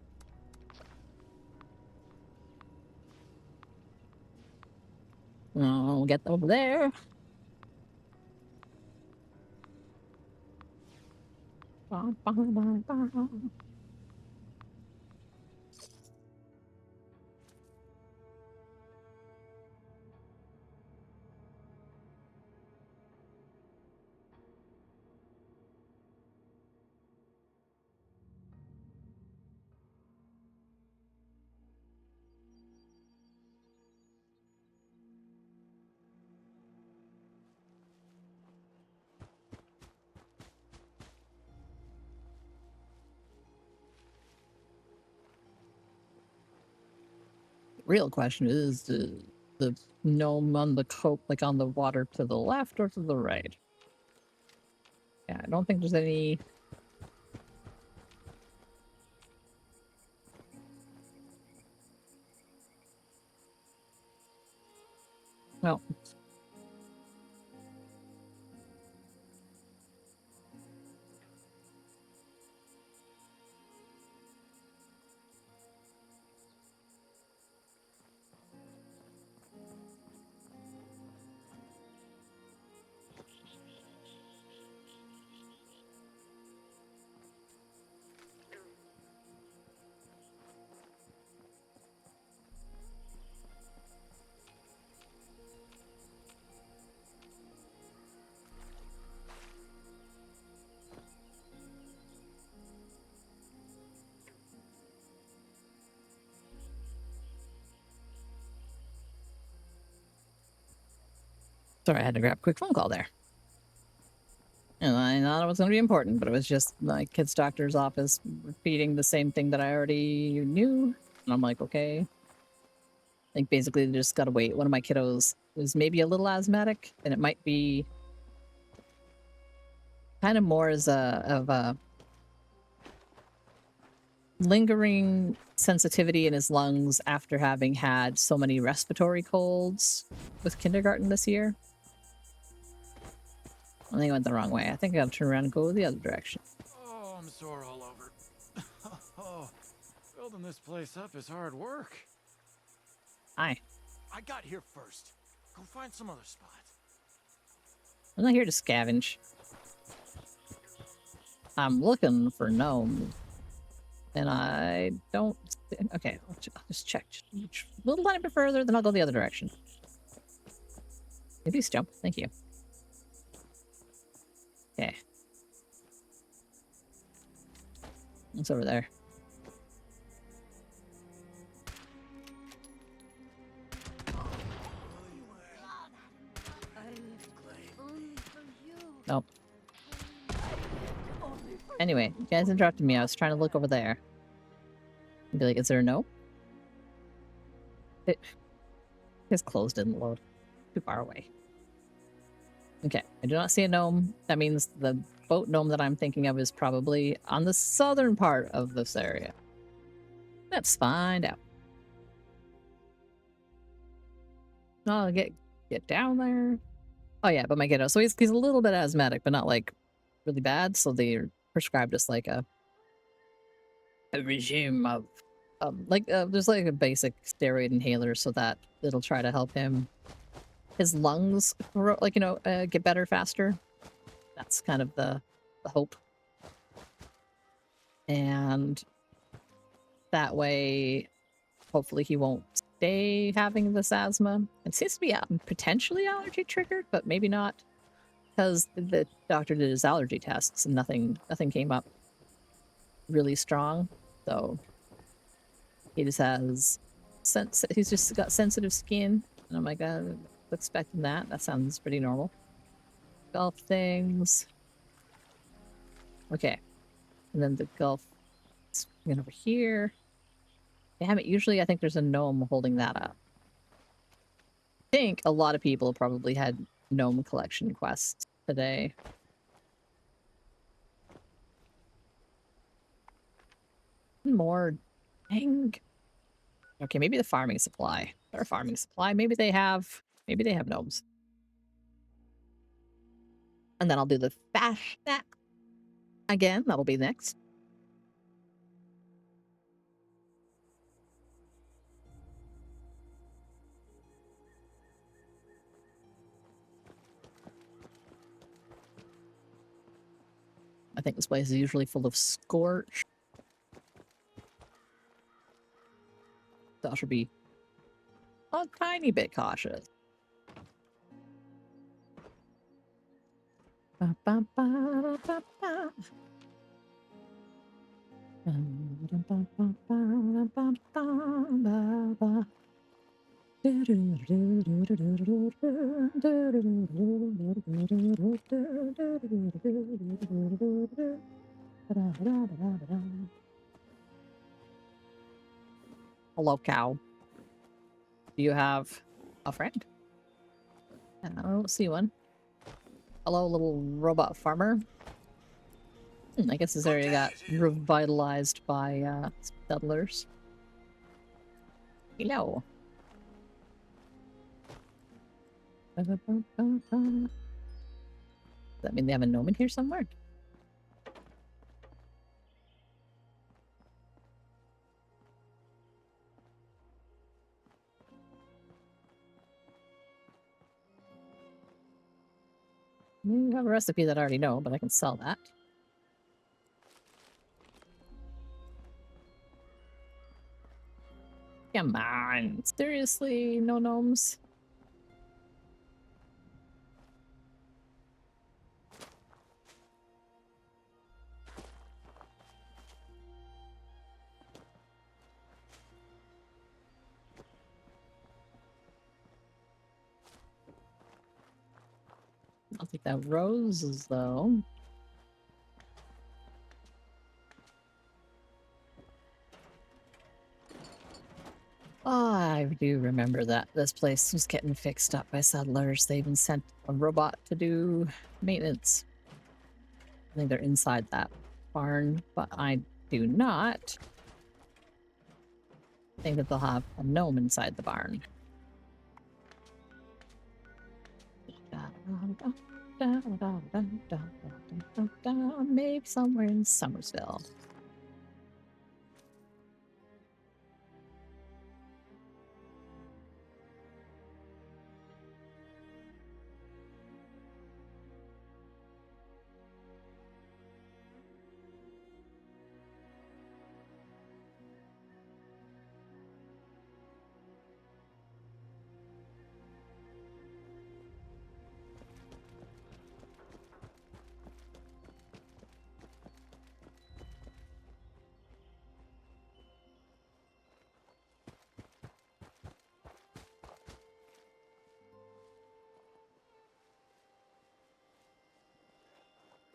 I'll get over there. Real question is the gnome on the cope, like on the water, to the left or to the right? Yeah, I don't think there's any. Well. Sorry, I had to grab a quick phone call there. And I thought it was going to be important, but it was just my kid's doctor's office repeating the same thing that I already knew. And I'm like, okay. I think basically they just got to wait. One of my kiddos is maybe a little asthmatic, and it might be kind of more as a lingering sensitivity in his lungs after having had so many respiratory colds with kindergarten this year. I think I went the wrong way. I think I gotta turn around and go the other direction. Oh, I'm sore all over. Oh, building this place up is hard work. Hi. I got here first. Go find some other spot. I'm not here to scavenge. I'm looking for gnomes. And I don't... Okay, I'll just check. A little tiny bit further, then I'll go the other direction. Please jump. Thank you. Okay. It's over there. Nope. Anyway, you guys interrupted me. I was trying to look over there. And be like, is there a no? His clothes didn't load. Too far away. Okay, I do not see a gnome. That means the boat gnome that I'm thinking of is probably on the southern part of this area. Let's find out. I'll get down there. Oh yeah, but my kiddo. So he's a little bit asthmatic, but not like really bad. So they prescribed us like a regime of there's like a basic steroid inhaler so that it'll try to help him his lungs grow, like, you know, get better faster. That's kind of the hope. And that way, hopefully he won't stay having this asthma. It seems to be potentially allergy triggered, but maybe not, because the doctor did his allergy tests and nothing came up really strong. So he just has he's just got sensitive skin, and I'm like, expecting that. That sounds pretty normal. Golf things. Okay. And then the golf went over here. Damn it, usually I think there's a gnome holding that up. I think a lot of people probably had gnome collection quests today. More. Dang. Okay, maybe the farming supply. Or farming supply. Maybe they have gnomes. And then I'll do the fast snack again. That'll be next. I think this place is usually full of scorch. So I should be a tiny bit cautious. Ba, ba, ba, ba, ba. Hello, cow. Do you have a friend? I don't see one. Hello, little robot farmer. I guess this area got revitalized by settlers. Hello. Does that mean they have a gnome in here somewhere? I have a recipe that I already know, but I can sell that. Come on. Seriously, no gnomes? I'll take that roses, though. Oh, I do remember that this place was getting fixed up by settlers. They even sent a robot to do maintenance. I think they're inside that barn, but I do not think that they'll have a gnome inside the barn. Maybe somewhere in Somersville.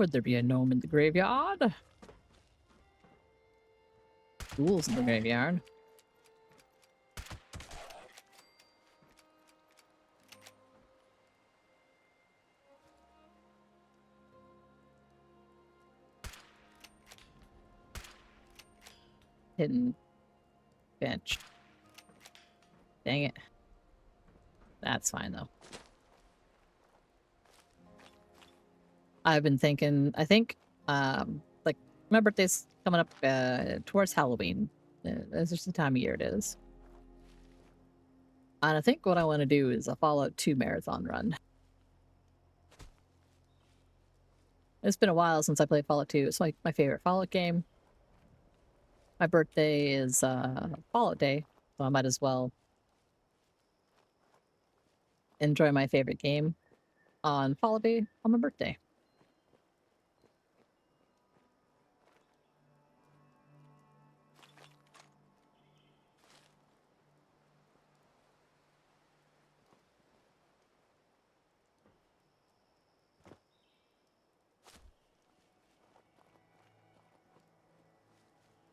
Would there be a gnome in the graveyard? Ghouls in the graveyard. Hidden bench. Dang it. That's fine though. I've been thinking, I think, like, my birthday's coming up towards Halloween. That's just the time of year it is. And I think what I want to do is a Fallout 2 marathon run. It's been a while since I played Fallout 2. It's like my favorite Fallout game. My birthday is Fallout Day, so I might as well enjoy my favorite game on Fallout Day on my birthday.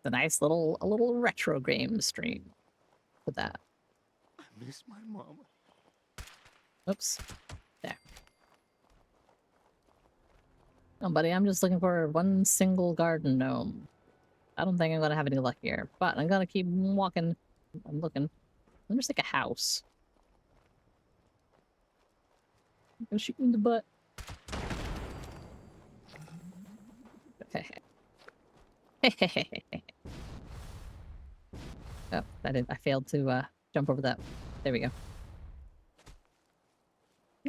A nice little retro game stream for that. I miss my mom. Oops. There. No, buddy, I'm just looking for one single garden gnome. I don't think I'm gonna have any luck here, but I'm gonna keep walking. I'm looking. Let me just like a house. I'm gonna shoot you in the butt. Oh, I failed to jump over that. There we go.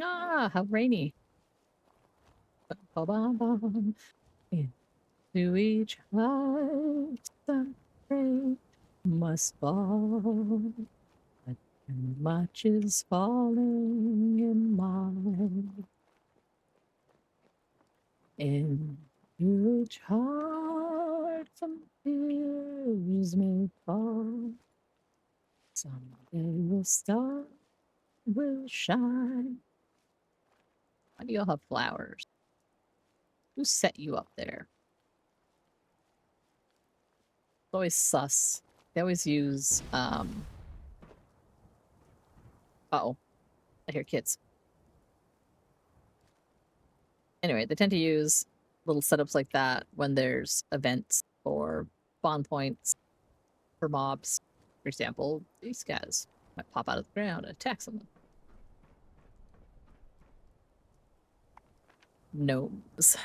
Ah, how rainy. Into each heart some rain must fall. But too much is falling in mine. In each heart some tears may fall. Someday the star will shine. Why do y'all have flowers? Who set you up there? It's always sus. They always use, uh-oh. I hear kids. Anyway, they tend to use little setups like that when there's events or spawn points for mobs. For example, these guys might pop out of the ground and attack someone. Gnomes.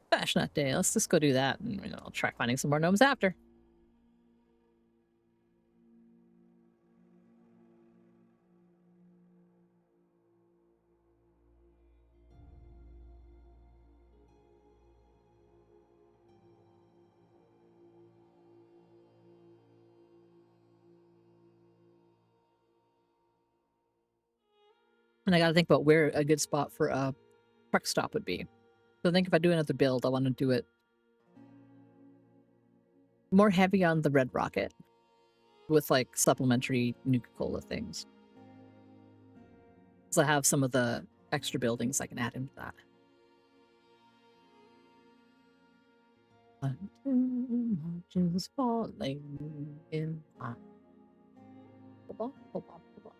Fashion that day. Let's just go do that, and I'll try finding some more gnomes after. And I gotta think about where a good spot for a truck stop would be. So I think if I do another build, I want to do it more heavy on the Red Rocket with like supplementary Nuka-Cola things. So I have some of the extra buildings I can add into that. Too much is falling in my... Hold on, hold on, hold on.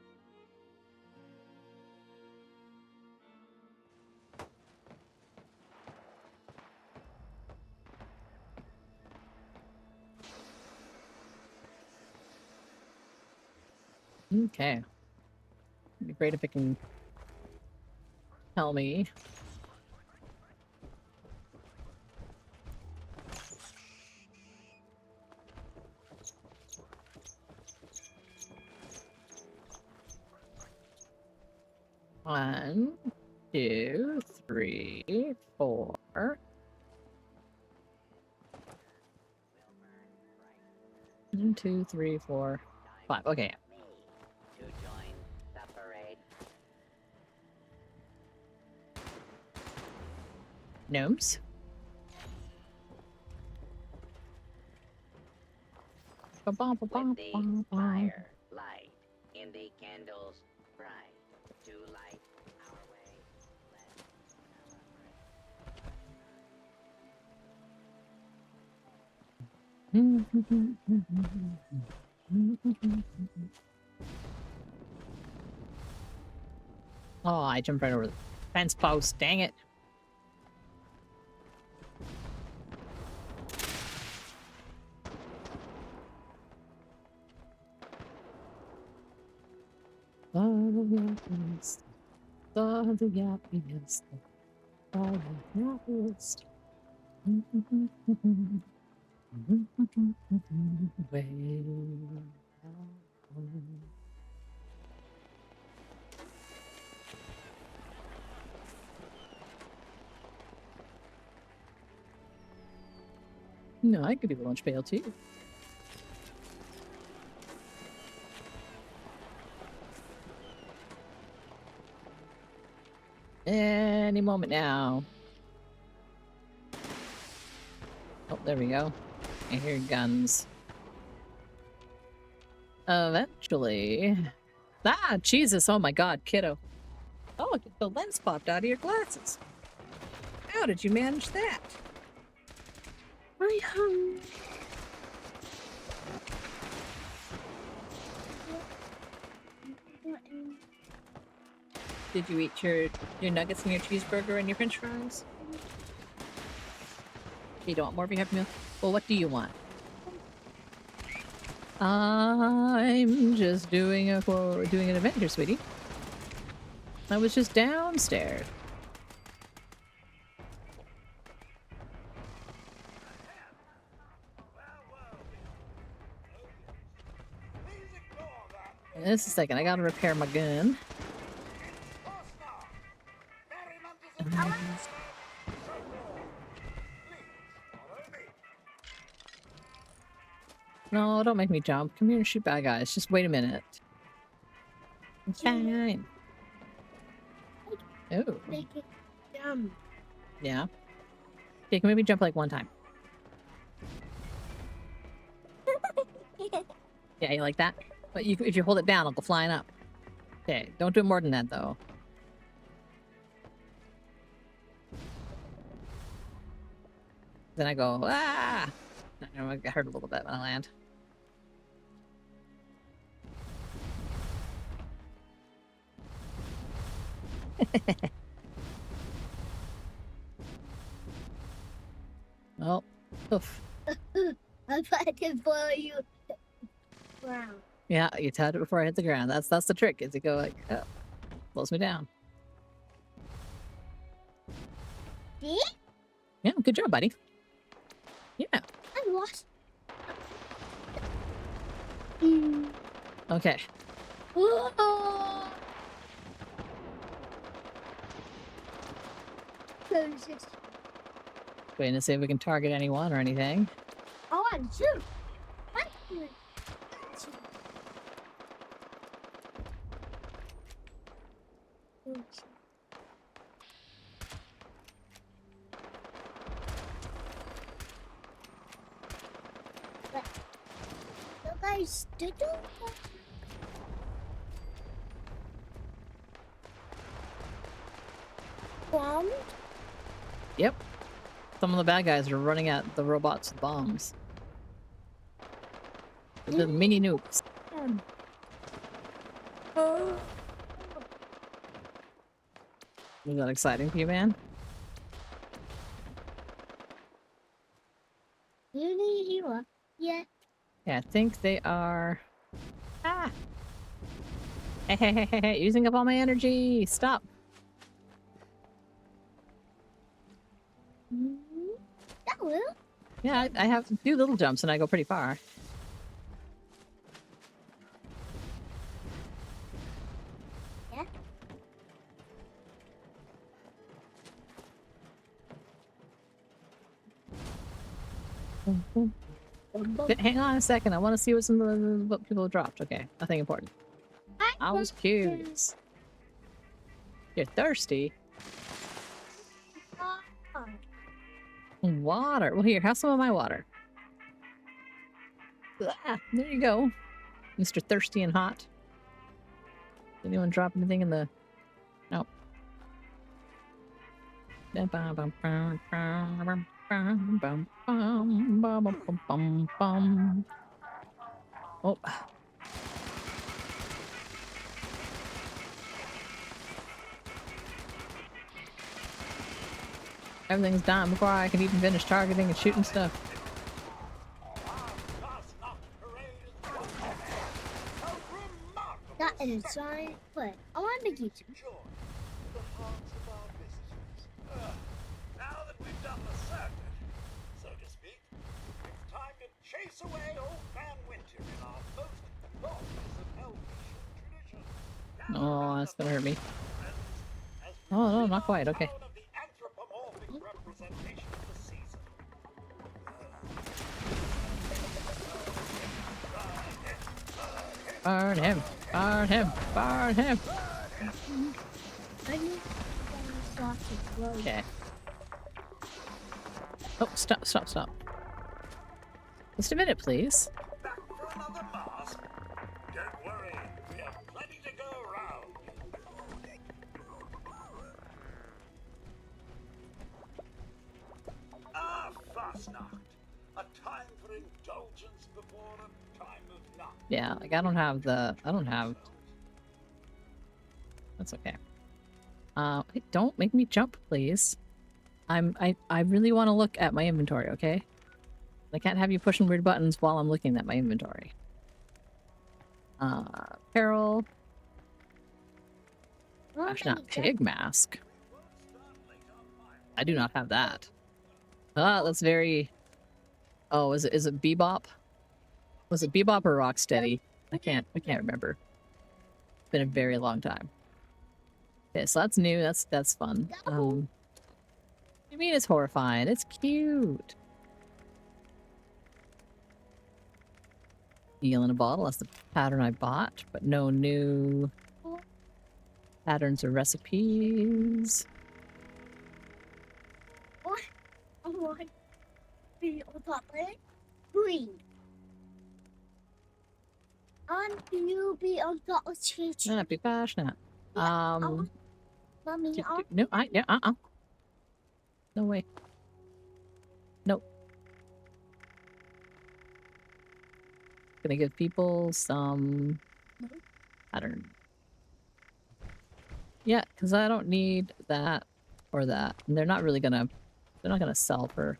Okay. It'd be great if it can tell me. One, 2, 3, 4. 1, 2, 3, 4, 5. Okay. To join the parade. Gnomes. With the fire light in the candles bright to light our way. Let Oh, I jumped right over the fence post. Dang it. The happiest. The happiest. The happiest. No, I could do the lunch pail too. Any moment now. Oh, there we go. I hear guns. Eventually. Ah, Jesus. Oh my god, kiddo. Oh, the lens popped out of your glasses. How did you manage that? Did you eat your nuggets and your cheeseburger and your french fries? You don't want more of your Happy Meal? Well, what do you want? I'm just doing an adventure, sweetie. I was just downstairs. Just a second, I gotta repair my gun. No, don't make me jump. Come here and shoot bad guys. Just wait a minute. It's fine. Oh. Make it jump. Yeah. Okay, can maybe jump like one time. Yeah, you like that? But if you hold it down, it'll go flying up. Okay, don't do more than that, though. Then I go, ah! I know I got hurt a little bit when I land. Oh, oof. I'm trying to follow you. Wow. Yeah, you tapped it before I hit the ground. That's the trick, is to go like, oh, slows me down. See? Yeah, good job, buddy. Yeah. I lost. Okay. Whoa. 36. Waiting to see if we can target anyone or anything. I want to shoot. What? The guys did you? Bombed? Yep. Some of the bad guys are running at the robots with bombs. The mini nukes. Is that exciting for you, man? You need you. Yeah. Yeah, I think they are... Ah! Hey, using up all my energy! Stop! That will. Yeah, I have a few little jumps and I go pretty far. Yeah. Hang on a second, I want to see what some of what people have dropped. Okay, nothing important. I was curious. You're thirsty? Water. Well, here, have some of my water. Ah, there you go, Mr. Thirsty and Hot. Did anyone drop anything in the... Nope. Bum, bum, bum, bum, bum, bum, bum. Oh. Everything's done before I can even finish targeting and shooting stuff. That is right. But I want to get you. Now that we've done the circuit, so to speak, it's time to chase away old man Winter in our most glorious of Elvish tradition. Oh, that's gonna hurt me. Oh, no, not quite. Okay. Of the anthropomorphic representation of the season. Burn him! Burn him! Burn him! I need to start to grow. Okay. Oh, stop, stop, stop. Just a minute, please. Back for another mask? Don't worry, we have plenty to go around. Ah, Fastnacht. A time for indulgence before a time of none. Yeah, like I don't have. That's okay. Hey, don't make me jump, please. I really want to look at my inventory, okay? I can't have you pushing weird buttons while I'm looking at my inventory. Apparel. Gosh, not pig mask. I do not have that. Ah, that's very... Oh, is it Bebop? Was it Bebop or Rocksteady? I can't remember. It's been a very long time. Okay, so that's new. That's fun. I mean, it's horrifying. It's cute. Eel in a bottle. That's the pattern I bought, but no new patterns or recipes. What? I want to be on top of it. Green. And you be on top of church. Not be passionate. Mommy, No, no way. Nope. Gonna give people some pattern. Yeah, because I don't need that or that. And they're not gonna sell for.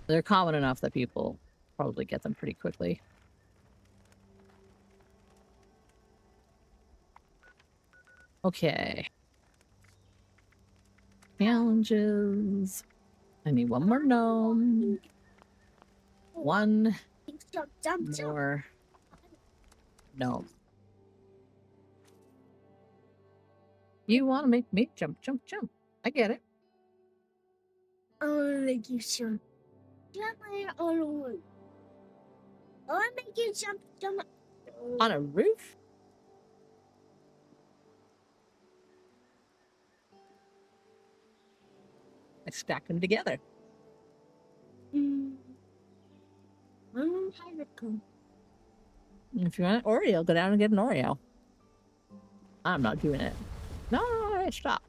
They're common enough that people probably get them pretty quickly. Okay. Challenges. I need one more gnome. One more gnome. You want to make me jump, jump, jump. I get it. I want to make you jump. Jump on a roof. I want to make you jump, jump. On a roof? I stack them together. If you want an Oreo, go down and get an Oreo. I'm not doing it. No, stop.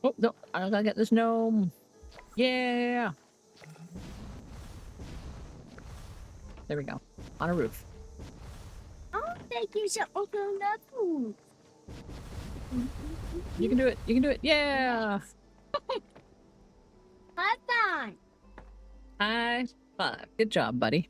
Oh, no, I gotta get this gnome. Yeah. There we go. On a roof. I'll make you jump on the roof. You can do it. You can do it. Yeah. High five. High five. Good job, buddy.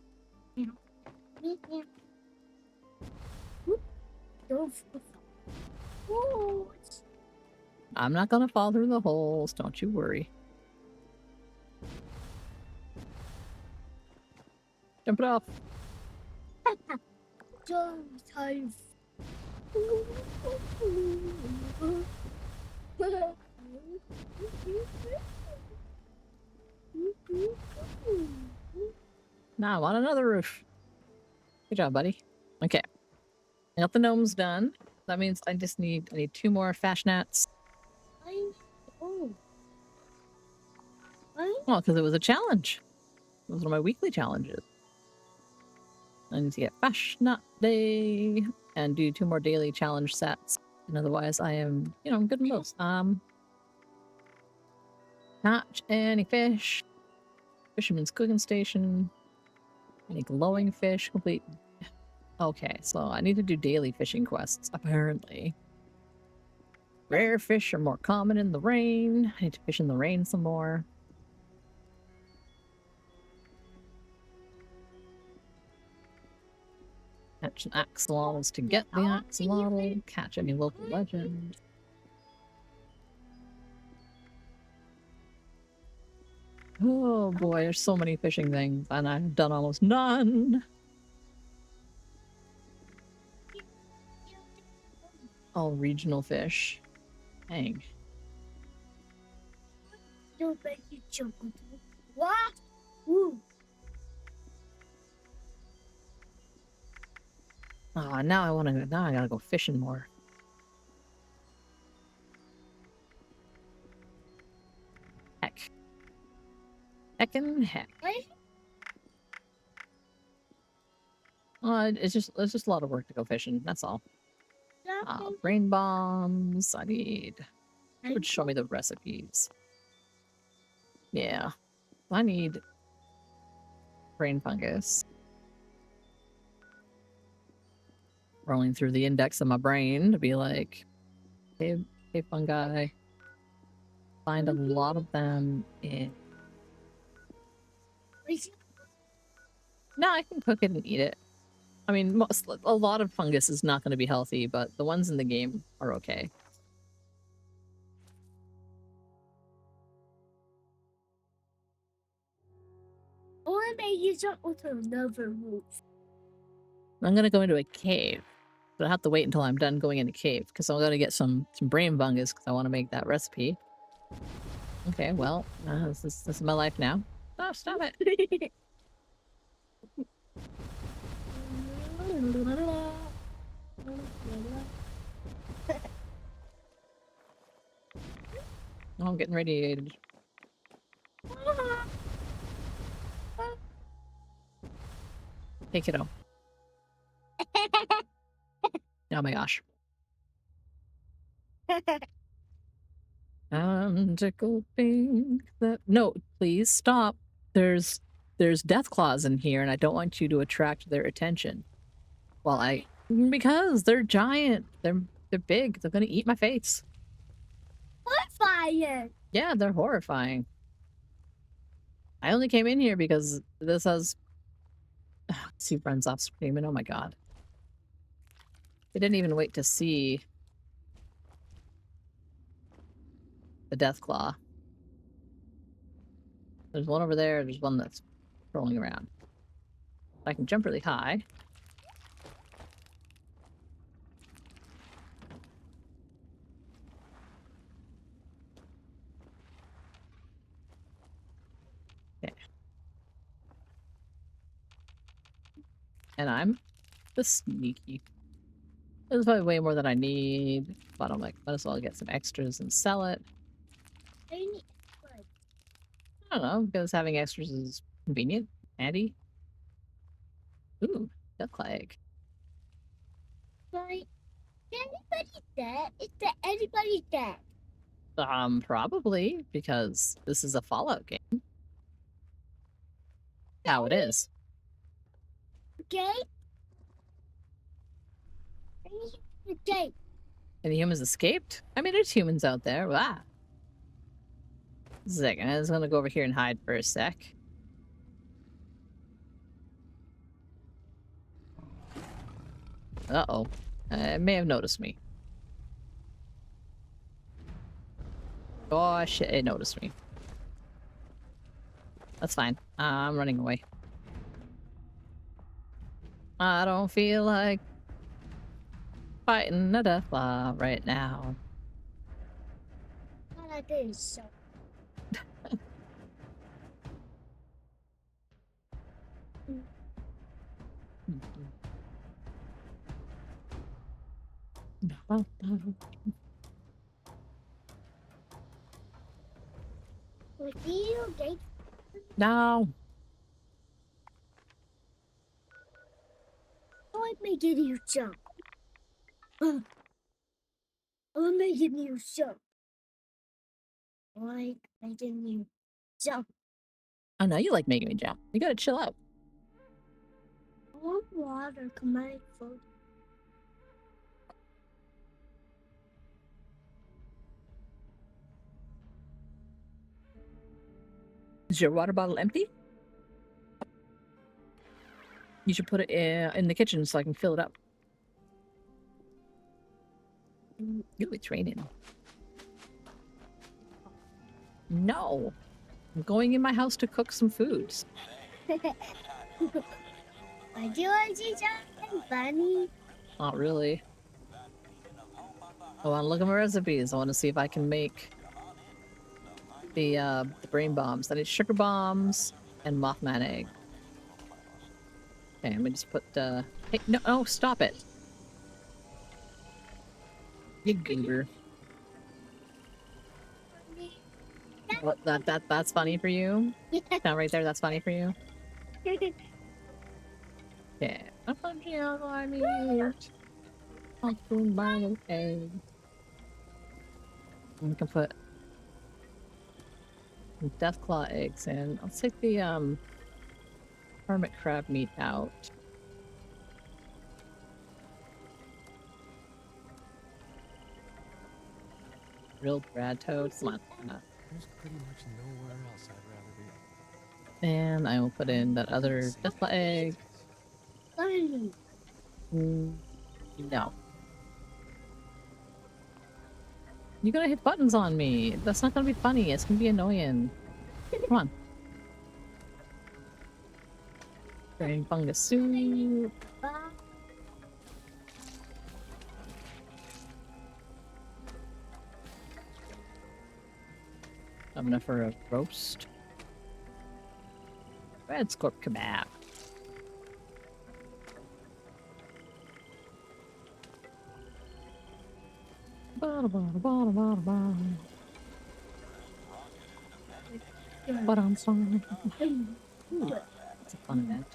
I'm not gonna fall through the holes. Don't you worry. Jump it off. Now I'm on another roof. Good job, buddy. Okay. I got the gnomes done. That means I need 2 more fashnats. Well, because it was a challenge. It was one of my weekly challenges. I need to get Fashnat Day. and do 2 more daily challenge sets. And otherwise, I am, you know, I'm good in those. Catch any fish. Fisherman's cooking station. Any glowing fish. Complete. Okay, so I need to do daily fishing quests, apparently. Rare fish are more common in the rain. I need to fish in the rain some more. Catch an axolotls to get the axolotl. Catch any local legend. Oh boy, there's so many fishing things, and I've done almost none. All regional fish. Dang. What? Ooh. Oh, now I gotta go fishing more. Heck. Heckin' heck. It's just a lot of work to go fishing, that's all. Brain bombs, I need... It would show me the recipes. Yeah. I need... brain fungus. Rolling through the index of my brain to be like, hey fungi. Find a lot of them in... No, I can cook it and eat it. I mean, a lot of fungus is not going to be healthy, but the ones in the game are okay. I want to make you jump with another roof. I'm going to go into a cave. But I have to wait until I'm done going in the cave, because I'm going to get some brain fungus, because I want to make that recipe. Okay, well, this is my life now. Oh, stop it! Oh, I'm getting radiated. Hey, kiddo. Oh my gosh. Tickle pink. No, please stop. There's death claws in here, and I don't want you to attract their attention. Well, because they're giant. They're big. They're gonna eat my face. Horrifying. Yeah, they're horrifying. I only came in here because this has... See, runs off screaming. Oh my god. They didn't even wait to see the death claw. There's one over there. There's one that's rolling around. I can jump really high. Okay. And I'm the sneaky. There's probably way more than I need, but I'm like, might as well get some extras and sell it. I don't know, because having extras is convenient, handy. Ooh, duck leg. Like, is anybody dead? Is there anybody dead? Probably, because this is a Fallout game. How it is. Okay? Okay. Any humans escaped? I mean, there's humans out there. Wow. Second, I was gonna go over here and hide for a sec. Uh-oh. It may have noticed me. Oh shit, it noticed me. That's fine. I'm running away. I don't feel like fighting a death claw right now. All I do is so. With you, okay? No. I'm making you jump. I'm making you jump. Like making you jump. I know you like making me jump. You gotta chill out. I want water. Come on, food. Is your water bottle empty? You should put it in the kitchen so I can fill it up. Ooh, it's raining. No. I'm going in my house to cook some foods. I do want to jump, bunny. Not really. I want to look at my recipes. I want to see if I can make the brain bombs. I need sugar bombs and Mothman egg. Okay, let me just put hey, no, stop it. You goober. What, that's funny for you? That right there, that's funny for you? Yeah. I'm punching out my meat. Pumpkin by the egg. We can put some Deathclaw eggs in. I'll take the hermit crab meat out. Grilled brad toad. Come on. There's pretty much nowhere else I'd rather be. And I will put in that other Deathclaw egg. Bunny. No. You're gonna hit buttons on me. That's not gonna be funny. It's gonna be annoying. Come on. Drain fungus soup. I'm enough for a roast. Red scorp kebab. But I'm sorry. It's a fun event.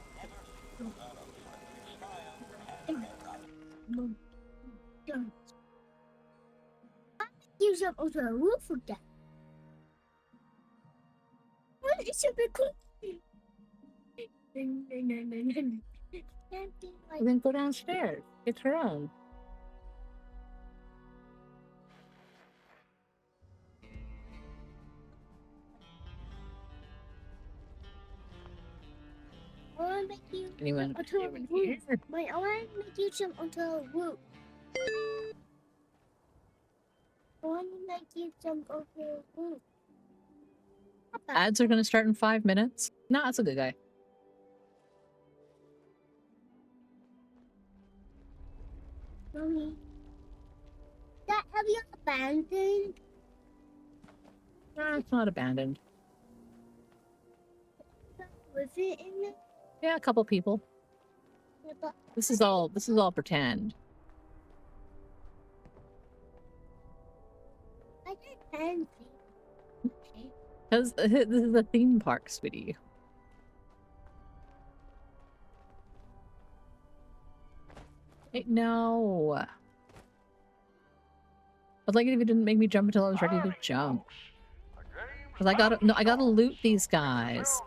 You jump over a roof again. What is a big cookie? Then go downstairs. It's her own. I want to make you Anyone? jump onto a roof. Wait, I want to make you jump onto a roof. I want to make you jump over a roof. Ads are gonna start in 5 minutes. No, that's a good guy. Mommy, that have you abandoned? No, it's not abandoned. Was it in the? Yeah, a couple people. This is all pretend. I can't okay. Because this is a theme park, sweetie. Hey, no. I'd like it if you didn't make me jump until I was ready to jump. Because I gotta loot these guys.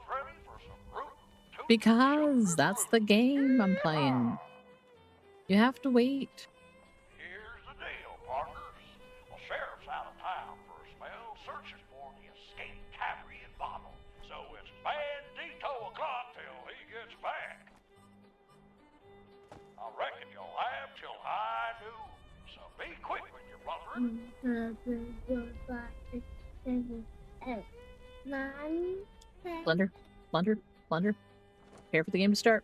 Because that's the game I'm playing. You have to wait. Here's the deal, partners. The sheriff's out of town for a spell, searching for the escaped Caprian bottle. So it's bandito o'clock till he gets back. I reckon you'll have till high noon. So be quick with your blundering. 9, 10. Blunder. Prepare for the game to start.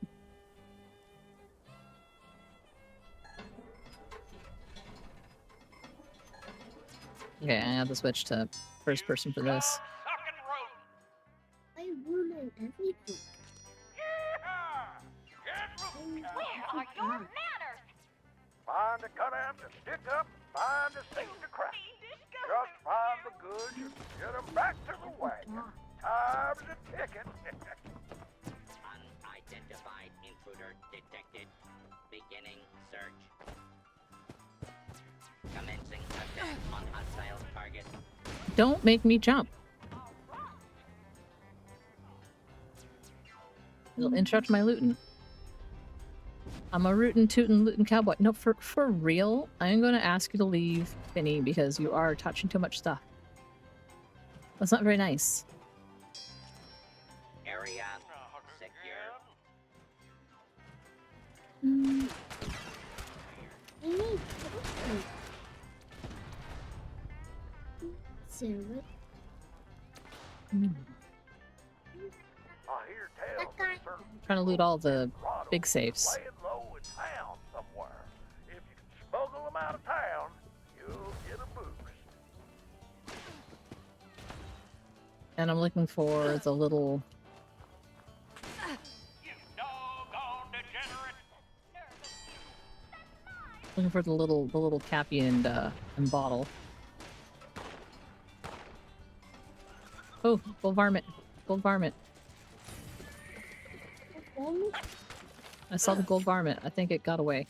Okay, I have to switch to first person for this. I ruined everything. Where are your manners? Find a cutout to stick up, find a seat to crack. Just find the goods and get them back to the wagon. Time's a ticking. Unidentified intruder detected. Beginning search. Commencing attack on hostile target. Don't make me jump. It'll interrupt my looting. I'm a rootin' tootin' lootin' cowboy. No, for real, I'm gonna ask you to leave, Finny, because you are touching too much stuff. That's not very nice. Area secure. I need something. Sarah. I hear tales of certain Trying to loot all the big safes. laying low in town somewhere. If you can smuggle them out of town, you'll get a boost. And I'm looking for the little... You doggone degenerate! Looking for the little cappy and bottle. Oh, gold varmint. Gold varmint. I saw the gold varmint. I think it got away.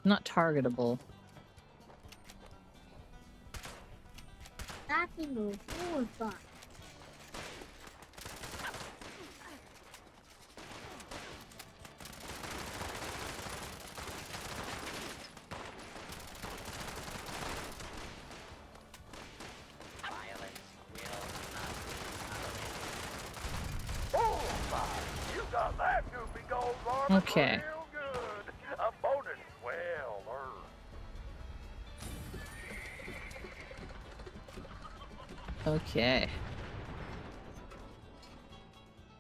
Not targetable. That thing will horrify. Violence will not be tolerated. Oh my! You got that goofy gold varmint Okay. real good. A bonus well earned. Okay.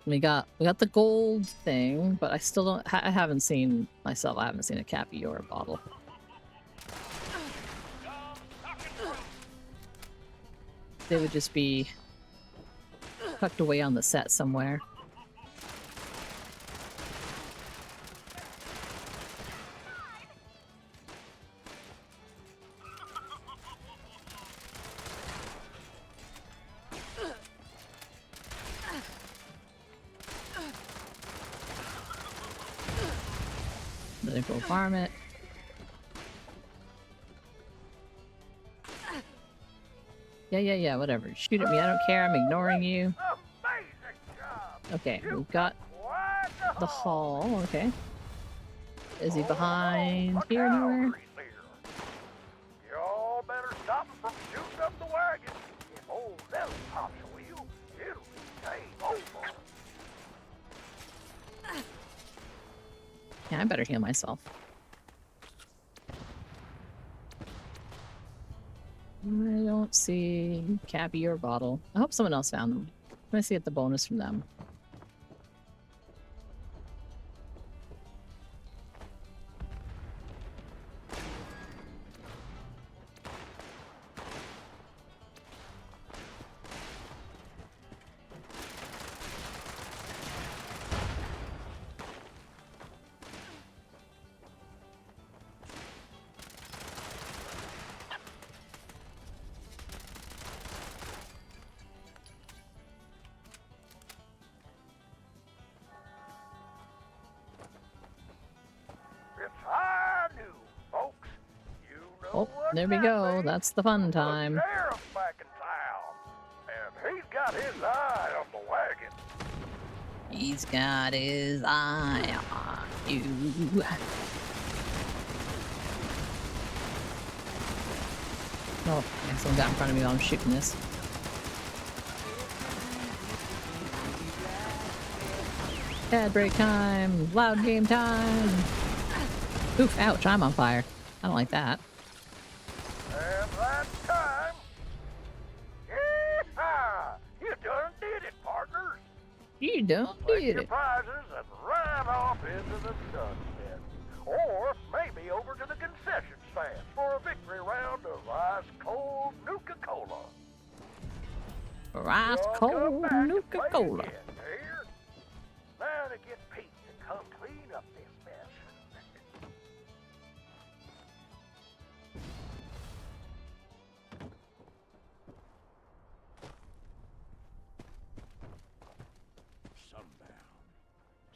We got the gold thing, but I still don't. I haven't seen myself. I haven't seen a cappy or a bottle. They would just be tucked away on the set somewhere. Another gold varmint. Yeah, whatever. Shoot at me, I don't care, I'm ignoring you. Amazing job! Okay, we've got Quite the hall, okay. Is he behind here anywhere? Y'all better stop him from shooting up the wagon. If old Nelly pops a wheel, it'll be game over. Yeah, I better heal myself. I don't see cappy or bottle. I hope someone else found them. I'm gonna see get the bonus from them. It's high noon, folks. You know Oh, what there we that go. means. That's the fun The time. sheriff's back in town, and he's got his eye on the wagon. He's got his eye on you. Oh, yeah, someone got in front of me while I'm shooting this. Ad break time! Loud game time! Oof, ouch, I'm on fire. I don't like that. And that's time. Yeehaw! You done did it, partners. You don't Take did your it. prizes and ride off into the sunset. Or maybe over to the concession stand for a victory round of ice-cold Nuka-Cola. Ice Y'all cold come back and play Nuka-Cola. again, hear? Now to get Pete to come clean up this mess. Sundown.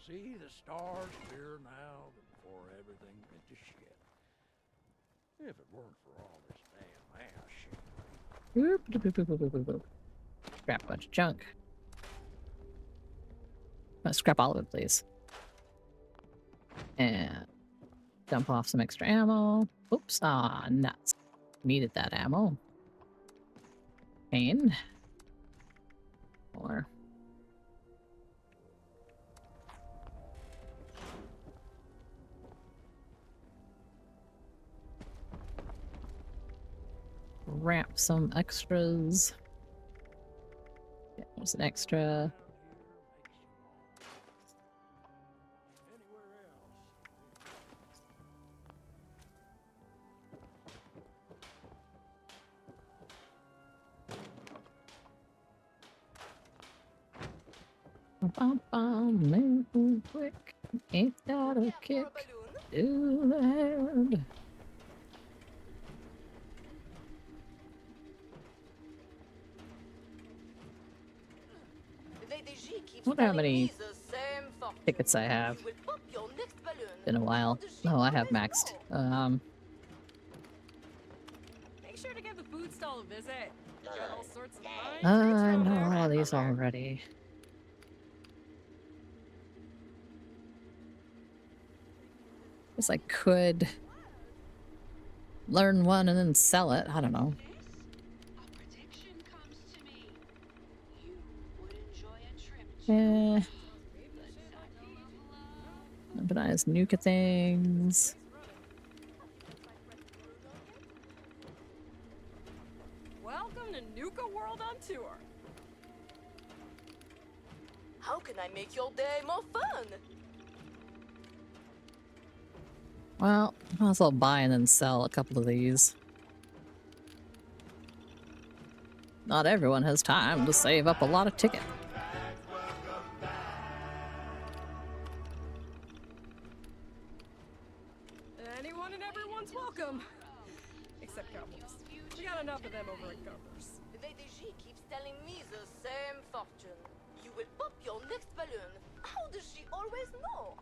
See the stars clearer now than before everything went to shit. If it weren't for all this damn ash. Boop, boop, boop, boop, boop, boop, boop. Scrap a bunch of junk. Scrap all of it, please. And dump off some extra ammo. Oops, ah, nuts. Needed that ammo. Pain. More. Wrap some extras. Yeah, there's an extra. Bum, bum, move quick. Ain't got a kick. Do the hand. I wonder how many tickets I have. Been a while. No, I have maxed. Make sure to give the food stall a visit. Got all sorts of fine I know all these already. Guess I could learn one and then sell it. I don't know. Weaponize Nuka things. Welcome to Nuka World on tour. How can I make your day more fun? Well, might as well buy and then sell a couple of these. Not everyone has time to save up a lot of tickets. Anyone and everyone's welcome. Except cowboys. We got enough of them over at Gumbers. Lady G keeps telling me the same fortune. You will pop your next balloon. How does she always know?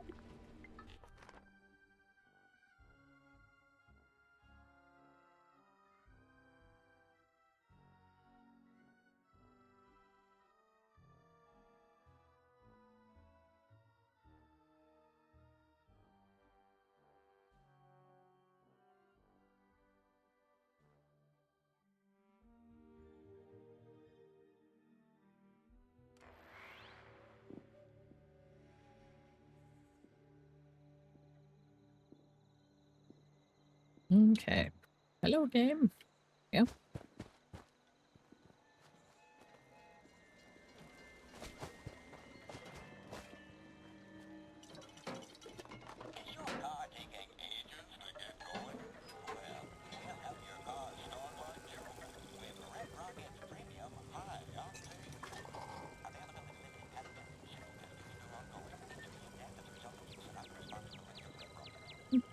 Okay. Hello, game. Yeah.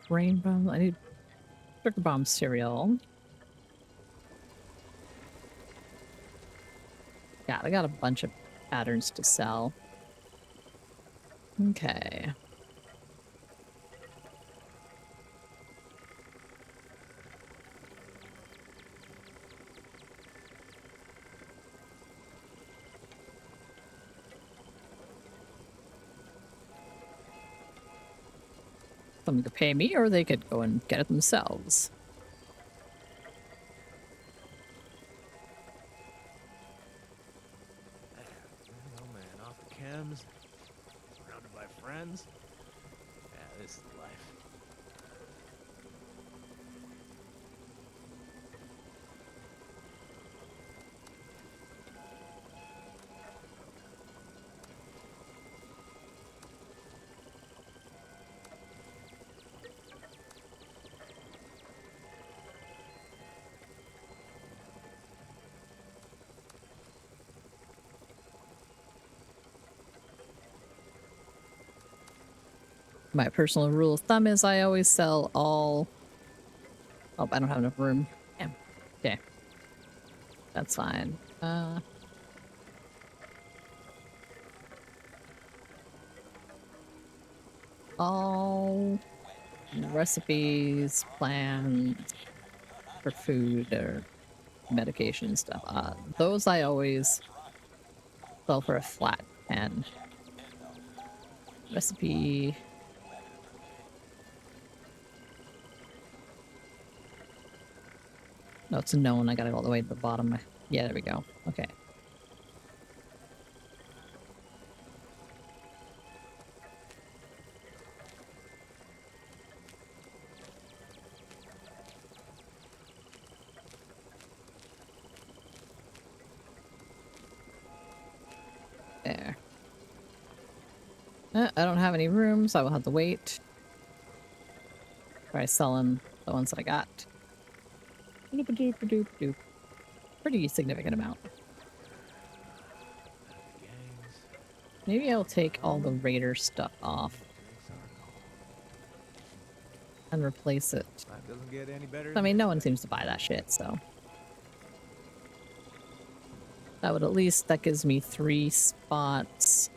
Rainbow. I need Sugar Bomb cereal. Yeah, I got a bunch of patterns to sell. Okay. Someone could pay me, or they could go and get it themselves. Oh man, off the chems, surrounded by friends. Yeah, this is life. My personal rule of thumb is I always sell all... Oh, I don't have enough room. Damn. Okay. That's fine. All recipes, plans, for food or medication and stuff. Those I always sell for a flat 10. Recipe. No, it's known. I gotta go all the way to the bottom. Yeah, there we go. Okay. There. I don't have any room, so I will have to wait. Try selling the ones that I got. Pretty significant amount. Maybe I'll take all the Raider stuff off and replace it. Doesn't get any better. I mean, no one seems to buy that shit, so that would at least, that gives me 3 spots.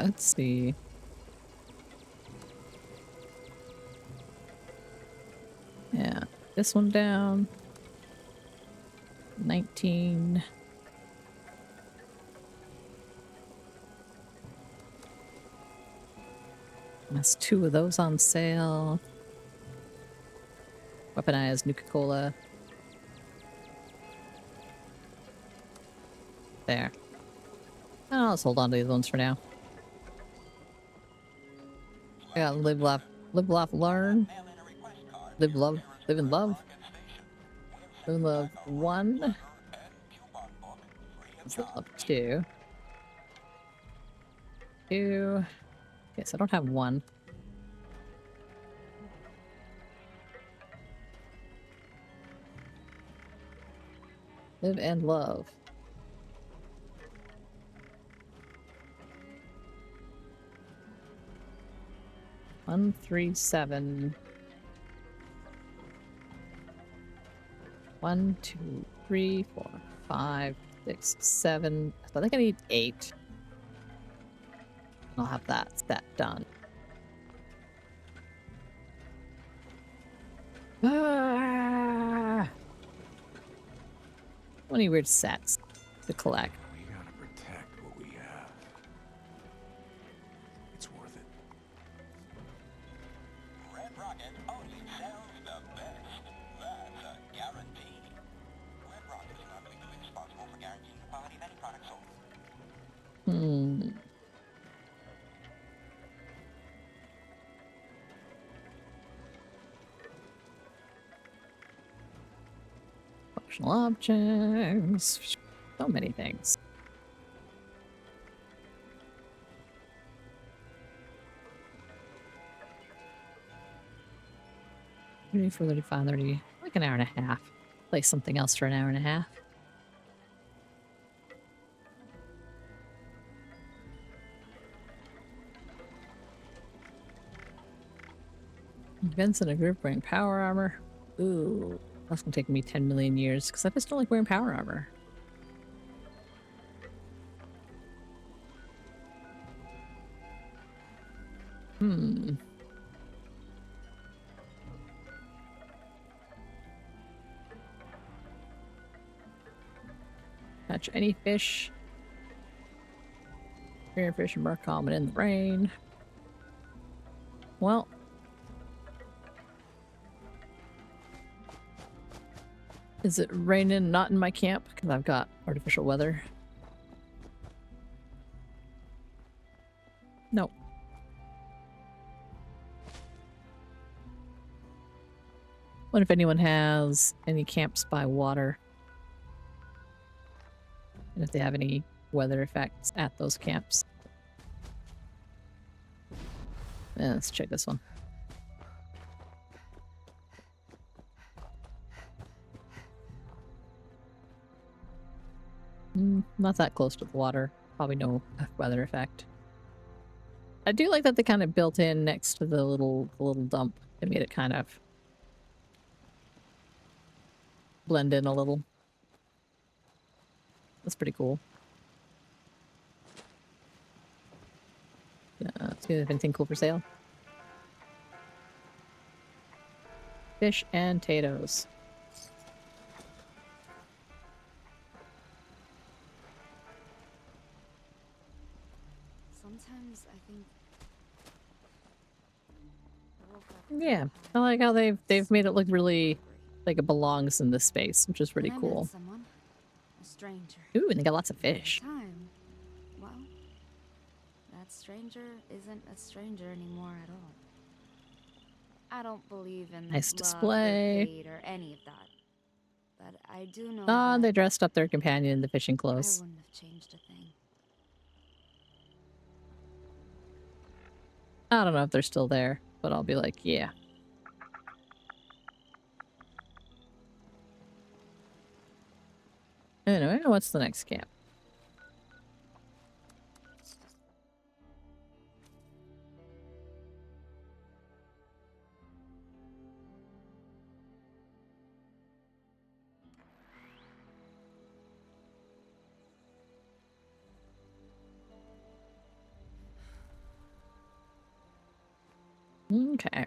Let's see. Yeah, this one down. 19. That's 2 of those on sale. Weaponized Nuka-Cola. There. I'll just hold on to these ones for now. I got live, laugh, learn. Live, love, live and love. Live and love 1. Live and love 2. 2. Yes, I don't have 1. Live and love. One, 3, 7. 1, 2, 3, 4, 5, 6, 7. I think I need 8. I'll have that done. Ah! So many weird sets to collect. We gotta protect what we have. It's worth it. Red Rocket only sells the best. That's a guarantee. Red Rocket is not legally responsible for guaranteeing the quality of any product sold. Functional objects. So many things. 34, 35, 30, like an hour and a half. Play something else for an hour and a half. Events in a group wearing power armor. Ooh, that's gonna take me 10 million years because I just don't like wearing power armor. Catch any fish. Hearing fish are more common in the rain. Well. Is it raining not in my camp? Because I've got artificial weather. Nope. What if anyone has any camps by water? And if they have any weather effects at those camps. Let's check this one. Not that close to the water. Probably no weather effect. I do like that they kind of built in next to the little dump. They made it kind of blend in a little. That's pretty cool. Let's see if there's anything cool for sale. Fish and potatoes. Sometimes I think. Yeah, I like how they've made it look really like it belongs in this space, which is pretty cool. Someone, a stranger. Ooh, and they got lots of fish. Time. Well, that stranger isn't a stranger anymore at all. I don't believe in Nice love display. or hate or any of that. But I do know Ah, that they dressed up their companion in the fishing I clothes. wouldn't have changed a thing. I don't know if they're still there, but I'll be like, yeah. Anyway, what's the next camp? Okay.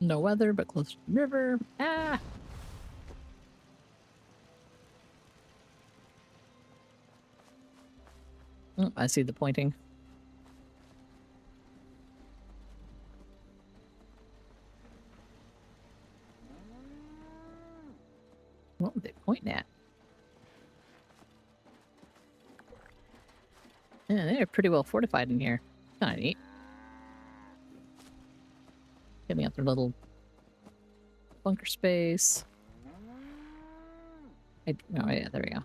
No weather, but close to the river. Ah! Oh, I see the pointing. What were they pointing at? Yeah, they're pretty well fortified in here. Kind of neat. Getting up their little bunker space. Oh yeah, there we go.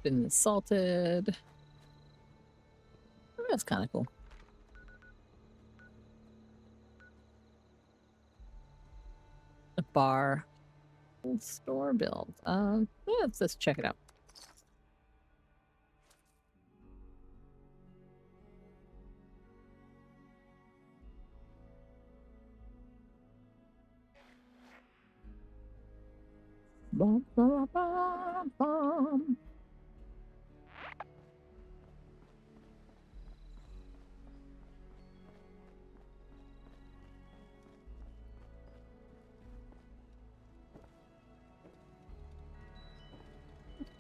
Been assaulted. Oh, that's kind of cool. A bar. Store build. Let's just check it out. Bum, bum, bum, bum.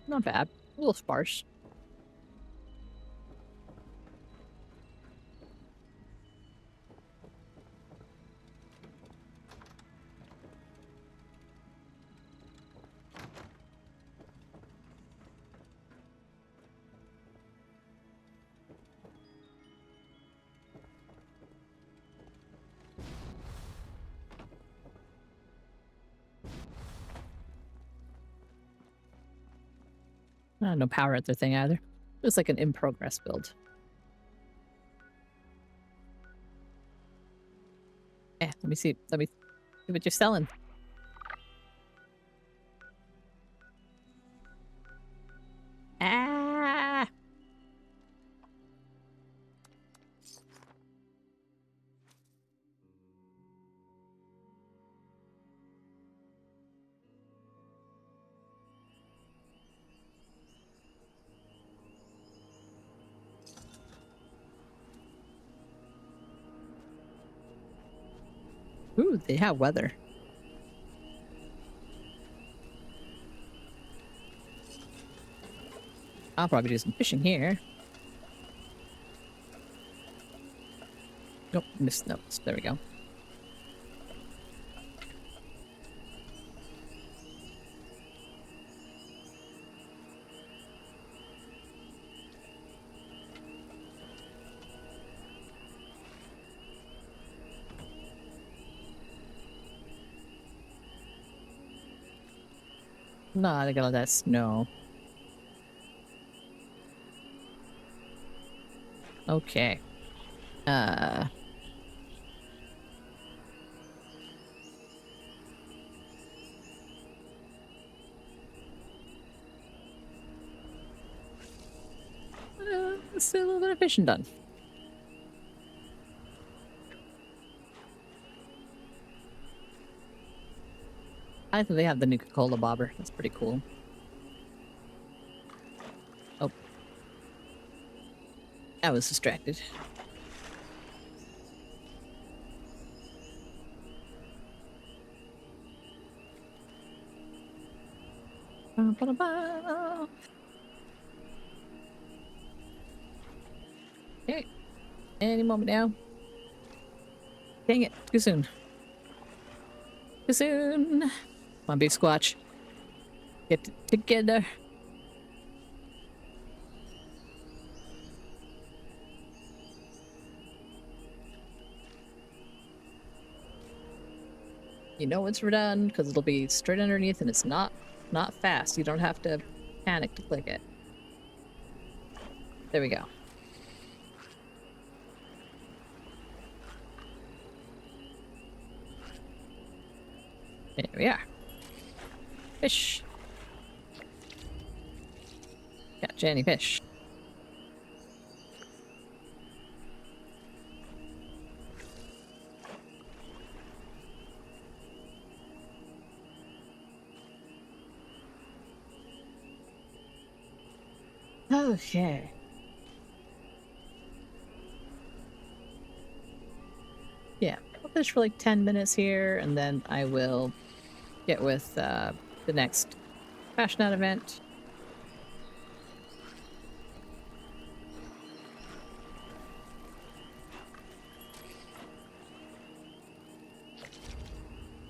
Not bad. A little sparse. No power at the thing either. It's like an in-progress build. Yeah, let me see. Let me see what you're selling. Ah! Ooh, they have weather. I'll probably do some fishing here. Nope, missed notes. There we go. Not I got all that snow. Okay. Let's do a little bit of fishing done. I think they have the Nuka-Cola bobber. That's pretty cool. Oh. I was distracted. Okay. Any moment now. Dang it. Too soon. Too soon. Come on, Big Squatch. Get together. You know it's done because it'll be straight underneath and it's not fast. You don't have to panic to click it. There we go. There we are. Fish. Got Jenny fish. Okay. Yeah, I'll fish for like 10 minutes here, and then I will get with the next Fashion Out event.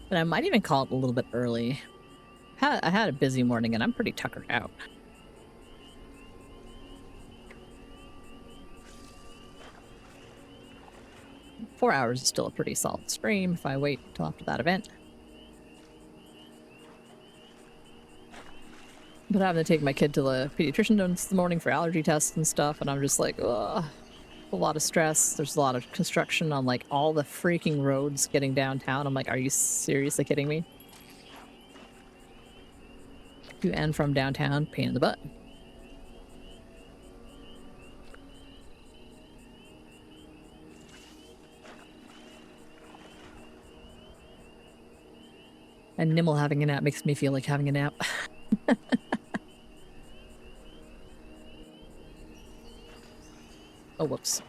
But I might even call it a little bit early. I had a busy morning, and I'm pretty tuckered out. Four hours is still a pretty solid stream if I wait until after that event. But having to take my kid to the pediatrician this morning for allergy tests and stuff, and I'm just like, ugh, a lot of stress. There's a lot of construction on like all the freaking roads getting downtown. I'm like, are you seriously kidding me? To and from downtown, pain in the butt. And Nimble having a nap makes me feel like having a nap. Oh, whoops.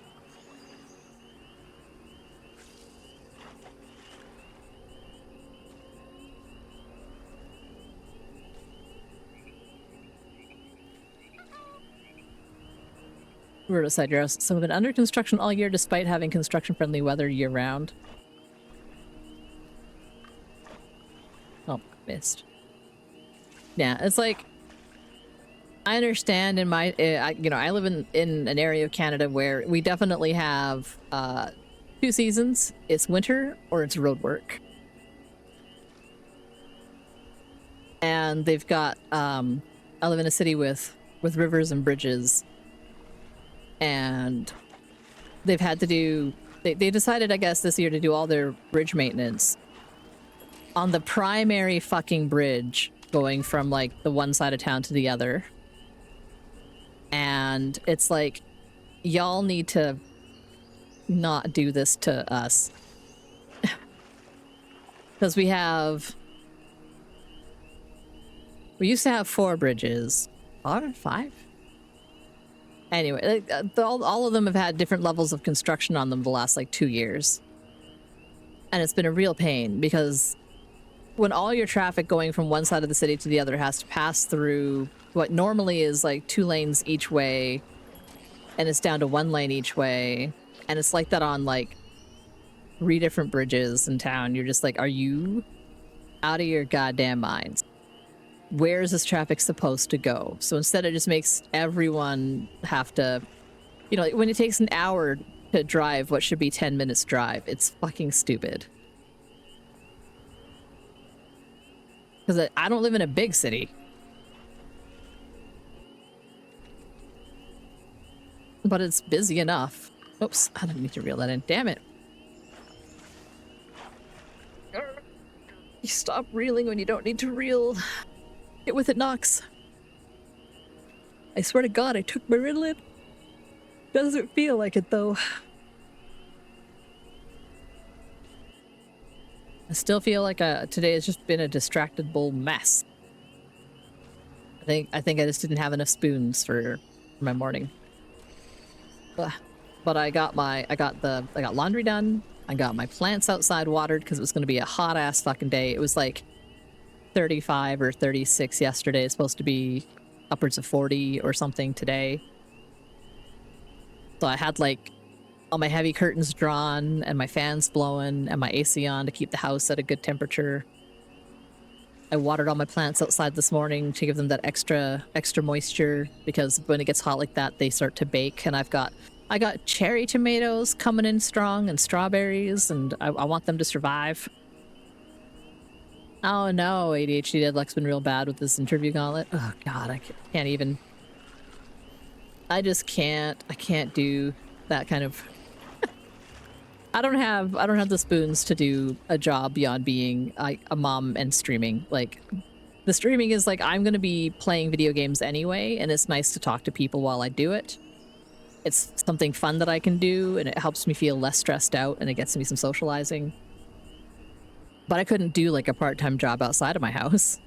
We're beside your house. Some have been under construction all year despite having construction-friendly weather year-round. Oh, missed. Yeah, it's like... I understand in my... I live in an area of Canada where we definitely have 2 seasons. It's winter or it's road work. And they've got... I live in a city with rivers and bridges. And they've had to do... They decided, I guess, this year to do all their bridge maintenance on the primary fucking bridge going from, like, the one side of town to the other. And it's like, y'all need to not do this to us. Because we used to have 4 bridges. 5? Anyway, all of them have had different levels of construction on them the last, like, 2 years. And it's been a real pain because when all your traffic going from one side of the city to the other has to pass through what normally is like 2 lanes each way, and it's down to 1 lane each way, and it's like that on like 3 different bridges in town. You're just like, are you out of your goddamn minds? Where is this traffic supposed to go? So instead it just makes everyone have to, you know, when it takes an hour to drive what should be 10 minutes drive, it's fucking stupid. Because I don't live in a big city. But it's busy enough. Oops, I didn't need to reel that in. Damn it. You stop reeling when you don't need to reel. Get with it, Nox. I swear to God, I took my Ritalin. Doesn't feel like it though. I still feel like today has just been a distractible mess. I think I just didn't have enough spoons for my morning. But I got laundry done. I got my plants outside watered because it was going to be a hot ass fucking day. It was like 35 or 36 yesterday. It's supposed to be upwards of 40 or something today. So I had like all my heavy curtains drawn and my fans blowing and my AC on to keep the house at a good temperature. I watered all my plants outside this morning to give them that extra moisture, because when it gets hot like that, they start to bake. And I got cherry tomatoes coming in strong and strawberries, and I want them to survive. Oh no, ADHD Deadlock's been real bad with this interview gauntlet. Oh god, I can't even. I just can't. I can't do that kind of. I don't have the spoons to do a job beyond being a mom and streaming. Like, the streaming is like, I'm gonna be playing video games anyway, and it's nice to talk to people while I do it. It's something fun that I can do, and it helps me feel less stressed out, and it gets me some socializing. But I couldn't do like a part-time job outside of my house.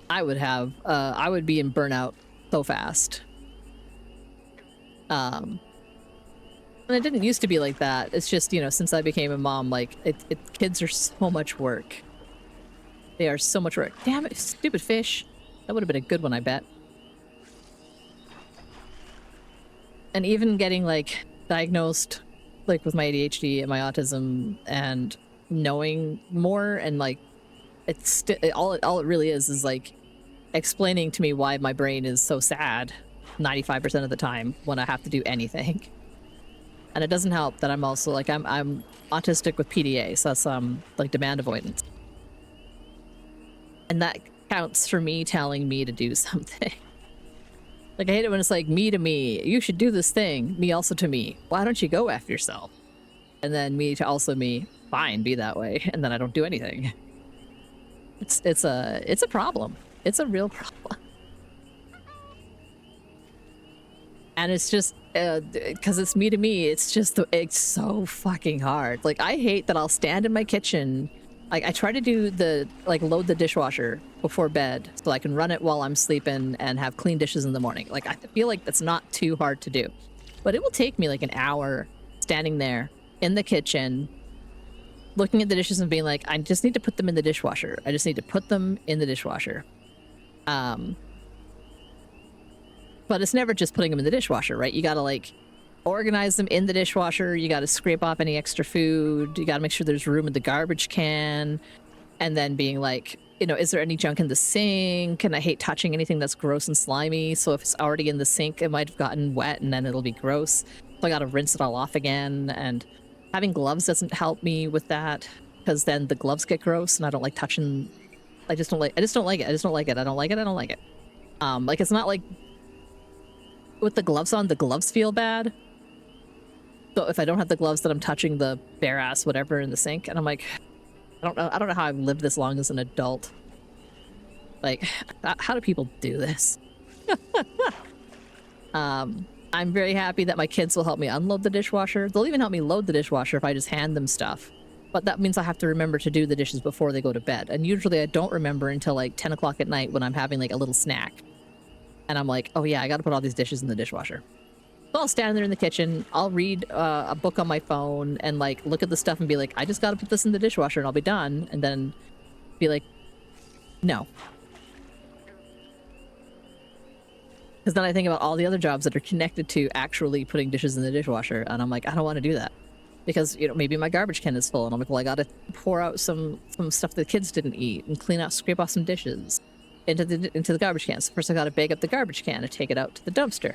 I would be in burnout so fast. And it didn't used to be like that. It's just, you know, since I became a mom, like, kids are so much work. They are so much work. Damn it, stupid fish. That would have been a good one, I bet. And even getting, like, diagnosed, like, with my ADHD and my autism and knowing more, and, like, all it really is, like, explaining to me why my brain is so sad 95% of the time when I have to do anything. And it doesn't help that I'm also, like, I'm autistic with PDA, so that's, like, demand avoidance. And that counts for me telling me to do something. Like, I hate it when it's like, me to me, you should do this thing, me also to me. Why don't you go after yourself? And then me to also me, fine, be that way, and then I don't do anything. It's a problem. It's a real problem. And it's just, because it's me to me, it's so fucking hard. Like, I hate that I'll stand in my kitchen. Like, I try to do load the dishwasher before bed so I can run it while I'm sleeping and have clean dishes in the morning. Like, I feel like that's not too hard to do. But it will take me like an hour standing there in the kitchen, looking at the dishes and being like, I just need to put them in the dishwasher. I just need to put them in the dishwasher. But it's never just putting them in the dishwasher, right? You gotta, like, organize them in the dishwasher. You gotta scrape off any extra food. You gotta make sure there's room in the garbage can. And then being like, you know, is there any junk in the sink? And I hate touching anything that's gross and slimy. So if it's already in the sink, it might have gotten wet and then it'll be gross. So I gotta rinse it all off again. And having gloves doesn't help me with that, because then the gloves get gross and I don't like touching. I just don't like it. Like, it's not like with the gloves on, the gloves feel bad. So if I don't have the gloves, that I'm touching the bare ass whatever in the sink, and I'm like, I don't know how I've lived this long as an adult. Like, how do people do this? I'm very happy that my kids will help me unload the dishwasher. They'll even help me load the dishwasher if I just hand them stuff. But that means I have to remember to do the dishes before they go to bed. And usually I don't remember until like 10 o'clock at night when I'm having like a little snack. And I'm like, oh yeah, I gotta put all these dishes in the dishwasher. So I'll stand there in the kitchen, I'll read a book on my phone and like look at the stuff and be like, I just gotta put this in the dishwasher and I'll be done. And then be like, no. Because then I think about all the other jobs that are connected to actually putting dishes in the dishwasher. And I'm like, I don't want to do that. Because, you know, maybe my garbage can is full and I'm like, well, I gotta pour out some stuff the kids didn't eat and scrape off some dishes into the garbage can. So first I gotta bag up the garbage can and take it out to the dumpster.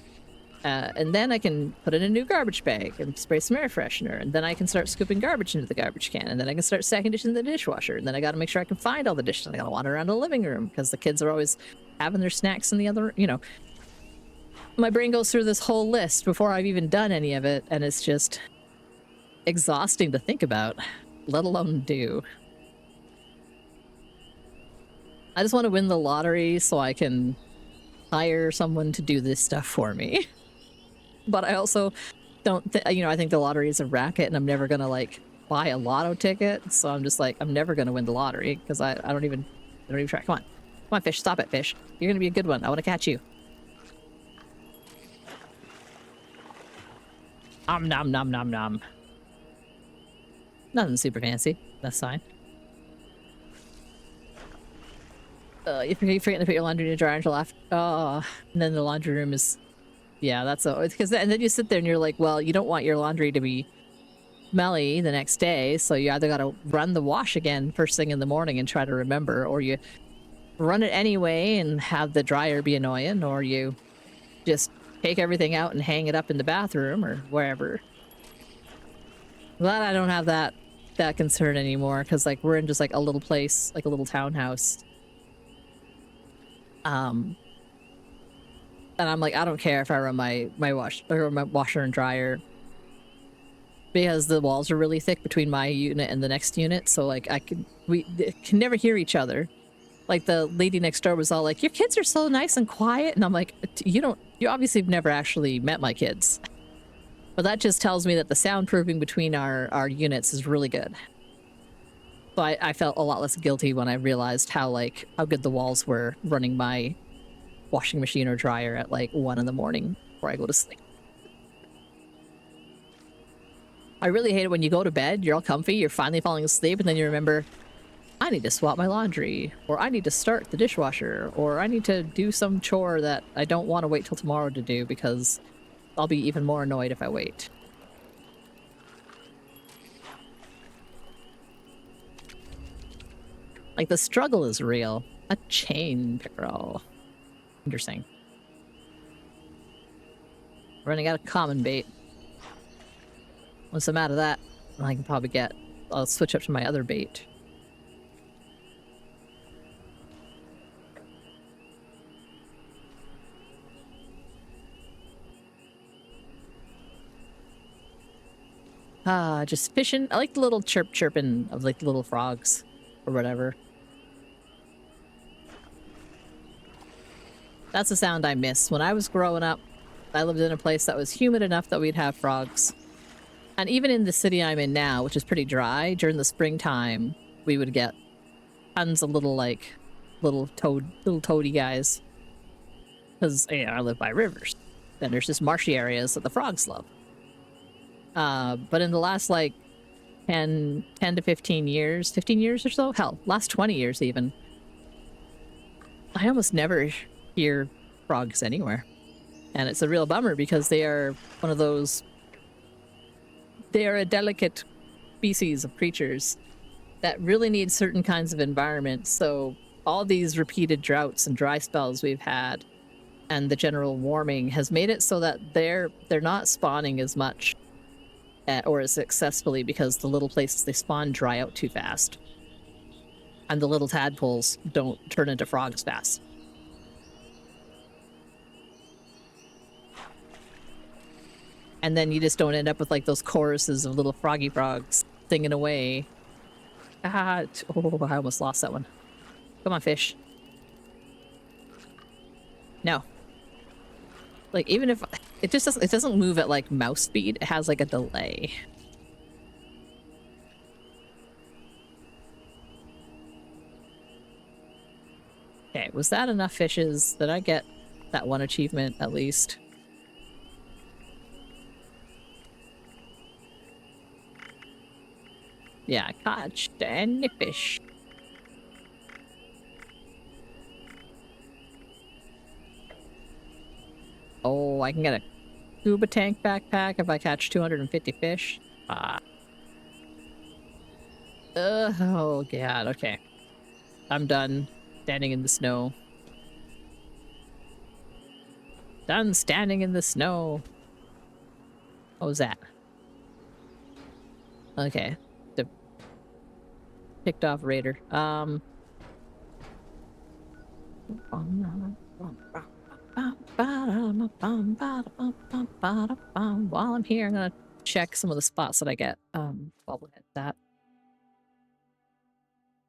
And then I can put it in a new garbage bag and spray some air freshener. And then I can start scooping garbage into the garbage can. And then I can start stacking dishes in the dishwasher. And then I gotta make sure I can find all the dishes. I gotta wander around the living room because the kids are always having their snacks in the other, you know. My brain goes through this whole list before I've even done any of it. And it's just exhausting to think about, let alone do. I just want to win the lottery so I can hire someone to do this stuff for me. But I also I think the lottery is a racket, and I'm never gonna like buy a lotto ticket. So I'm just like, I'm never gonna win the lottery because I don't even try. Come on, fish, stop it, fish. You're gonna be a good one. I want to catch you. Nom nom nom nom. Nothing super fancy. That's fine. You're forgetting to put your laundry in a dryer until after. Oh, and then the laundry room is. Yeah, that's because and then you sit there and you're like, well, you don't want your laundry to be smelly the next day, so you either got to run the wash again first thing in the morning and try to remember, or you run it anyway and have the dryer be annoying, or you just take everything out and hang it up in the bathroom or wherever. Glad I don't have that concern anymore, because like we're in just like a little place, like a little townhouse. And I'm like, I don't care if I run my washer and dryer, because the walls are really thick between my unit and the next unit, so like we can never hear each other. Like the lady next door was all like, your kids are so nice and quiet, and I'm like, you obviously have never actually met my kids. But that just tells me that the soundproofing between our units is really good. So I felt a lot less guilty when I realized how good the walls were running my washing machine or dryer at like 1 in the morning before I go to sleep. I really hate it when you go to bed, you're all comfy, you're finally falling asleep, and then you remember, I need to swap my laundry, or I need to start the dishwasher, or I need to do some chore that I don't want to wait till tomorrow to do because I'll be even more annoyed if I wait. Like, the struggle is real. A chain pickerel. Interesting. Running out of common bait. Once I'm out of that, I can probably I'll switch up to my other bait. Just fishing. I like the little chirping of like the little frogs or whatever. That's a sound I miss. When I was growing up, I lived in a place that was humid enough that we'd have frogs. And even in the city I'm in now, which is pretty dry, during the springtime, we would get tons of little toady guys. Because, I live by rivers. Then there's just marshy areas that the frogs love. But in the last, 10 to 15 years or so, hell, last 20 years even, I almost never hear frogs anywhere. And it's a real bummer because they are one of those... They are a delicate species of creatures that really need certain kinds of environments. So all these repeated droughts and dry spells we've had and the general warming has made it so that they're not spawning as much or as successfully because the little places they spawn dry out too fast. And the little tadpoles don't turn into frogs fast. And then you just don't end up with those choruses of little froggy frogs singing away. Oh, I almost lost that one. Come on, fish. No. Even if it doesn't move at mouse speed, it has a delay. Okay, was that enough fishes? Did I get that one achievement at least? Yeah, catch any fish. Oh, I can get a scuba tank backpack if I catch 250 fish. Oh god, okay. I'm done standing in the snow. Done standing in the snow. What was that? Okay. The picked off raider. While I'm here, I'm gonna check some of the spots that I get. While we're at that.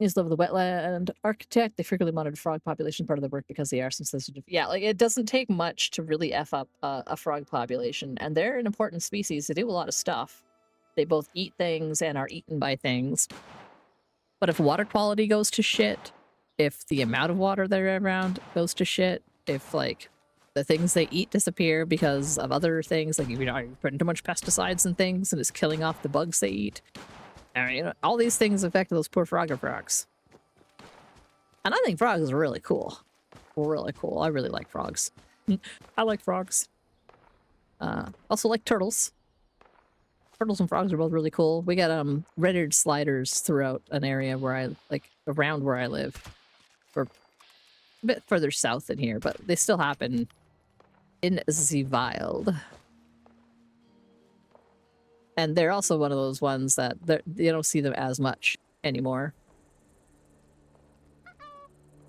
He's the wetland architect. They frequently monitor frog population, part of the work because they are some sensitive. Yeah, like it doesn't take much to really F up a frog population. And they're an important species. They do a lot of stuff. They both eat things and are eaten by things. But if water quality goes to shit, if the amount of water they're around goes to shit, if like the things they eat disappear because of other things, like you're putting too much pesticides and things and it's killing off the bugs they eat. I mean, all these things affect those poor frogs. And I think frogs are really cool. Really cool. I really like frogs. I like frogs. Also like turtles. Turtles and frogs are both really cool. We got red-eared sliders throughout an area where around where I live. Or a bit further south than here, but they still happen in the wild. And they're also one of those ones that you don't see them as much anymore.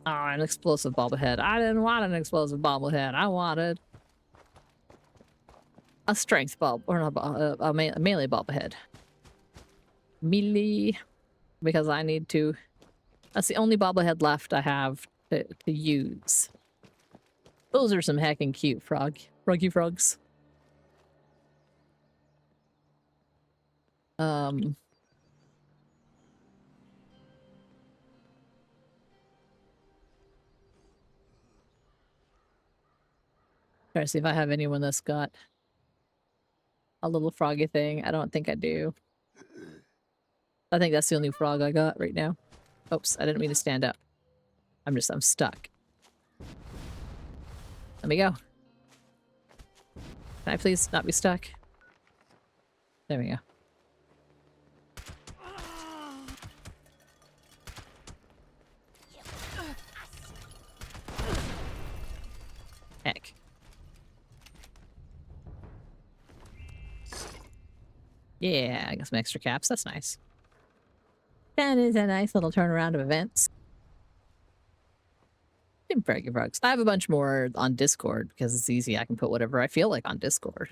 Oh, an explosive bobblehead. I didn't want an explosive bobblehead. I wanted a strength bulb, or not a melee bobblehead. Melee, because I need to. That's the only bobblehead left I have to use. Those are some heckin' cute froggy frogs. Try to see if I have anyone that's got a little froggy thing. I don't think I do. I think that's the only frog I got right now. Oops, I didn't mean to stand up. I'm stuck. Let me go. Can I please not be stuck? There we go. Heck. Yeah, I got some extra caps. That's nice. That is a nice little turnaround of events. Froggy frogs. I have a bunch more on Discord because it's easy. I can put whatever I feel like on Discord.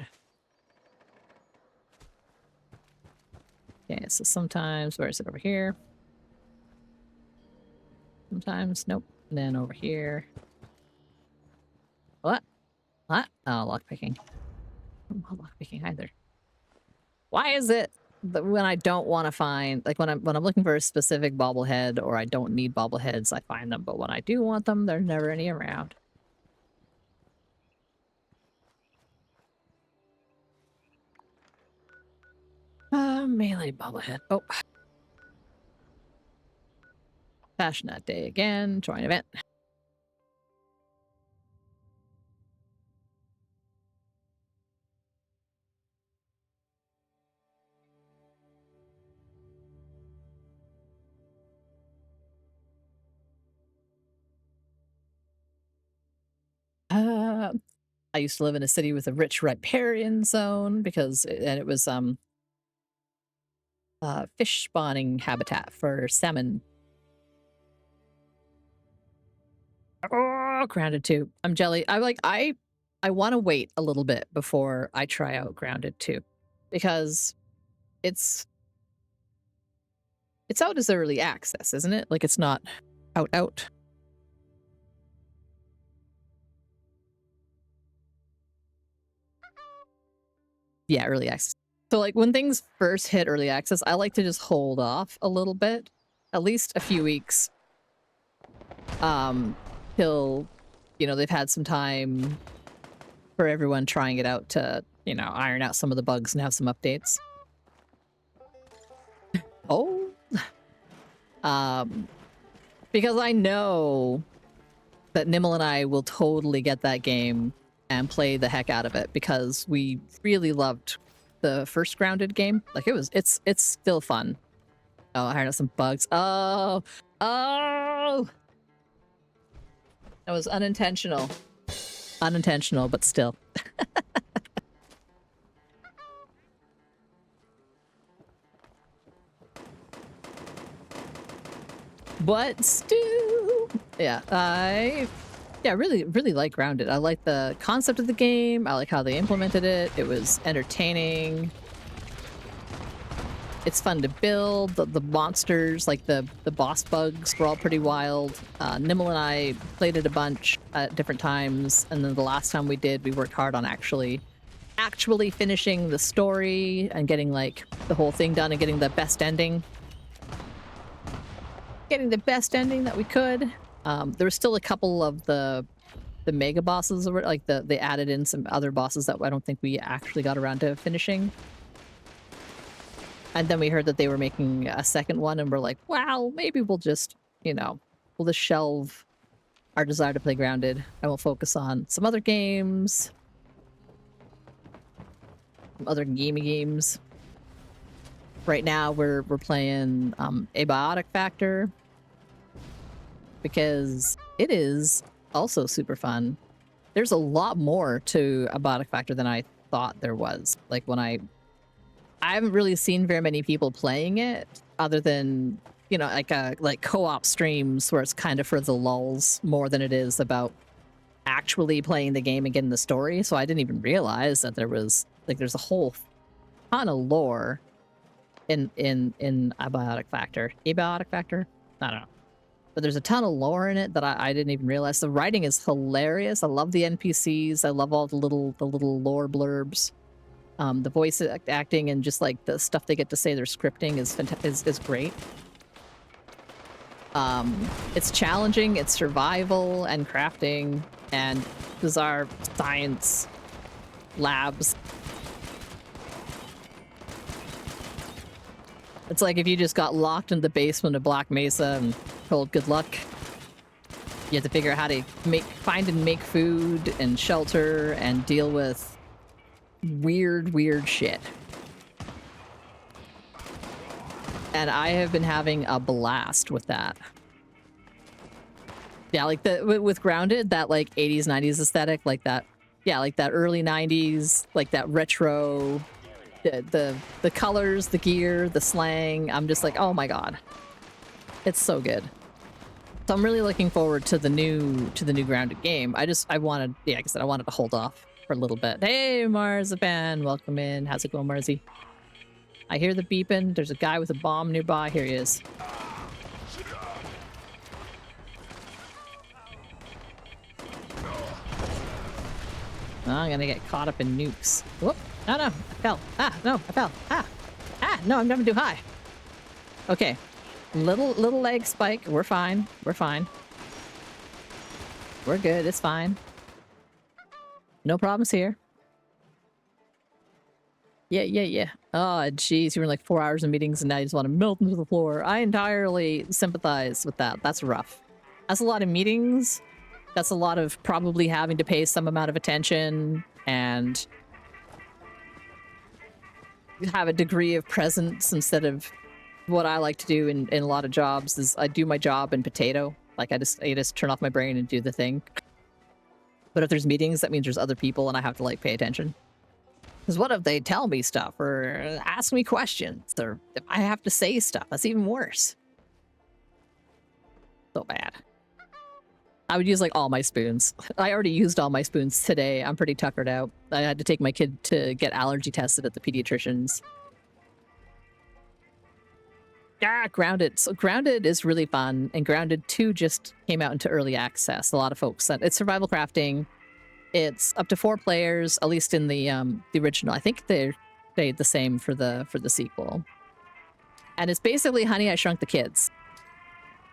Okay, so sometimes, where is it? Over here. Sometimes, nope. And then over here. What? What? Oh, lockpicking. Not lockpicking either. Why is it that when I don't want to find, like when I'm looking for a specific bobblehead or I don't need bobbleheads, I find them, but when I do want them, there's never any around. Melee bobblehead. Oh. Passionate day again. Join event. I used to live in a city with a rich riparian zone because it was fish spawning habitat for salmon. Oh, Grounded 2. I'm jelly. I want to wait a little bit before I try out Grounded 2 because it's out as early access, isn't it? Like it's not out. Yeah, early access. So like when things first hit early access, I like to just hold off a little bit, at least a few weeks, till, you know, they've had some time for everyone trying it out to, you know, iron out some of the bugs and have some updates. Oh. Because I know that Nimble and I will totally get that game and play the heck out of it because we really loved the first Grounded game. Like it's still fun. Oh, I heard out some bugs. Oh, that was unintentional. Unintentional, but still. But still, yeah, I really like Grounded. I like the concept of the game. I like how they implemented it. It was entertaining. It's fun to build. The monsters, like the boss bugs, were all pretty wild. Nimble and I played it a bunch at different times, and then the last time we did, we worked hard on actually finishing the story and getting like the whole thing done and getting the best ending. Getting the best ending that we could. There was still a couple of the mega bosses, like they added in some other bosses that I don't think we actually got around to finishing. And then we heard that they were making a second one, and we're like, wow, maybe we'll just, you know, we'll just shelve our desire to play Grounded, and we'll focus on some other games. Some other gamey games. Right now, we're playing Abiotic Factor, because it is also super fun. There's a lot more to Abiotic Factor than I thought there was. Like, when I haven't really seen very many people playing it, other than, you know, like co-op streams where it's kind of for the lulz more than it is about actually playing the game and getting the story. So I didn't even realize that there was, like, there's a whole ton of lore in Abiotic Factor. Abiotic Factor? I don't know. But there's a ton of lore in it that I didn't even realize. The writing is hilarious. I love the NPCs. I love all the little lore blurbs. The voice acting and just like the stuff they get to say, their scripting is great. It's challenging, it's survival and crafting and bizarre science labs. It's like if you just got locked in the basement of Black Mesa and told good luck. You have to figure out how to find and make food and shelter and deal with weird shit. And I have been having a blast with that. Yeah, like with Grounded, that like 80s, 90s aesthetic, like that, yeah, like that early 90s, like that retro, the colors, the gear, the slang. I'm just like, oh my god. It's so good. So I'm really looking forward to the new Grounded game. I wanted, yeah, like I said, I wanted to hold off for a little bit. Hey, Marzipan, welcome in. How's it going, Marzi? I hear the beeping. There's a guy with a bomb nearby. Here he is. Oh, I'm gonna get caught up in nukes. Whoop! No, I fell. Ah, no, I fell. No, I'm jumping too high. Okay, little leg spike. We're fine. We're fine. We're good. It's fine. No problems here. Yeah. Oh, jeez, you were in like 4 hours of meetings and now you just want to melt into the floor. I entirely sympathize with that. That's rough. That's a lot of meetings. That's a lot of probably having to pay some amount of attention and have a degree of presence instead of what I like to do in a lot of jobs is I do my job in potato. Like I just turn off my brain and do the thing. But if there's meetings, that means there's other people and I have to like pay attention. Because what if they tell me stuff or ask me questions or if I have to say stuff? That's even worse. So bad. I would use like all my spoons. I already used all my spoons today. I'm pretty tuckered out. I had to take my kid to get allergy tested at the pediatrician's. Yeah, Grounded. So Grounded is really fun, and Grounded 2 just came out into early access. A lot of folks. It's survival crafting. It's up to 4 players, at least in the original. I think they stayed the same for the sequel. And it's basically Honey, I Shrunk the Kids.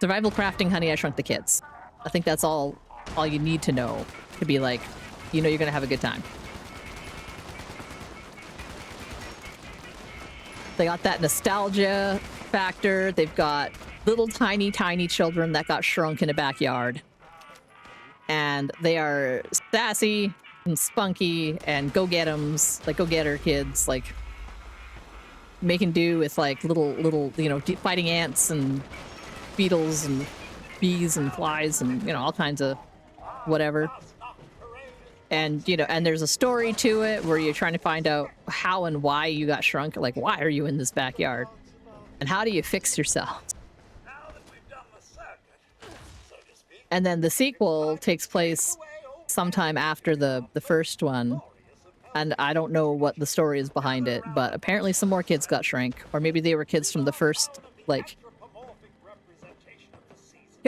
Survival crafting, Honey, I Shrunk the Kids. I think that's all you need to know to be like, you know, you're gonna have a good time. They got that nostalgia factor. They've got little tiny children that got shrunk in a backyard. And they are sassy and spunky and go-get-ems, like go-getter kids, like making do with like little, you know, fighting ants and beetles and bees and flies and, you know, all kinds of whatever. And, you know, and there's a story to it where you're trying to find out how and why you got shrunk. Like, why are you in this backyard? And how do you fix yourself? And then the sequel takes place sometime after the first one. And I don't know what the story is behind it, but apparently some more kids got shrank. Or maybe they were kids from the first, like...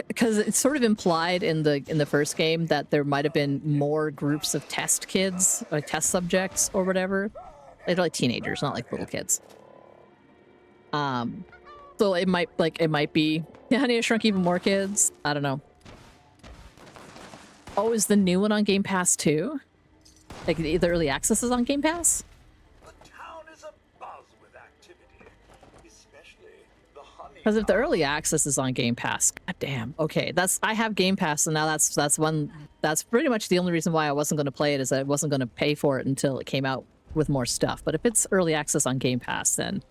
Because it's sort of implied in the first game that there might have been more groups of test kids, like test subjects or whatever. They're like teenagers, not like little kids. So it might be, yeah, Honey, I Shrunk even more kids. I don't know. Oh, is the new one on Game Pass too? Like the early access is on Game Pass? The town is abuzz with activity, especially the honey. Because if the early access is on Game Pass, god damn. Okay, I have Game Pass, and now that's pretty much the only reason why I wasn't going to play it, is I wasn't going to pay for it until it came out with more stuff. But if it's early access on Game Pass, then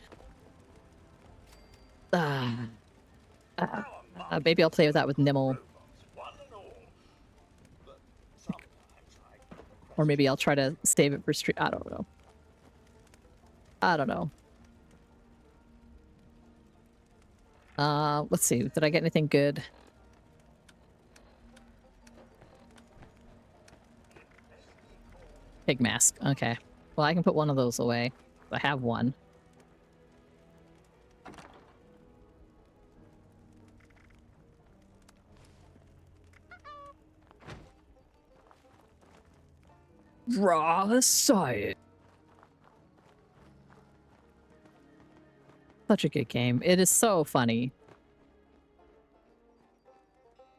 maybe I'll play with that with Nimble. Or maybe I'll try to save it for stream. I don't know. I don't know. Let's see. Did I get anything good? Pig mask. Okay. Well, I can put one of those away. I have one. Raw science. Such a good game. It is so funny.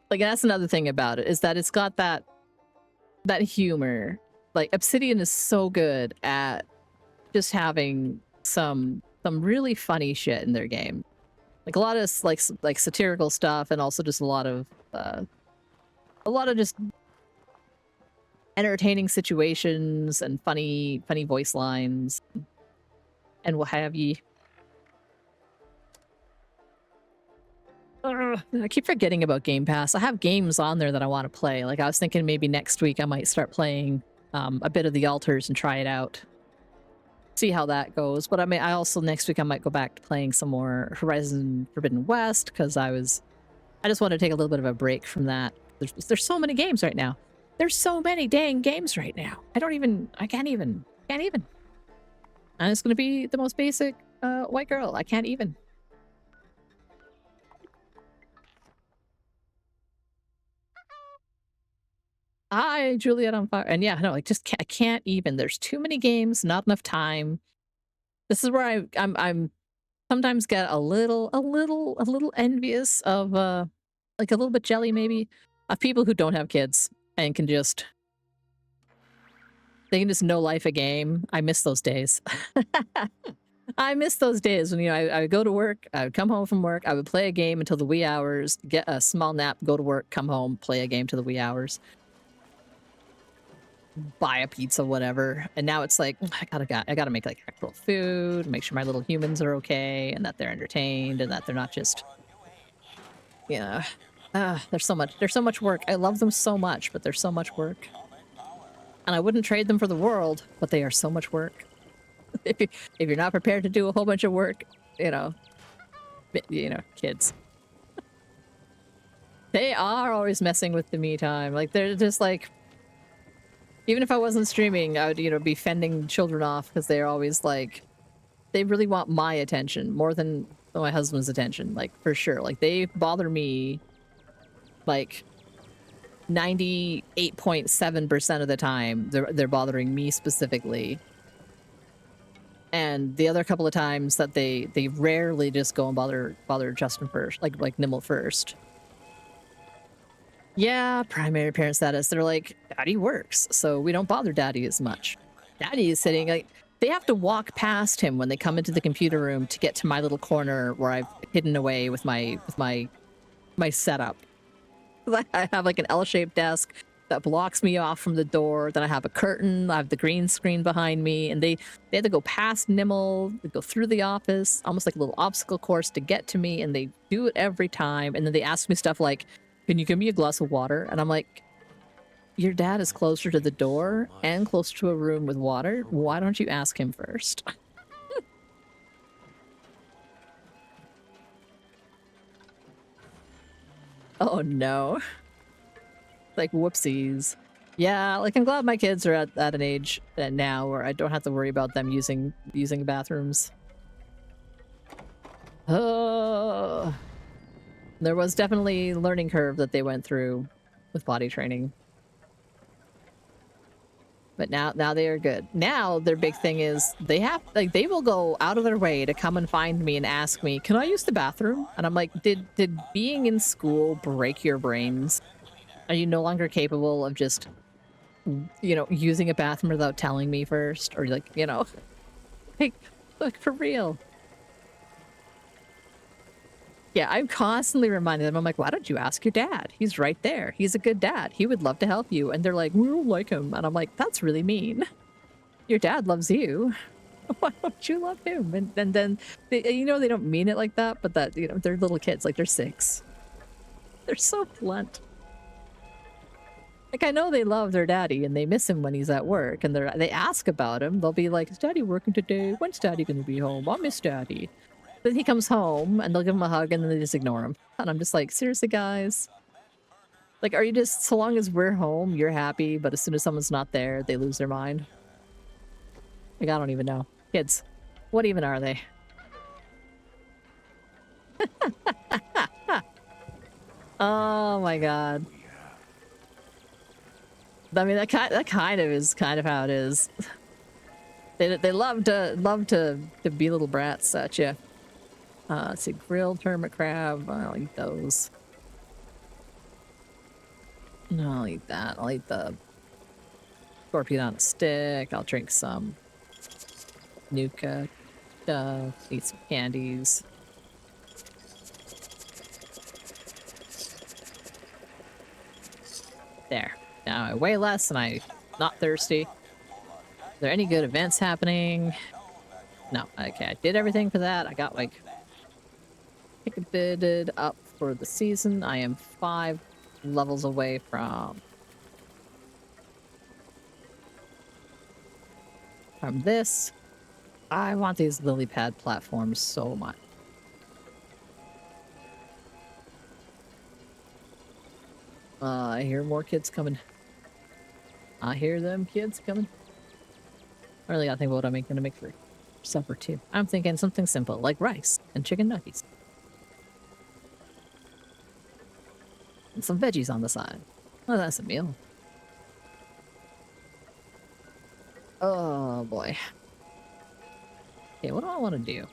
Like, that's another thing about it, is that it's got that humor. Like, Obsidian is so good at just having some really funny shit in their game. Like a lot of like satirical stuff, and also just a lot of just entertaining situations and funny voice lines and what have ye. I keep forgetting about Game Pass. I have games on there that I want to play. Like, I was thinking maybe next week I might start playing a bit of The Alters and try it out. See how that goes. But I also next week I might go back to playing some more Horizon Forbidden West, because I just want to take a little bit of a break from that. There's so many games right now. There's so many dang games right now. I can't even. And it's gonna be the most basic white girl. I can't even. Hi, Juliet on fire. And yeah, no, I can't even. There's too many games, not enough time. This is where I'm sometimes get a little envious of like a little bit jelly maybe of people who don't have kids and can just no life a game. I miss those days. I miss those days when, I would go to work, I would come home from work, I would play a game until the wee hours, get a small nap, go to work, come home, play a game till the wee hours. Buy a pizza, whatever. And now it's like, I gotta make like actual food, make sure my little humans are okay and that they're entertained and that they're not just, there's so much work. I love them so much, but there's so much work. And I wouldn't trade them for the world, but they are so much work. If you're not prepared to do a whole bunch of work, kids. They are always messing with the me time. Like, they're just like, even if I wasn't streaming, I would, be fending children off because they're always like, they really want my attention more than my husband's attention, like, for sure. Like, they bother me, like, 98.7% of the time. They're bothering me specifically. And the other couple of times that they rarely just go and bother Justin first, like Nimble first. Yeah, primary parent status. They're like, Daddy works, so we don't bother Daddy as much. Daddy is sitting, like, they have to walk past him when they come into the computer room to get to my little corner where I've hidden away with my setup. I have like an L-shaped desk that blocks me off from the door. Then I have a curtain. I have the green screen behind me, and they have to go past Nimble, they go through the office, almost like a little obstacle course to get to me, and they do it every time. And then they ask me stuff like, "Can you give me a glass of water?" And I'm like, your dad is closer to the door and closer to a room with water. Why don't you ask him first? Oh no. Like, whoopsies. Yeah, like I'm glad my kids are at an age now where I don't have to worry about them using bathrooms. Oh, there was definitely a learning curve that they went through with potty training. But now they are good. Now their big thing is they will go out of their way to come and find me and ask me, "Can I use the bathroom?" And I'm like, "Did being in school break your brains? Are you no longer capable of just, you know, using a bathroom without telling me first?" Or like, you know, like for real. Yeah, I'm constantly reminding them. I'm like, "Why don't you ask your dad? He's right there. He's a good dad. He would love to help you." And they're like, "We don't like him." And I'm like, "That's really mean. Your dad loves you. Why don't you love him?" And then, you know, they don't mean it like that, but that, you know, they're little kids. Like, they're 6. They're so blunt. Like, I know they love their daddy and they miss him when he's at work. And they ask about him. They'll be like, "Is daddy working today? When's daddy going to be home? I miss daddy." Then he comes home and they'll give him a hug and then they just ignore him. And I'm just like, seriously, guys? Like, are you just, so long as we're home, you're happy, but as soon as someone's not there, they lose their mind? Like, I don't even know. Kids, what even are they? Oh my god. I mean, that kind of is kind of how it is. They love to be little brats at you. Let's see, grilled hermit crab. I'll eat those. No, I'll eat that. I'll eat the scorpion on a stick. I'll drink some Nuka stuff. Eat some candies. There. Now I weigh less and I'm not thirsty. Are there any good events happening? No. Okay, I did everything for that. I got like ticketed up for the season. I am 5 levels away from this. I want these lily pad platforms so much. I hear more kids coming. I hear them kids coming. I really gotta think about what I'm gonna make for supper too. I'm thinking something simple like rice and chicken nuggets. And some veggies on the side. Oh, that's a meal. Oh boy. Okay, what do I want to do?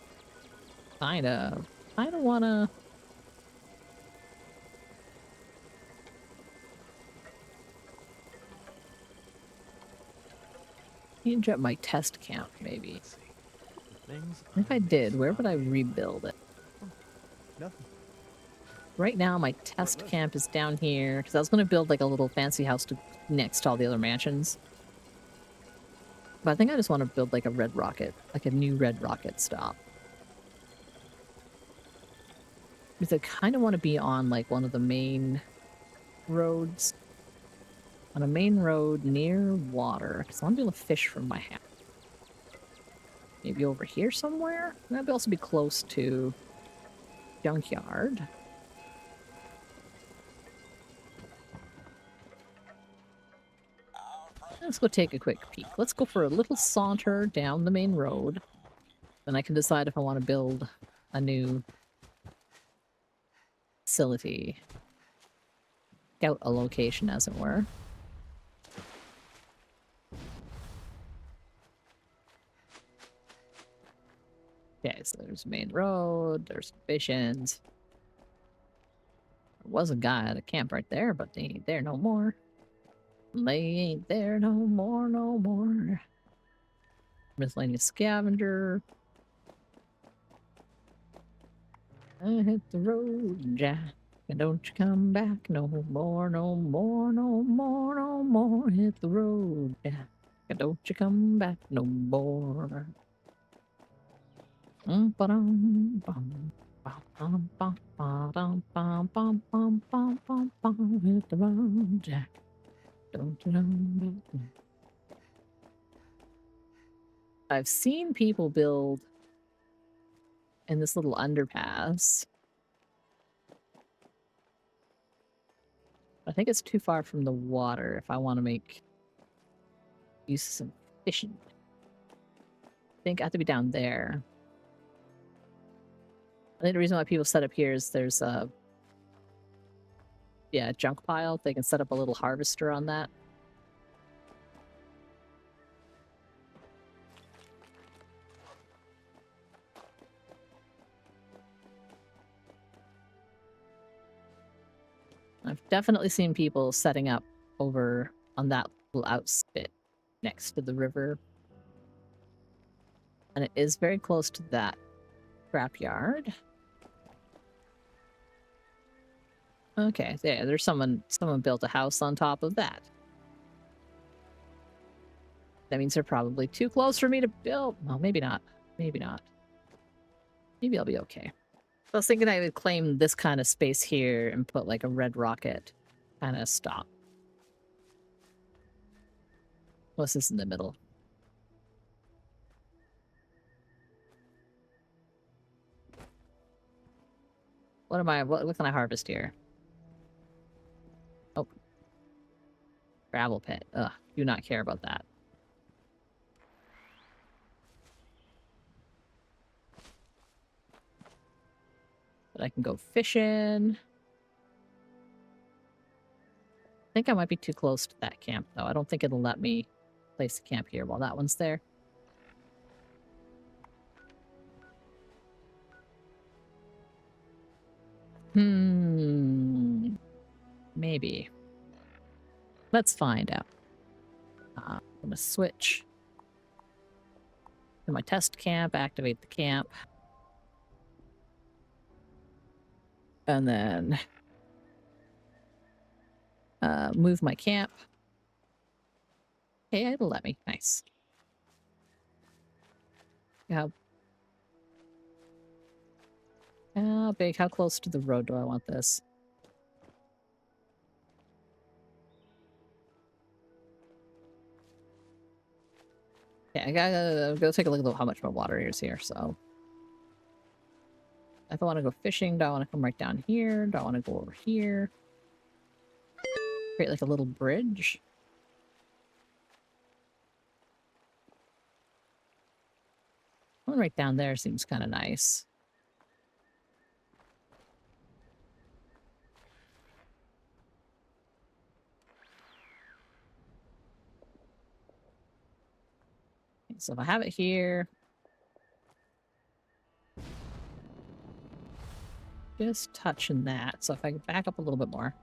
Kinda wanna... Change up my test count, maybe. If I did, where would I rebuild it? Nothing. Right now, my test camp is down here, because I was going to build like a little fancy house next to all the other mansions. But I think I just want to build like a red rocket, like a new red rocket stop. Because I kind of want to be on like one of the main roads. On a main road near water, because I want to be able to fish from my house. Maybe over here somewhere? That'd also be close to junkyard. Let's go take a quick peek. Let's go for a little saunter down the main road. Then I can decide if I want to build a new facility. Scout a location, as it were. Okay, so there's the main road, there's stations. There was a guy at a camp right there, but they ain't there no more. They ain't there no more, no more. Miscellaneous scavenger. I hit the road, Jack, and don't you come back no more, no more, no more, no more. Hit the road, Jack, and don't you come back no more. Hit the road, Jack. Don't you know? I've seen people build in this little underpass. I think it's too far from the water if I want to make use of some fishing. I think I have to be down there. I think the reason why people set up here is there's a junk pile. They can set up a little harvester on that. I've definitely seen people setting up over on that little outspit next to the river. And it is very close to that scrapyard. Okay, there's someone built a house on top of that. That means they're probably too close for me to build. Well, maybe not. Maybe not. Maybe I'll be okay. I was thinking I would claim this kind of space here and put like a red rocket kind of stop. What's this in the middle? What can I harvest here? Oh. Gravel pit. Ugh, do not care about that. But I can go fishing. I think I might be too close to that camp, though. I don't think it'll let me place the camp here while that one's there. Maybe. Let's find out. I'm gonna switch to my test camp, activate the camp. And then move my camp. Okay, it'll let me. Nice. How big? How close to the road do I want this? Okay, I gotta go take a look at how much my water is here, so. If I want to go fishing, do I want to come right down here? Do I want to go over here? Create like a little bridge. One right down there seems kind of nice. Okay, so if I have it here, just touching that. So if I can back up a little bit more.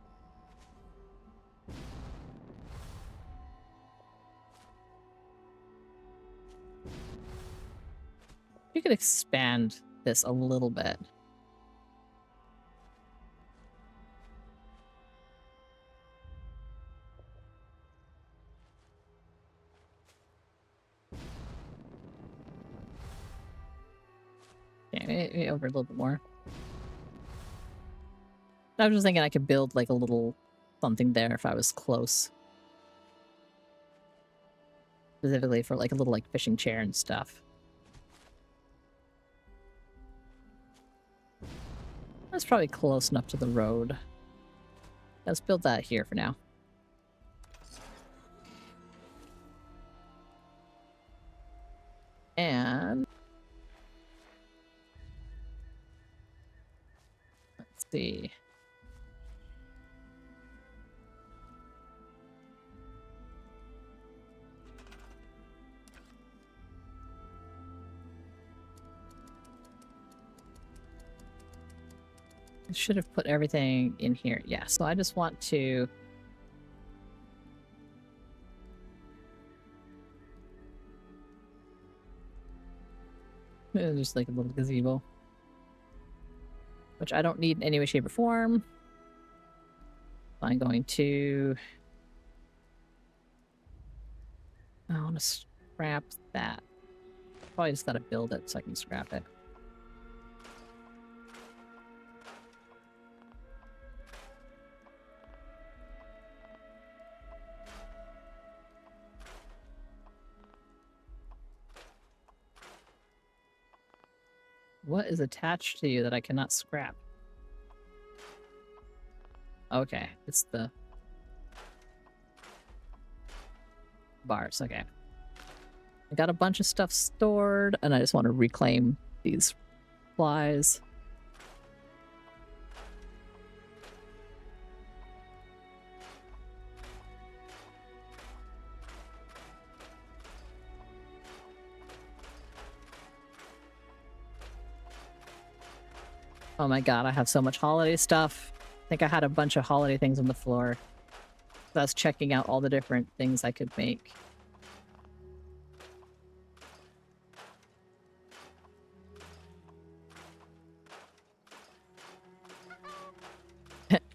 You could expand this a little bit. Okay, maybe over a little bit more. I was just thinking I could build like a little something there if I was close. Specifically for like a little like fishing chair and stuff. That's probably close enough to the road. Let's build that here for now. And let's see. I should have put everything in here. Yeah, so I just want to just like a little gazebo, which I don't need in any way, shape, or form. I'm going to I want to scrap that. Probably just gotta build it so I can scrap it. What is attached to you that I cannot scrap? Okay, it's the bars. Okay. I got a bunch of stuff stored, and I just want to reclaim these supplies. Oh my god, I have so much holiday stuff. I think I had a bunch of holiday things on the floor. So I was checking out all the different things I could make.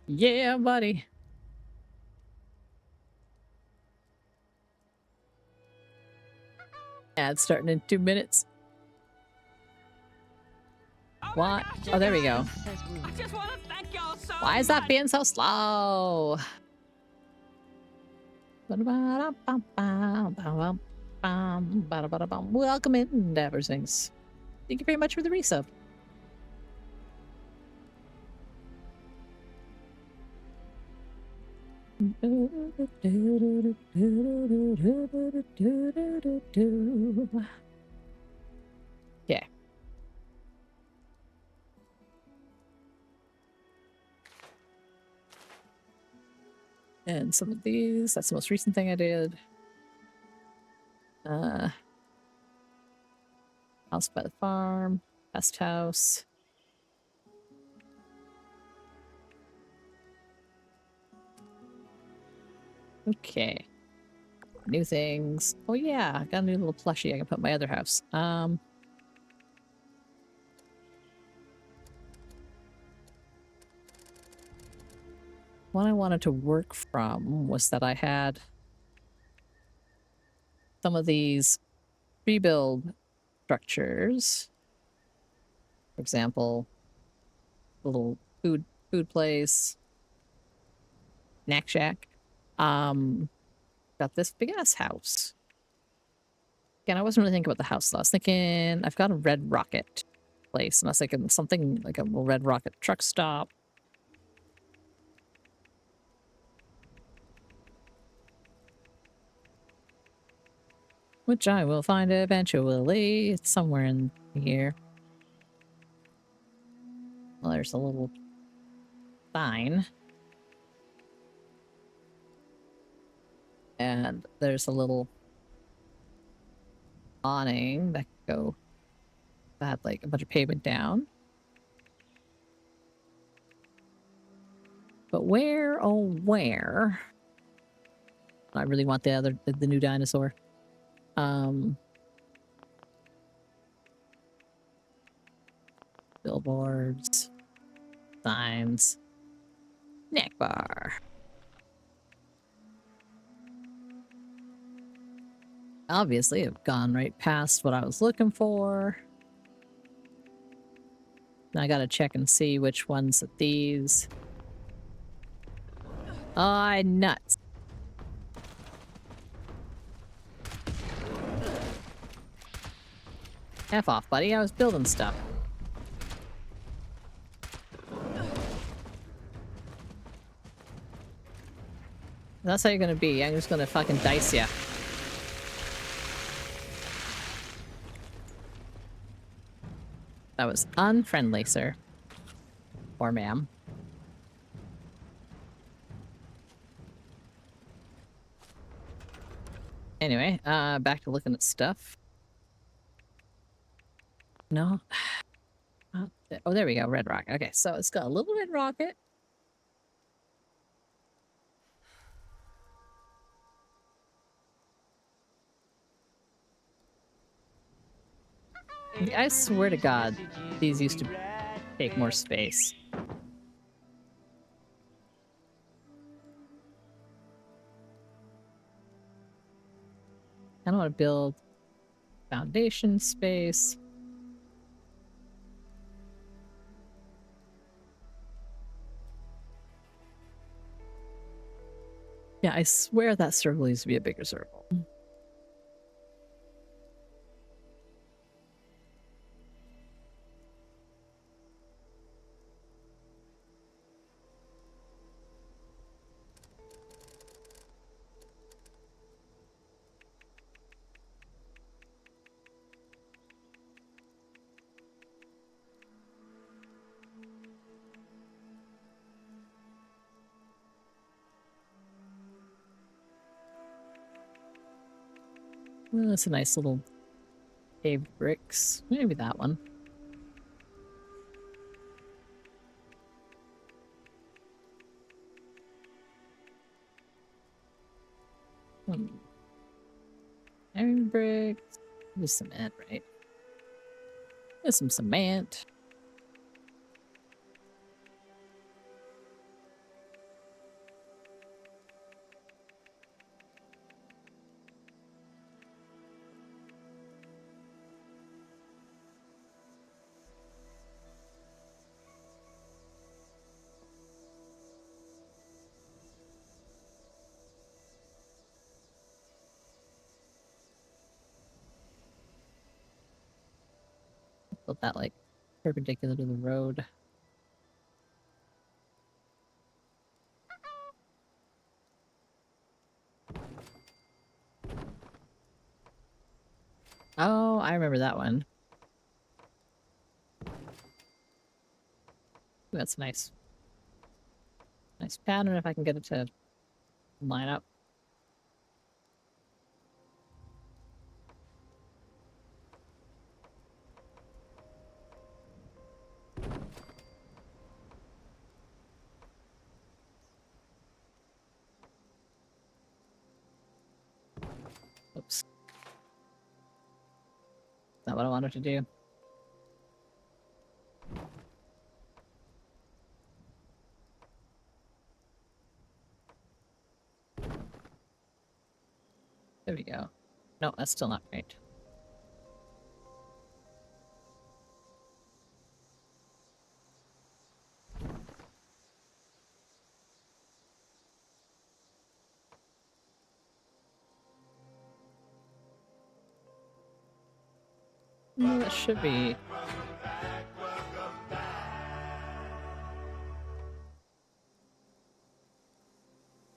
Yeah, buddy. Ad starting in 2 minutes. What? Oh, there we go. I just want to thank y'all so Why is that being so slow? Welcome in, Daversings. Thank you very much for the resub. Yeah. And some of these, that's the most recent thing I did. House by the farm, pest house. Okay. New things. Oh yeah, I got a new little plushie I can put in my other house. What I wanted to work from was that I had some of these pre-build structures. For example, a little food place, snack shack. Got this big ass house. Again, I wasn't really thinking about the house though. I was thinking I've got a Red Rocket place, and I was thinking something like a Red Rocket truck stop. Which I will find eventually. It's somewhere in here. Well, there's a little sign. And there's a little awning that could go, that had like a bunch of pavement down. But where, oh where? I really want the new dinosaur. Billboards, signs, snack bar. Obviously, I've gone right past what I was looking for. Now I gotta check and see which ones of these. Oh, nuts. F off, buddy. I was building stuff. That's how you're gonna be. I'm just gonna fucking dice ya. That was unfriendly, sir. Or ma'am. Anyway, back to looking at stuff. No. Oh, there we go. Red Rocket. Okay, so it's got a little Red Rocket. I swear to God, these used to take more space. I don't want to build foundation space. Yeah, I swear that circle used to be a bigger circle. That's a nice little paved bricks. Maybe that one. Iron bricks. There's cement, right? There's some cement. Built that like perpendicular to the road. Oh, I remember that one. That's nice. Nice pattern if I can get it to line up. Oops. Not what I wanted to do. There we go. No, that's still not right. No, that should be.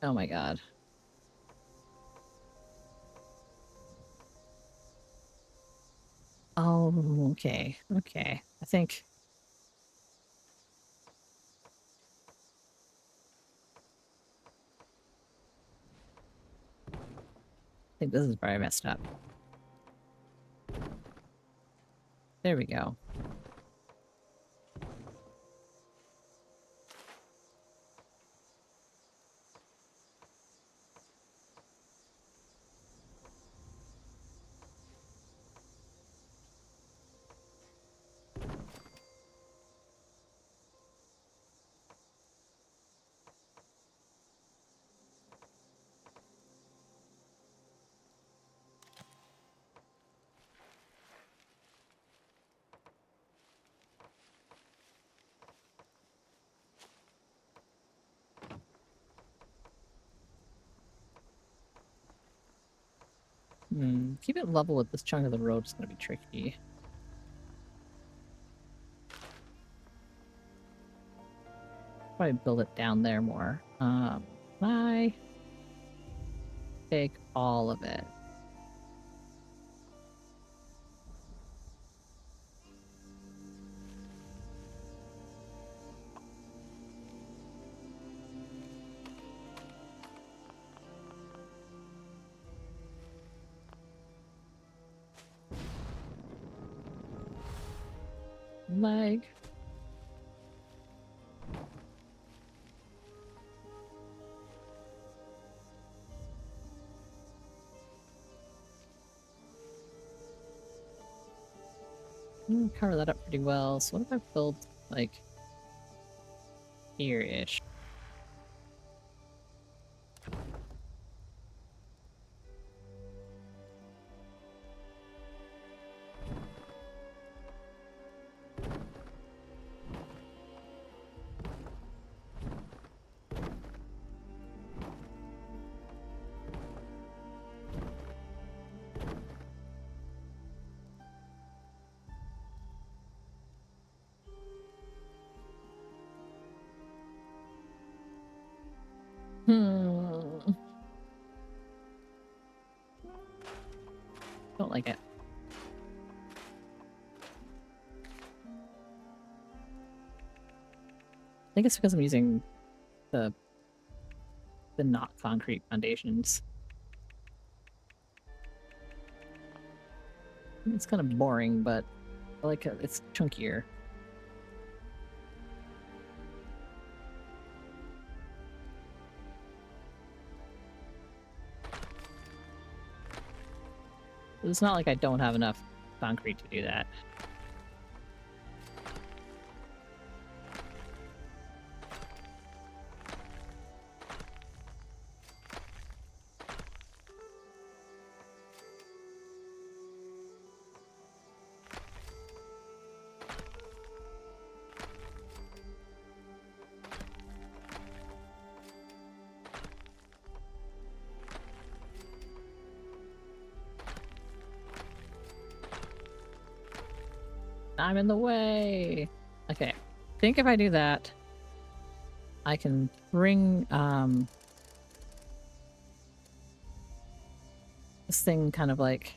Oh my god. Oh, okay. Okay. I think this is probably messed up. There we go. Keep it level with this chunk of the road is going to be tricky. Probably build it down there more. I take all of it. Leg. Cover that up pretty well. So what if I build like here-ish? Don't like it. I think it's because I'm using the not concrete foundations. It's kind of boring, but I like it. It's chunkier. It's not like I don't have enough concrete to do that. I'm in the way. Okay. I think if I do that, I can bring this thing kind of like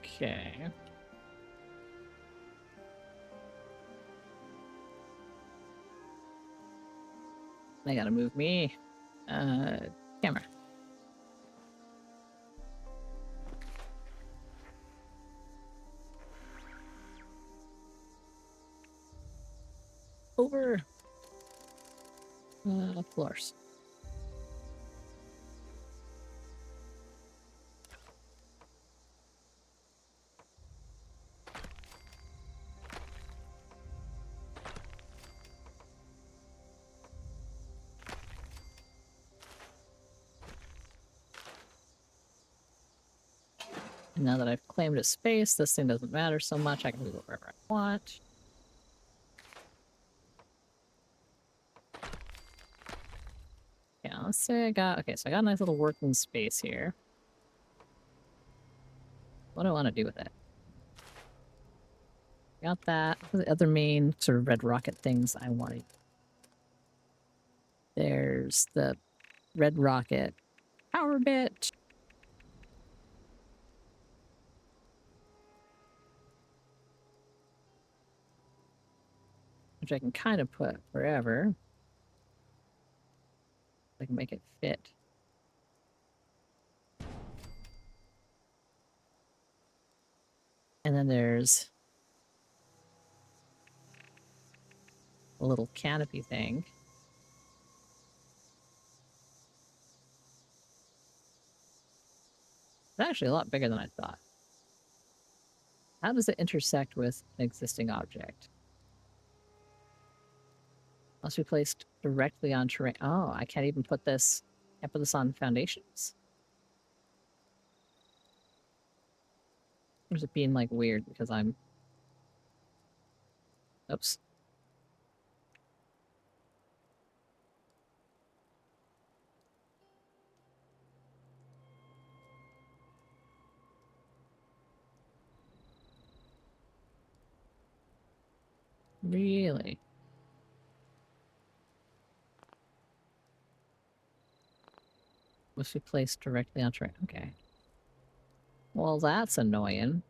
okay. They gotta move me. Camera. Over. Floors. And now that I've claimed a space, this thing doesn't matter so much. I can move it wherever I want. Yeah, let's say I got... Okay, so I got a nice little working space here. What do I want to do with it? Got that. What are the other main sort of red rocket things I wanted? There's the red rocket power bit. Which I can kind of put wherever. I can make it fit. And then there's a little canopy thing. It's actually a lot bigger than I thought. How does it intersect with an existing object? Must be placed directly on terrain. Oh, I can't even put this... Can't put this on foundations? Or is it being, like, weird because I'm... Oops. Really? Must be placed directly on terrain. Okay. Well, that's annoying.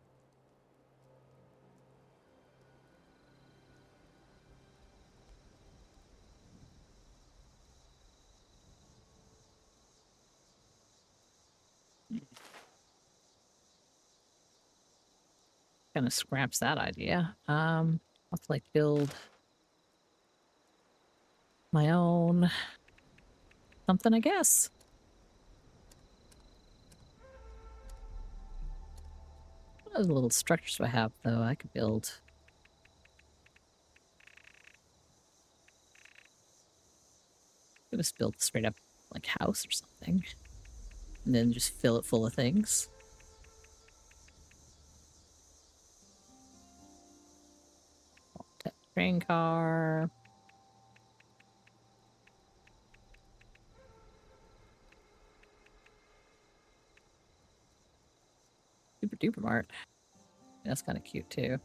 Kind of scraps that idea. I'll have to like build my own something, I guess. What other little structures do I have, though? I could build. I could just build a straight up like house or something, and then just fill it full of things. Train car. Super duper mart. That's kind of cute too.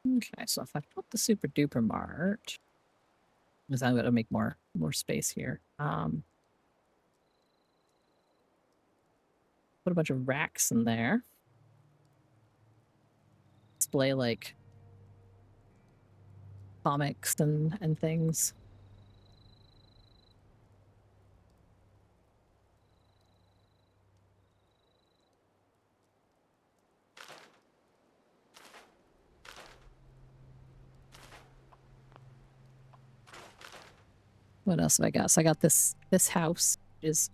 Okay, so if I put the super duper mart, because I'm gonna make more space here. Put a bunch of racks in there. Display like comics and things. What else have I got? So I got this house, which is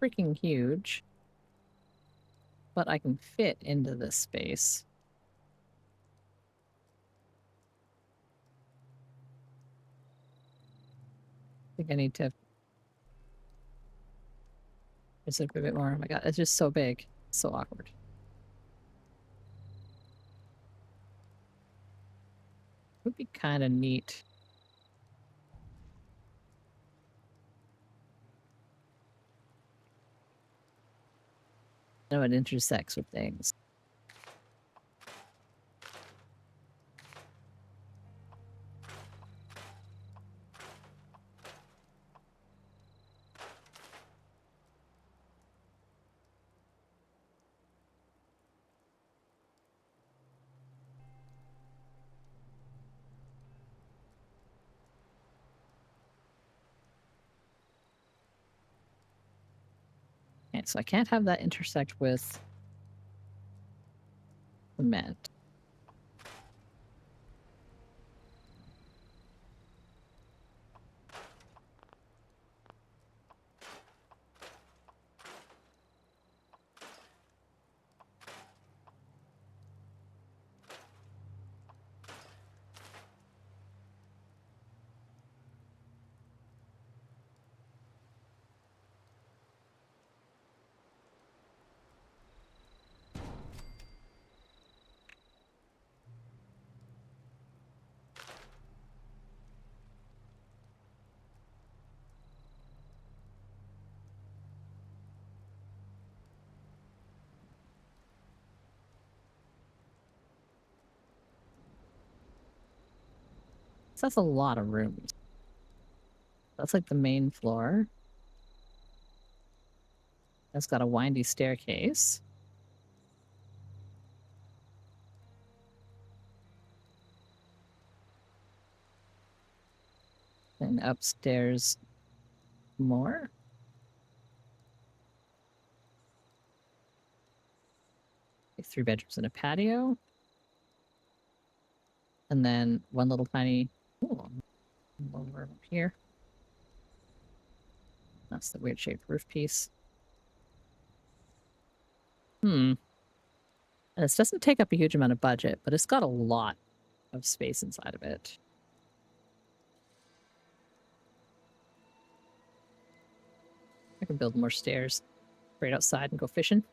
freaking huge. But I can fit into this space. I think I need to... Is it a bit more? Oh my god, it's just so big. So awkward. Would be kind of neat. I know it intersects with things. Okay, so I can't have that intersect with cement. So that's a lot of rooms. That's like the main floor. It's got a windy staircase. And upstairs more. Like 3 bedrooms and a patio. And then one little tiny... Ooh, over here. That's the weird shaped roof piece. And this doesn't take up a huge amount of budget, but it's got a lot of space inside of it. I can build more stairs right outside and go fishing.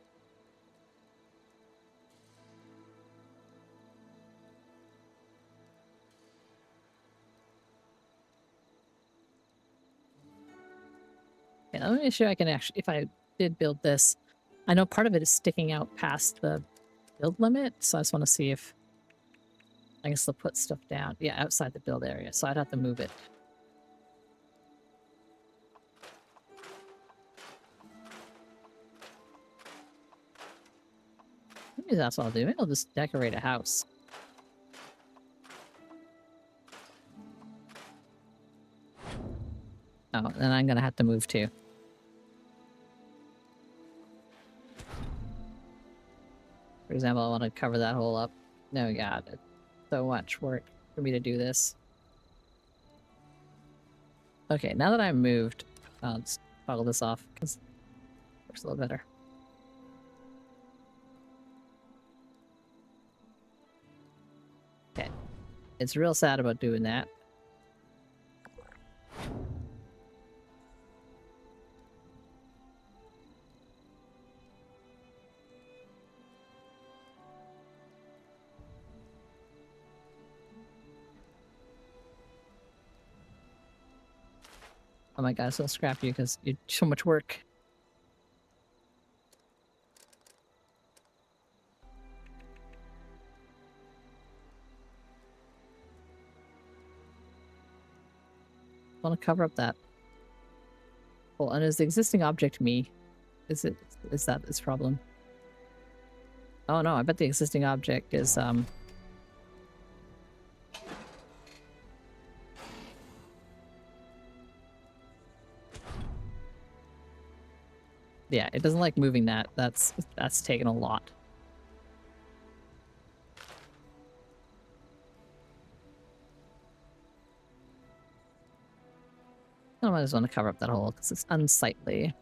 Okay, let me make sure I can actually, if I did build this, I know part of it is sticking out past the build limit, so I just want to see if I guess they'll put stuff down. Yeah, outside the build area, so I'd have to move it. Maybe that's what I'll do. Maybe I'll just decorate a house. Oh, then I'm gonna have to move too. For example, I want to cover that hole up. No, God, it's so much work for me to do this. Okay, now that I'm moved, I'll just toggle this off because it works a little better. Okay, it's real sad about doing that. Oh my god, so I'll scrap you because you do so much work. Want to cover up that. Well, and is the existing object me? Is that this problem? Oh no, I bet the existing object is yeah, it doesn't like moving that. That's taken a lot. I might just want to cover up that hole because it's unsightly.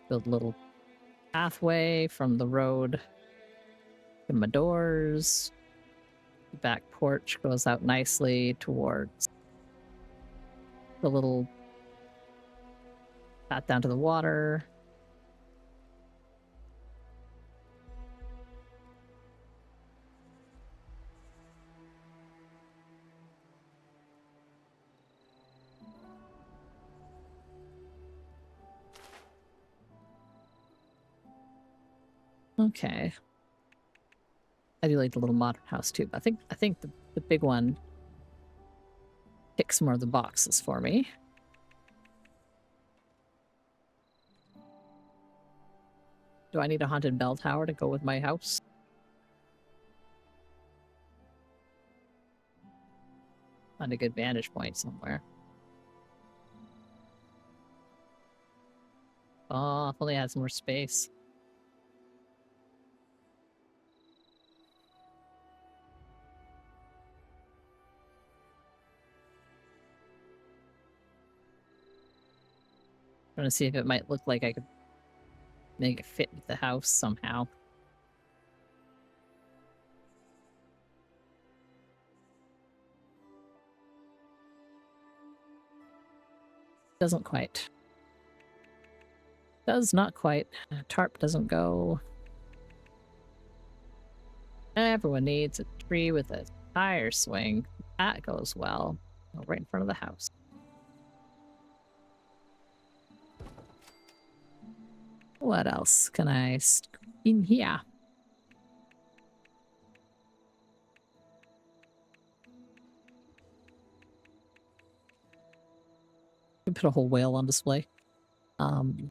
Build a little pathway from the road to my doors. The back porch goes out nicely towards the little path down to the water. Okay. I do like the little modern house too, but I think the big one ticks more of the boxes for me. Do I need a haunted bell tower to go with my house? Find a good vantage point somewhere. Oh, if only I had some more space. Trying to see if it might look like I could make it fit with the house somehow. Doesn't quite. Does not quite. Tarp doesn't go. Everyone needs a tree with a tire swing. That goes well. Right in front of the house. What else can I stick in here? You put a whole whale on display. Something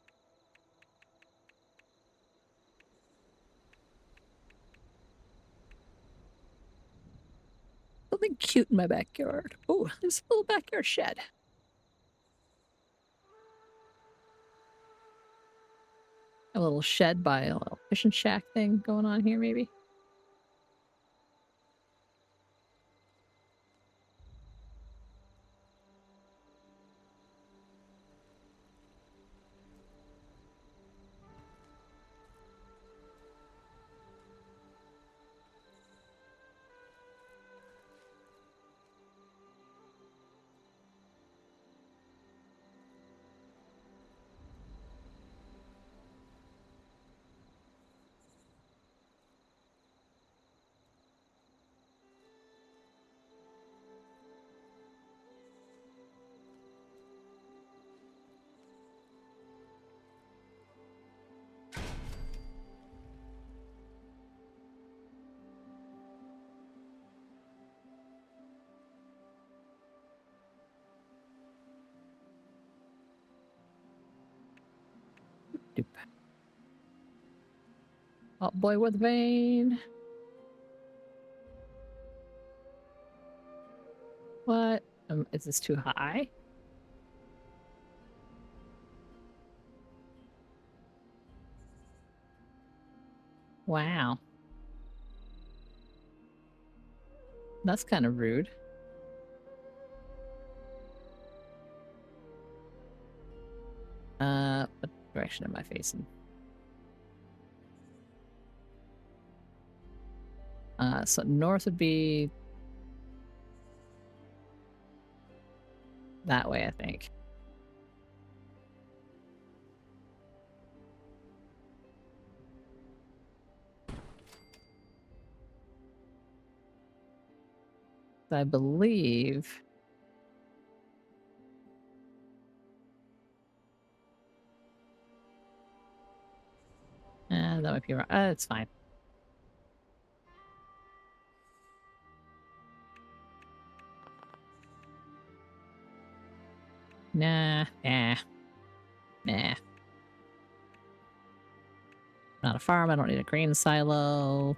cute in my backyard. Oh, there's a little backyard shed. A little shed by a little fishing shack thing going on here, maybe. Oh boy with vein. What? Is this too high? Wow. That's kind of rude. What direction am I facing? So north would be that way, I think. I believe that might be right. It's fine. Nah. Not a farm. I don't need a grain silo.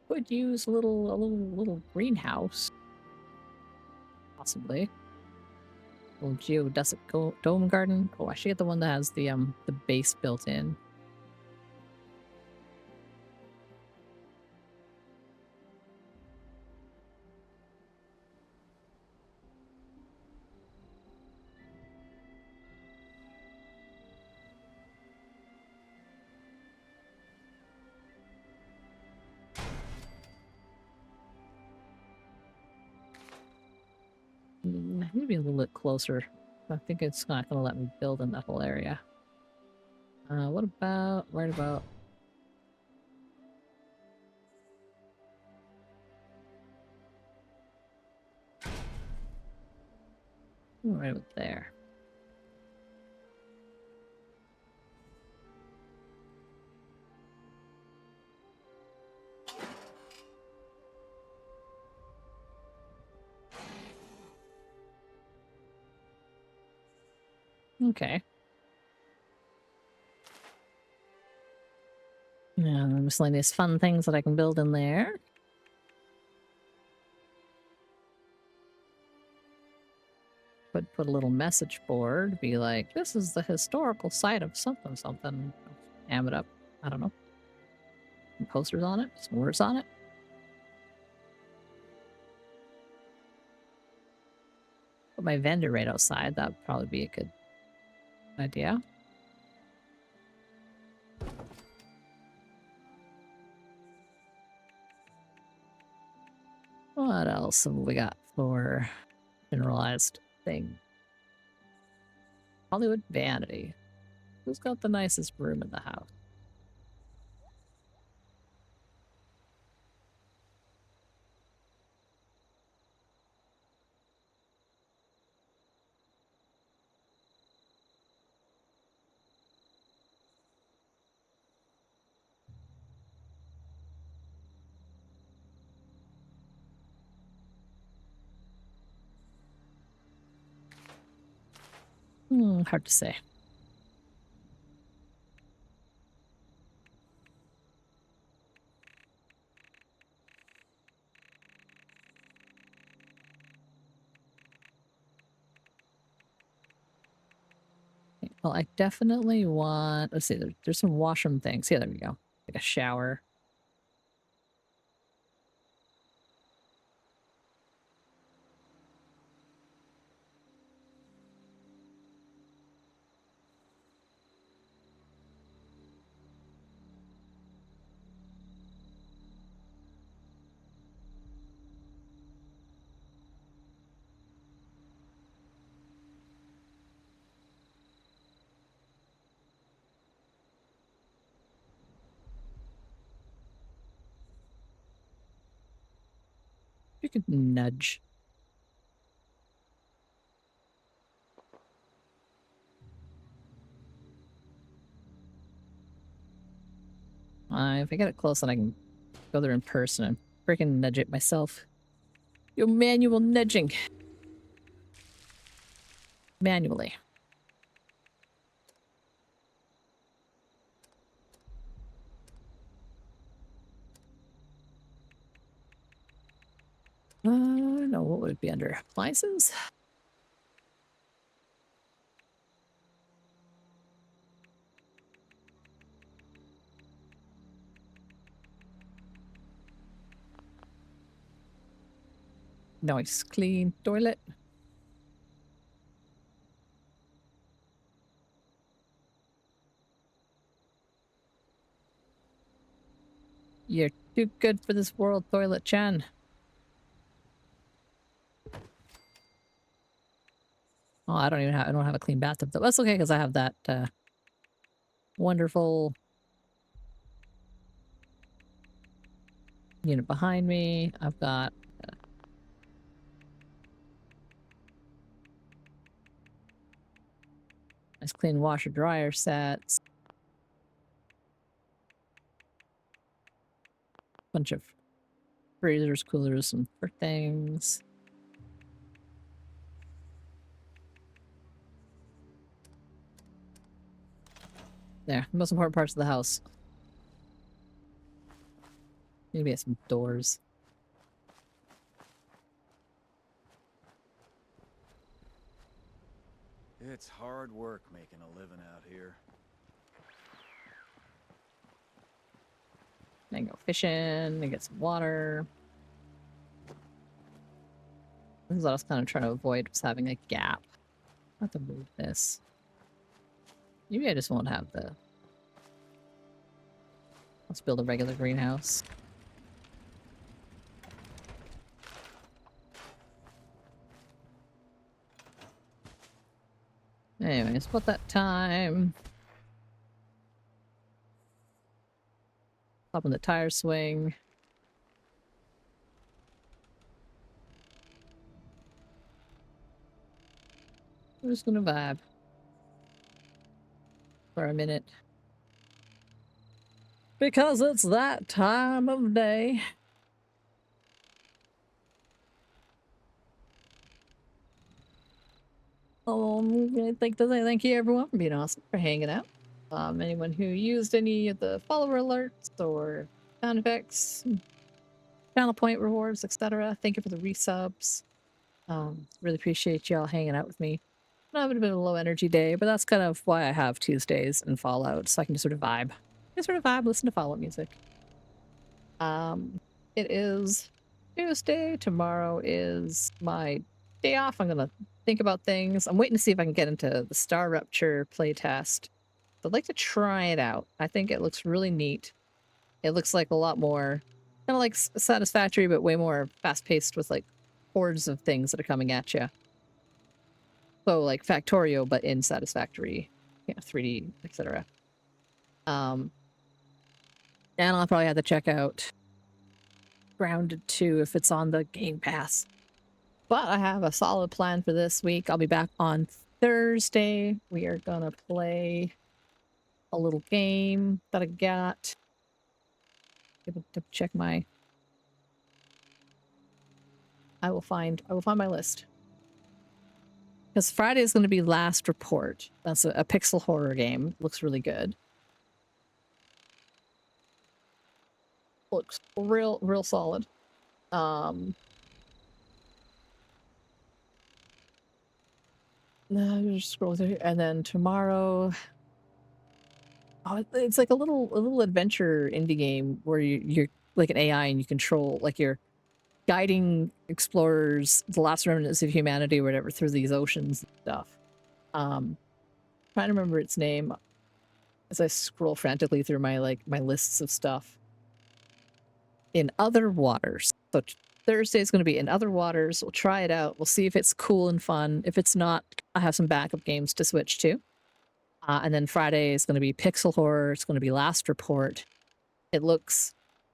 Could use a little greenhouse. Possibly. Little geodesic dome garden. Oh, I should get the one that has the base built in. Maybe a little bit closer. I think it's not going to let me build in that whole area. What about... Right about... Right about there. Okay. Now, miscellaneous fun things that I can build in there. Could put a little message board, be like, this is the historical site of something something. Am it up. I don't know. Some posters on it, some words on it. Put my vendor right outside. That would probably be a good idea. What else have we got for generalized thing? Hollywood Vanity. Who's got the nicest room in the house? Hard to say. Well, I definitely want... Let's see, there's some washroom things. Yeah, there we go. Like a shower. You could nudge. If I get it close, then I can go there in person and freaking nudge it myself. Your manual nudging. Manually. No, what would it be under? Appliances? Nice, clean toilet. You're too good for this world, Toilet Chan. Oh, I don't have a clean bathtub though. That's okay because I have that wonderful unit behind me. I've got nice clean washer dryer sets. Bunch of freezers, coolers, and for things. There, the most important parts of the house. Maybe some doors. It's hard work making a living out here. Then go fishing and get some water. This is what I was kind of trying to avoid, was having a gap. I have to move this. Maybe I just won't have the... Let's build a regular greenhouse. Anyways, about that time. Hop on the tire swing. We're just gonna vibe for a minute. Because it's that time of day. Thank you everyone for being awesome, for hanging out. Anyone who used any of the follower alerts or sound effects, channel point rewards, etc. Thank you for the resubs. Really appreciate y'all hanging out with me. I'm having a bit of a low energy day, but that's kind of why I have Tuesdays and Fallout, so I can just sort of vibe. Listen to Fallout music. It is Tuesday. Tomorrow is my day off. I'm gonna think about things. I'm waiting to see if I can get into the Star Rupture playtest. I'd like to try it out. I think it looks really neat. It looks like a lot more, kind of like Satisfactory, but way more fast-paced with like hordes of things that are coming at you. So like Factorio, but in Satisfactory, 3D, etc. And I'll probably have to check out Grounded 2 if it's on the Game Pass. But I have a solid plan for this week. I'll be back on Thursday. We are gonna play a little game that I got. Double check my... I will find my list. Because Friday is going to be Last Report. That's a pixel horror game. Looks really good. Looks real solid. Just scroll through here. And then tomorrow, it's like a little adventure indie game where you're like an AI and you control, like, you're guiding explorers, the last remnants of humanity or whatever, through these oceans and stuff. Trying to remember its name as I scroll frantically through my lists of stuff. In Other Waters. So Thursday is going to be In Other Waters. We'll try it out. We'll see if it's cool and fun. If it's not, I have some backup games to switch to. And then Friday is going to be Pixel Horror. It's going to be Last Report. It looks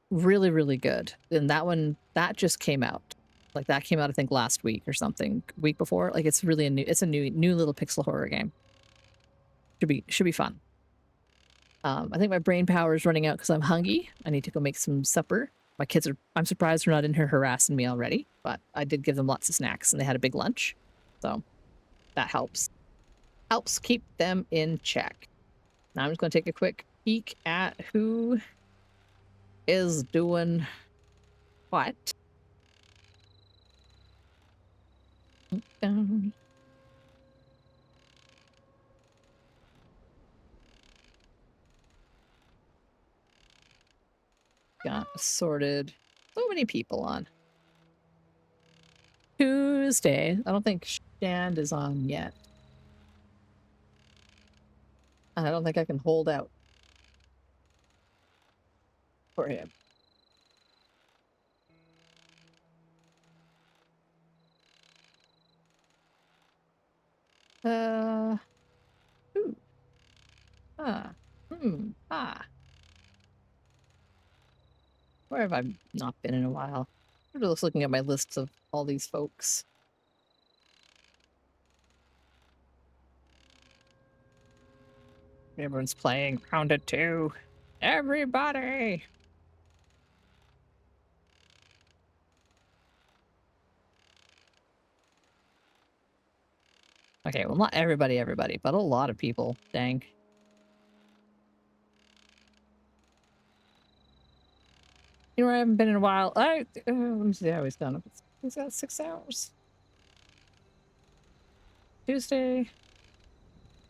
really, really good. And that one, that just came out. Like, that came out, I think, last week or something. Week before. Like, it's really a new little pixel horror game. Should be fun. I think my brain power is running out because I'm hungry. I need to go make some supper. My kids are, I'm surprised they're not in here harassing me already, but I did give them lots of snacks and they had a big lunch. So that helps. Helps keep them in check. Now I'm just going to take a quick peek at who is doing what. Got sorted. So many people on Tuesday. I don't think Shand is on yet. I don't think I can hold out for him. Ooh. Where have I not been in a while? I'm just looking at my lists of all these folks. Everyone's playing Grounded 2. Everybody! Okay, well, not everybody, but a lot of people. Dang. You know, I haven't been in a while. Let me see how he's done. He's got 6 hours. Tuesday.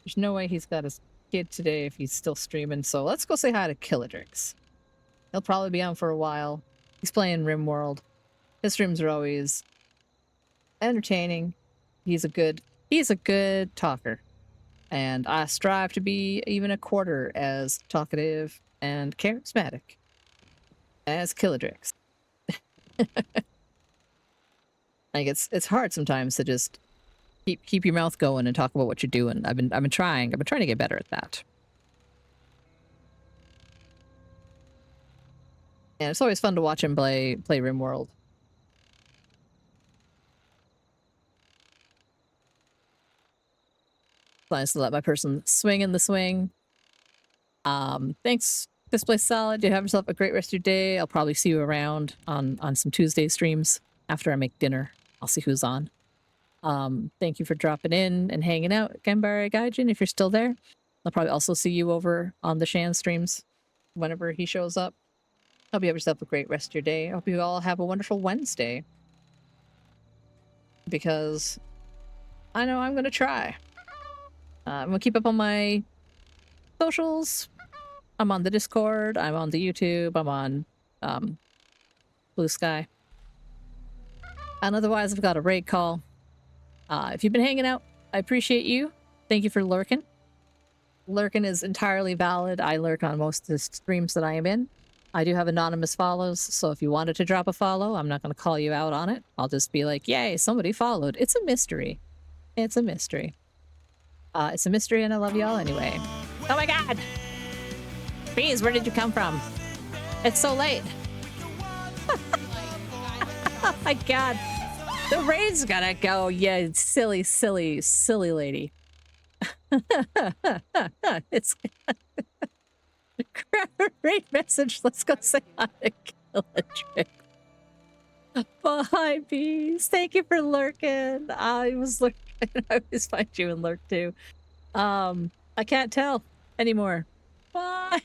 There's no way he's got his kid today if he's still streaming. So let's go say hi to Killadrix. He'll probably be on for a while. He's playing RimWorld. His streams are always entertaining. He's a good talker. And I strive to be even a quarter as talkative and charismatic as Killadrix. Like it's hard sometimes to just keep your mouth going and talk about what you're doing. I've been trying to get better at that. And it's always fun to watch him play RimWorld. It's nice to let my person swing in the swing. Thanks. This place solid. You have yourself a great rest of your day. I'll probably see you around on some Tuesday streams after I make dinner. I'll see who's on. Thank you for dropping in and hanging out, Gambare Gaijin, if you're still there. I'll probably also see you over on the Shan streams whenever he shows up. Hope you have yourself a great rest of your day. I hope you all have a wonderful Wednesday. Because I know I'm going to try. I'm going to keep up on my socials. I'm on the Discord. I'm on the YouTube. I'm on Blue Sky. And otherwise, I've got a raid call. If you've been hanging out, I appreciate you. Thank you for lurking. Lurking is entirely valid. I lurk on most of the streams that I am in. I do have anonymous follows, so if you wanted to drop a follow, I'm not going to call you out on it. I'll just be like, yay, somebody followed. It's a mystery. It's a mystery. It's a mystery, and I love y'all anyway. Oh my god! Bees, where did you come from? It's so late. Oh my god. The raid's gotta go. Yeah, silly, silly, silly lady. It's grab a raid message. Let's go say hi to Killadrix. Bye, bees. Thank you for lurking. I was lurking. I always find you and lurk too. I can't tell anymore. Bye.